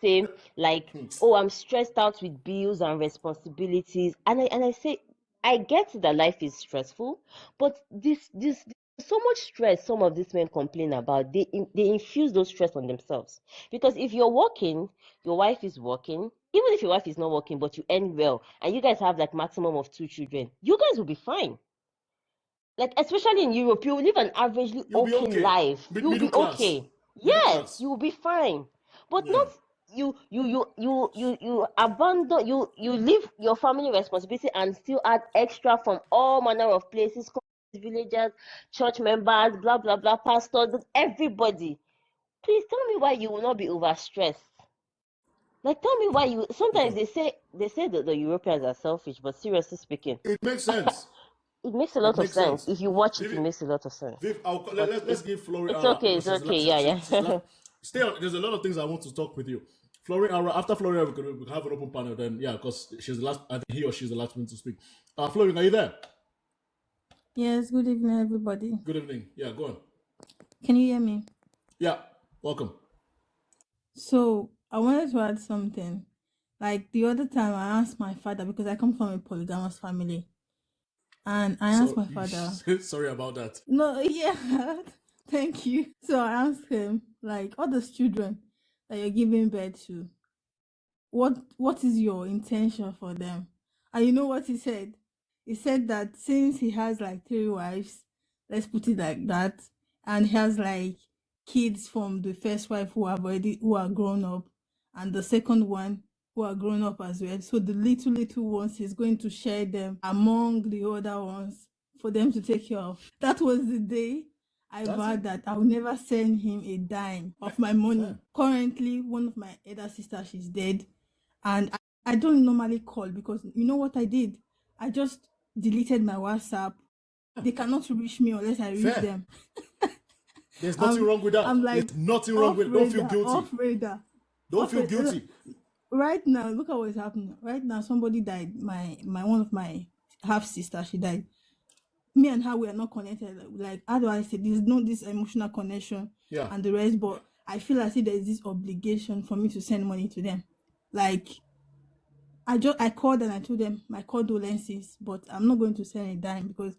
say, like, oh, I'm stressed out with bills and responsibilities, and I say, I get that life is stressful, but this so much stress some of these men complain about, they infuse those stress on themselves. Because if you're working, your wife is working, even if your wife is not working, but you earn well, and you guys have like maximum of 2 children, you guys will be fine. Like, especially in Europe, you will live an averagely okay life. You'll be okay. Yes, you will be fine. But not you abandon, you leave your family responsibility and still add extra from all manner of places, villagers, church members, blah blah blah, pastors, everybody. Please tell me why you will not be overstressed. Like, tell me why you. Sometimes they say that the Europeans are selfish, but seriously speaking, it makes sense. It makes a lot of sense. If you watch it, it makes a lot of sense. Viv, let's give Flori. It's okay. It's okay. Stay on. There's a lot of things I want to talk with you. Flori, after Flori, we could have an open panel. Then, because she's the last. I think he or she's the last one to speak. Flori, are you there? Yes. Good evening, everybody. Good evening. Yeah, go on. Can you hear me? Yeah. Welcome. So I wanted to add something. Like the other time, I asked my father, because I come from a polygamous family. And I asked my father. Sorry about that. No, yeah, thank you. So I asked him, like, all those children that you're giving birth to, what is your intention for them? And you know what he said? He said that since he has like 3 wives, let's put it like that, and he has like kids from the first wife who are grown up, and the second one who are grown up as well. So the little ones, he's going to share them among the other ones for them to take care of. That was the day I vowed that I will never send him a dime of my money. Yeah. Currently, one of my elder sisters, she's dead. And I don't normally call, because you know what I did? I just deleted my WhatsApp. They cannot reach me unless I reach them. There's nothing wrong with that. I'm like, there's nothing wrong with it. Don't feel guilty. Off radar. Don't feel guilty. Right now, look at what's happening. Right now, somebody died. My one of my half sister, she died. Me and her, we are not connected. Like, how do I say? There's no this emotional connection and the rest. But I feel as if there's this obligation for me to send money to them. Like, I called and I told them my condolences, but I'm not going to send a dime, because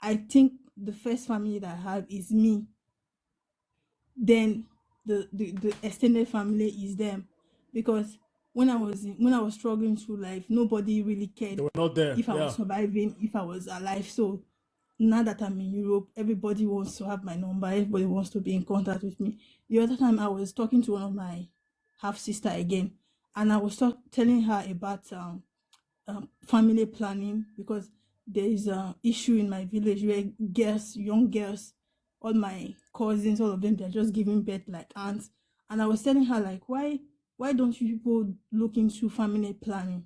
I think the first family that I have is me. Then the extended family is them, because when I was struggling through life, nobody really cared. They were not there. If I was surviving, if I was alive. So now that I'm in Europe, everybody wants to have my number. Everybody wants to be in contact with me. The other time I was talking to one of my half sister again, and I was telling her about family planning, because there is an issue in my village where young girls, all my cousins, all of them, they're just giving birth like ants. And I was telling her, like, why don't you people look into family planning?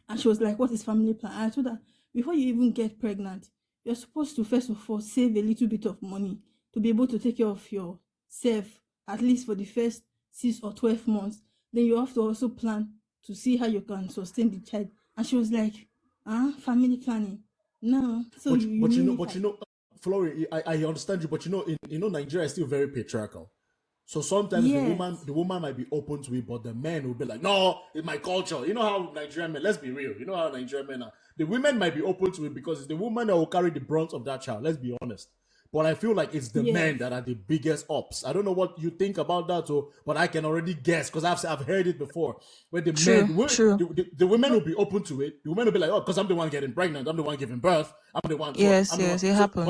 And she was like, what is family planning? I told her, before you even get pregnant, you're supposed to first of all save a little bit of money to be able to take care of yourself, at least for the first 6 or 12 months. Then you have to also plan to see how you can sustain the child. And she was like, family planning? No. So Flori, I understand you, but Nigeria is still very patriarchal. So sometimes the woman might be open to it, but the men will be like, no, it's my culture. You know how Nigerian men, let's be real, you know how Nigerian men are. The women might be open to it because it's the woman that will carry the brunt of that child, let's be honest. But I feel like it's the men that are the biggest ops. I don't know what you think about that, but I can already guess, because I've heard it before. Where the the women will be open to it. The women will be like, oh, because I'm the one getting pregnant, I'm the one giving birth, I'm the one. Yes, it happens.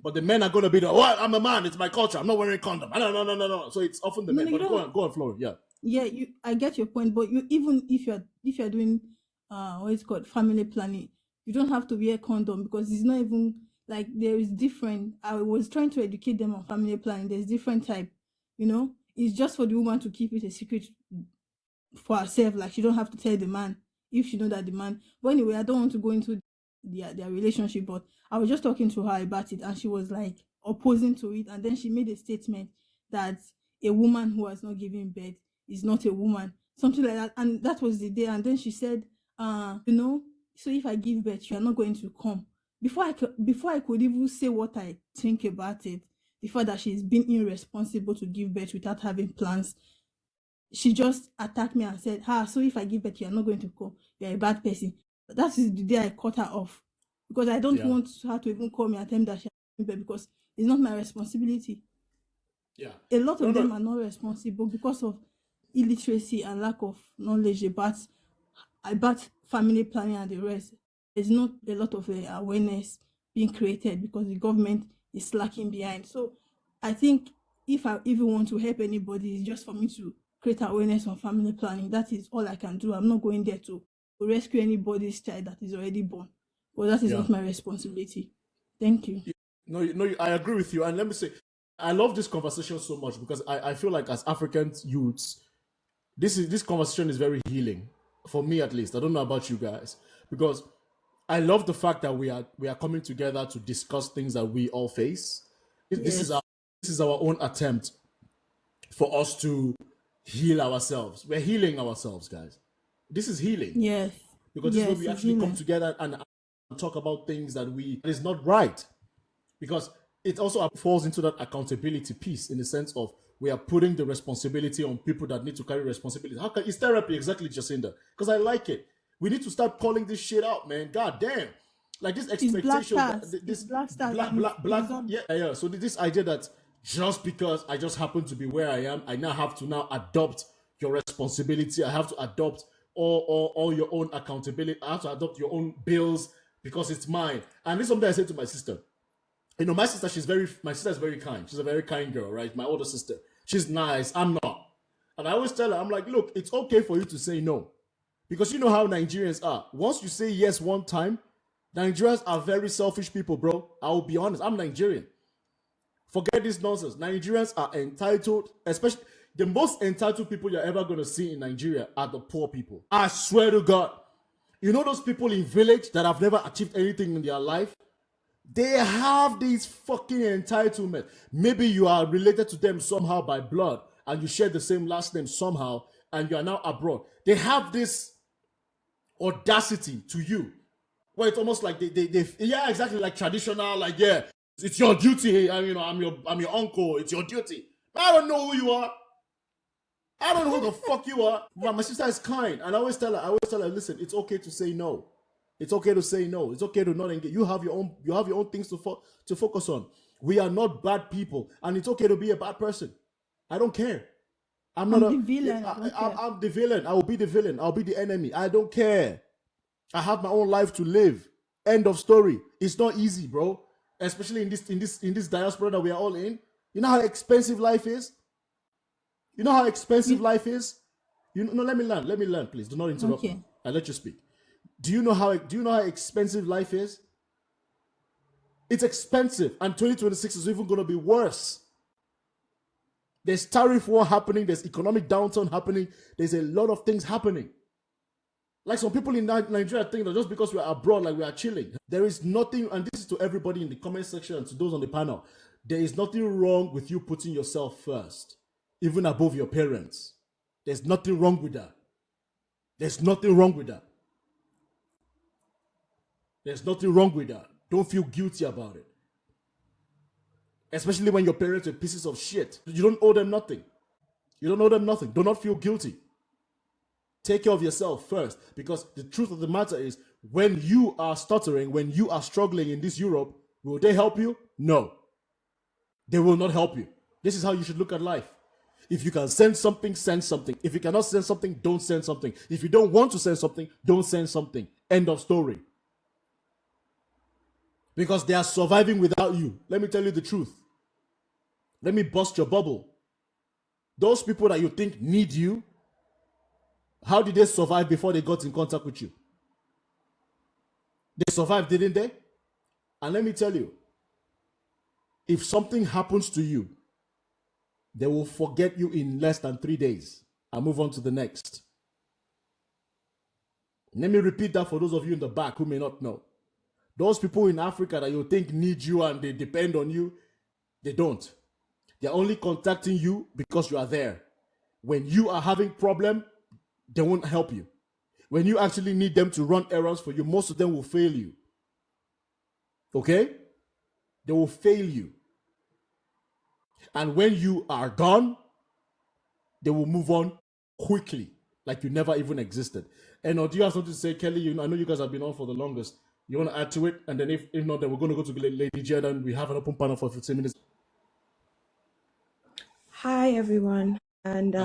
But the men are going to be the, I'm a man, it's my culture, I'm not wearing condom. No. So it's often the men. But go on, Flori. Yeah, I get your point. But even if you're doing what is called family planning, you don't have to wear condom, because it's not even Like there is different. I was trying to educate them on family planning. There's different type, you know. It's just for the woman to keep it a secret for herself. Like she don't have to tell the man if she know that the man. But anyway, I don't want to go into their relationship. But I was just talking to her about it, and she was like opposing to it. And then she made a statement that a woman who has not given birth is not a woman, something like that. And that was the day. And then she said, you know, so if I give birth, you are not going to come. Before I could even say what I think about it, the fact that she's been irresponsible to give birth without having plans, she just attacked me and said, so if I give birth, you're not going to come. You're a bad person. But that is the day I cut her off. Because I don't want her to even call me and tell me that she has given birth, because it's not my responsibility. Yeah. A lot of them are not responsible because of illiteracy and lack of knowledge about family planning and the rest. There's not a lot of awareness being created because the government is slacking behind. So I think if I even want to help anybody, it's just for me to create awareness on family planning. That is all I can do. I'm not going there to rescue anybody's child that is already born. Well, that is not my responsibility. Thank you. No, I agree with you. And let me say, I love this conversation so much because I feel like as African youths, this conversation is very healing for me, at least. I don't know about you guys, because I love the fact that we are coming together to discuss things that we all face. This is our own attempt for us to heal ourselves. We're healing ourselves, guys. This is healing. Yes. Because this is when we actually come together and talk about things that is not right. Because it also falls into that accountability piece, in the sense of we are putting the responsibility on people that need to carry responsibility. It's therapy, exactly, Jacinda. Because I like it. We need to start calling this shit out, man. God damn. Like this expectation. This black. Yeah. So this idea that just because I just happen to be where I am, I now have to adopt your responsibility. I have to adopt all your own accountability. I have to adopt your own bills because it's mine. And this is something I said to my sister. You know, my sister is very kind. She's a very kind girl, right? My older sister. She's nice. I'm not. And I always tell her, I'm like, look, it's okay for you to say no. Because you know how Nigerians are. Once you say yes one time, Nigerians are very selfish people, bro. I will be honest. I'm Nigerian. Forget this nonsense. Nigerians are entitled, especially the most entitled people you're ever going to see in Nigeria are the poor people. I swear to God. You know those people in village that have never achieved anything in their life? They have these fucking entitlement. Maybe you are related to them somehow by blood and you share the same last name somehow and you are now abroad. They have this audacity to you where it's almost like they exactly, like traditional, like, yeah, it's your duty, and you know, I'm your uncle, it's your duty. I don't know who you are. I don't know who the fuck you are. But my sister is kind, and I always tell her, listen, it's okay to say no. It's okay to say no. It's okay to not engage. You have your own things to focus on. We are not bad people, and it's okay to be a bad person. I don't care. I'm the villain. I'm the villain. I will be the villain. I'll be the enemy. I don't care. I have my own life to live. End of story. It's not easy, bro. Especially in this diaspora that we are all in. You know how expensive life is? You know how expensive life is? Let me learn, please. Do not interrupt me. I'll let you speak. Do you know how expensive life is? It's expensive, and 2026 is even going to be worse. There's tariff war happening. There's economic downturn happening. There's a lot of things happening. Like some people in Nigeria think that just because we're abroad, like we are chilling. There is nothing, and this is to everybody in the comment section and to those on the panel, there is nothing wrong with you putting yourself first, even above your parents. There's nothing wrong with that. There's nothing wrong with that. There's nothing wrong with that. Don't feel guilty about it. Especially when your parents are pieces of shit. You don't owe them nothing. You don't owe them nothing. Do not feel guilty. Take care of yourself first, because the truth of the matter is, when you are stuttering, when you are struggling in this Europe, will they help you? No. They will not help you. This is how you should look at life. If you can send something, send something. If you cannot send something, don't send something. If you don't want to send something, don't send something. End of story. Because they are surviving without you. Let me tell you the truth. Let me bust your bubble. Those people that you think need you, how did they survive before they got in contact with you? They survived, didn't they? And let me tell you, If something happens to you, they will forget you in less than 3 days and move on to the next. Let me repeat that for those of you in the back who may not know. Those people in Africa that you think need you and they depend on you, they don't. They're only contacting you because you are there. When you are having problem, they won't help you. When you actually need them to run errands for you, most of them will fail you. Okay? They will fail you. And when you are gone, they will move on quickly, like you never even existed. And do you have something to say, Kelly? I know you guys have been on for the longest. You want to add to it? And then if not, then we're going to go to Lady Jed and we have an open panel for 15 minutes. Hi, everyone. And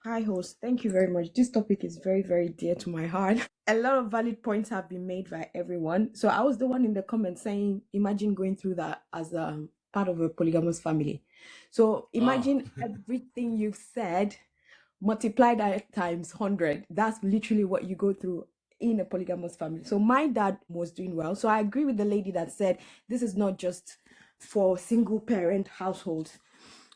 hi, host. Thank you very much. This topic is very, very dear to my heart. A lot of valid points have been made by everyone. So I was the one in the comments saying, imagine going through that as part of a polygamous family. So imagine everything you've said multiplied that times 100. That's literally what you go through in a polygamous family. So my dad was doing well. So I agree with the lady that said this is not just for single parent households.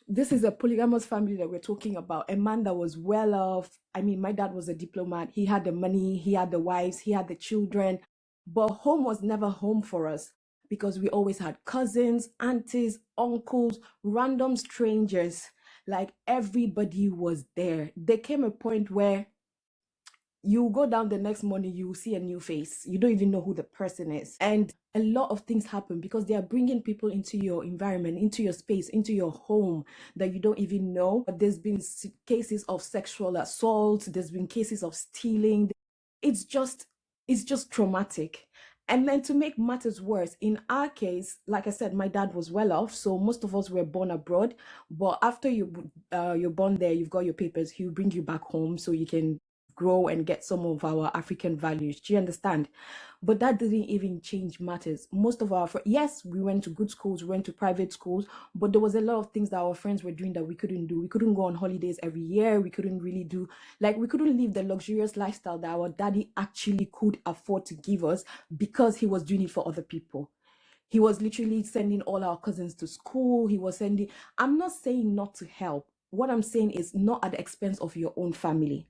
This is a polygamous family that we're talking about. A man that was well off. I mean, my dad was a diplomat. He had the money, he had the wives, he had the children. But home was never home for us because we always had cousins, aunties, uncles, random strangers. Like everybody was there. There came a point where you go down the next morning, you will see a new face. You don't even know who the person is. And a lot of things happen because they are bringing people into your environment, into your space, into your home that you don't even know. But there's been cases of sexual assault. There's been cases of stealing. It's just traumatic. And then to make matters worse, in our case, like I said, my dad was well off. So most of us were born abroad. But after you're born there, you've got your papers, he'll bring you back home so you can grow and get some of our African values. Do you understand? But that didn't even change matters. Most of our yes, we went to good schools, we went to private schools, but there was a lot of things that our friends were doing that we couldn't do. We couldn't go on holidays every year. We couldn't really do, we couldn't live the luxurious lifestyle that our daddy actually could afford to give us because he was doing it for other people. He was literally sending all our cousins to school. He was sending, I'm not saying not to help. What I'm saying is not at the expense of your own family.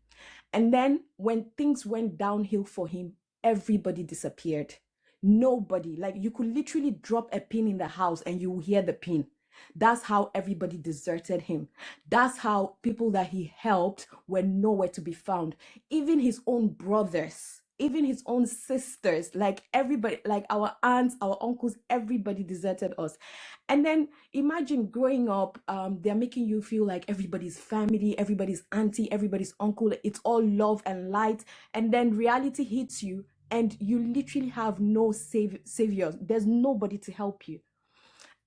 And then when things went downhill for him, everybody disappeared. Nobody, you could literally drop a pin in the house and you will hear the pin. That's how everybody deserted him. That's how people that he helped were nowhere to be found. Even his own brothers, even his own sisters, everybody, our aunts, our uncles, everybody deserted us. And then imagine growing up, they're making you feel like everybody's family, everybody's auntie, everybody's uncle. It's all love and light. And then reality hits you and you literally have no savior. There's nobody to help you.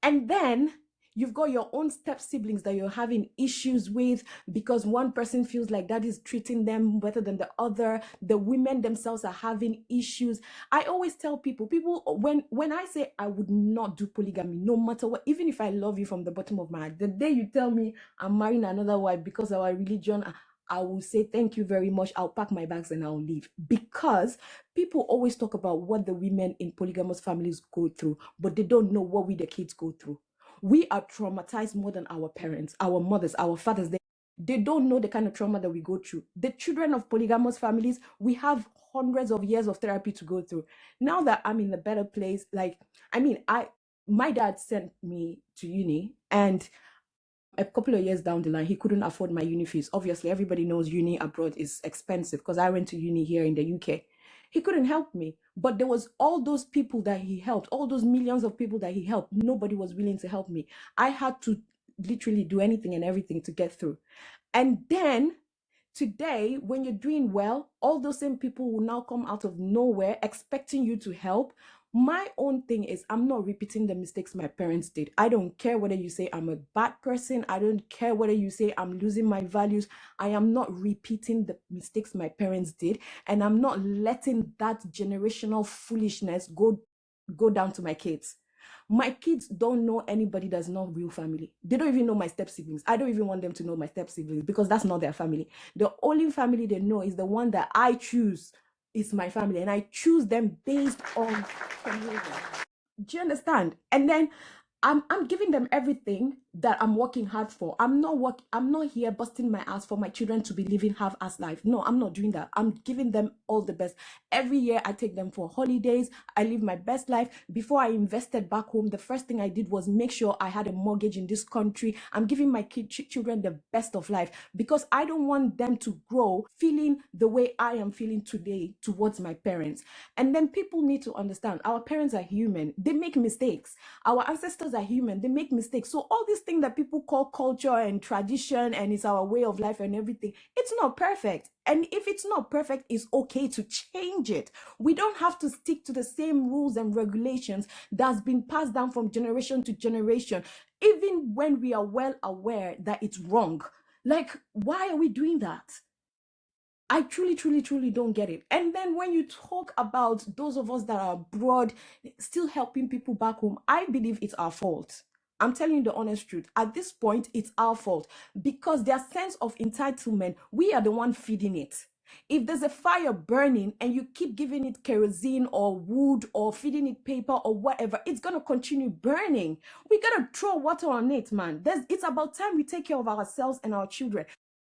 And then you've got your own step siblings that you're having issues with because one person feels like that is treating them better than the other. The women themselves are having issues. I always tell people, when I say I would not do polygamy, no matter what, even if I love you from the bottom of my heart, the day you tell me I'm marrying another wife because of our religion, I will say thank you very much. I'll pack my bags and I'll leave. Because people always talk about what the women in polygamous families go through, but they don't know what we the kids go through. We are traumatized more than our parents, our mothers, our fathers. They don't know the kind of trauma that we go through. The children of polygamous families, we have hundreds of years of therapy to go through. Now that I'm in a better place, my dad sent me to uni, and a couple of years down the line, he couldn't afford my uni fees. Obviously, everybody knows uni abroad is expensive because I went to uni here in the UK. He couldn't help me, but there was all those people that he helped, all those millions of people that he helped. Nobody was willing to help me. I had to literally do anything and everything to get through. And then today, when you're doing well, all those same people will now come out of nowhere expecting you to help. My own thing is I'm not repeating the mistakes my parents did. I don't care whether you say I'm a bad person. I don't care whether you say I'm losing my values. I am not repeating the mistakes my parents did. And I'm not letting that generational foolishness go down to my kids. My kids don't know anybody that's not real family. They don't even know my step siblings. I don't even want them to know my step siblings because that's not their family. The only family they know is the one that I choose is my family, and I choose them based on behavior. Do you understand? And then I'm giving them everything that I'm working hard for. I'm not here busting my ass for my children to be living half-ass life. No, I'm not doing that. I'm giving them all the best. Every year I take them for holidays. I live my best life. Before I invested back home, the first thing I did was make sure I had a mortgage in this country. I'm giving my children the best of life because I don't want them to grow feeling the way I am feeling today towards my parents. And then people need to understand our parents are human. They make mistakes. Our ancestors are human. They make mistakes. So all these things that people call culture and tradition and it's our way of life and everything, it's not perfect. And if it's not perfect, it's okay to change it. We don't have to stick to the same rules and regulations that's been passed down from generation to generation, even when we are well aware that it's wrong. Like, why are we doing that? I truly, truly, truly don't get it. And then when you talk about those of us that are abroad, still helping people back home, I believe it's our fault. I'm telling you the honest truth. At this point, it's our fault because their sense of entitlement, we are the one feeding it. If there's a fire burning and you keep giving it kerosene or wood or feeding it paper or whatever, it's going to continue burning. We got to throw water on it, man. It's about time we take care of ourselves and our children.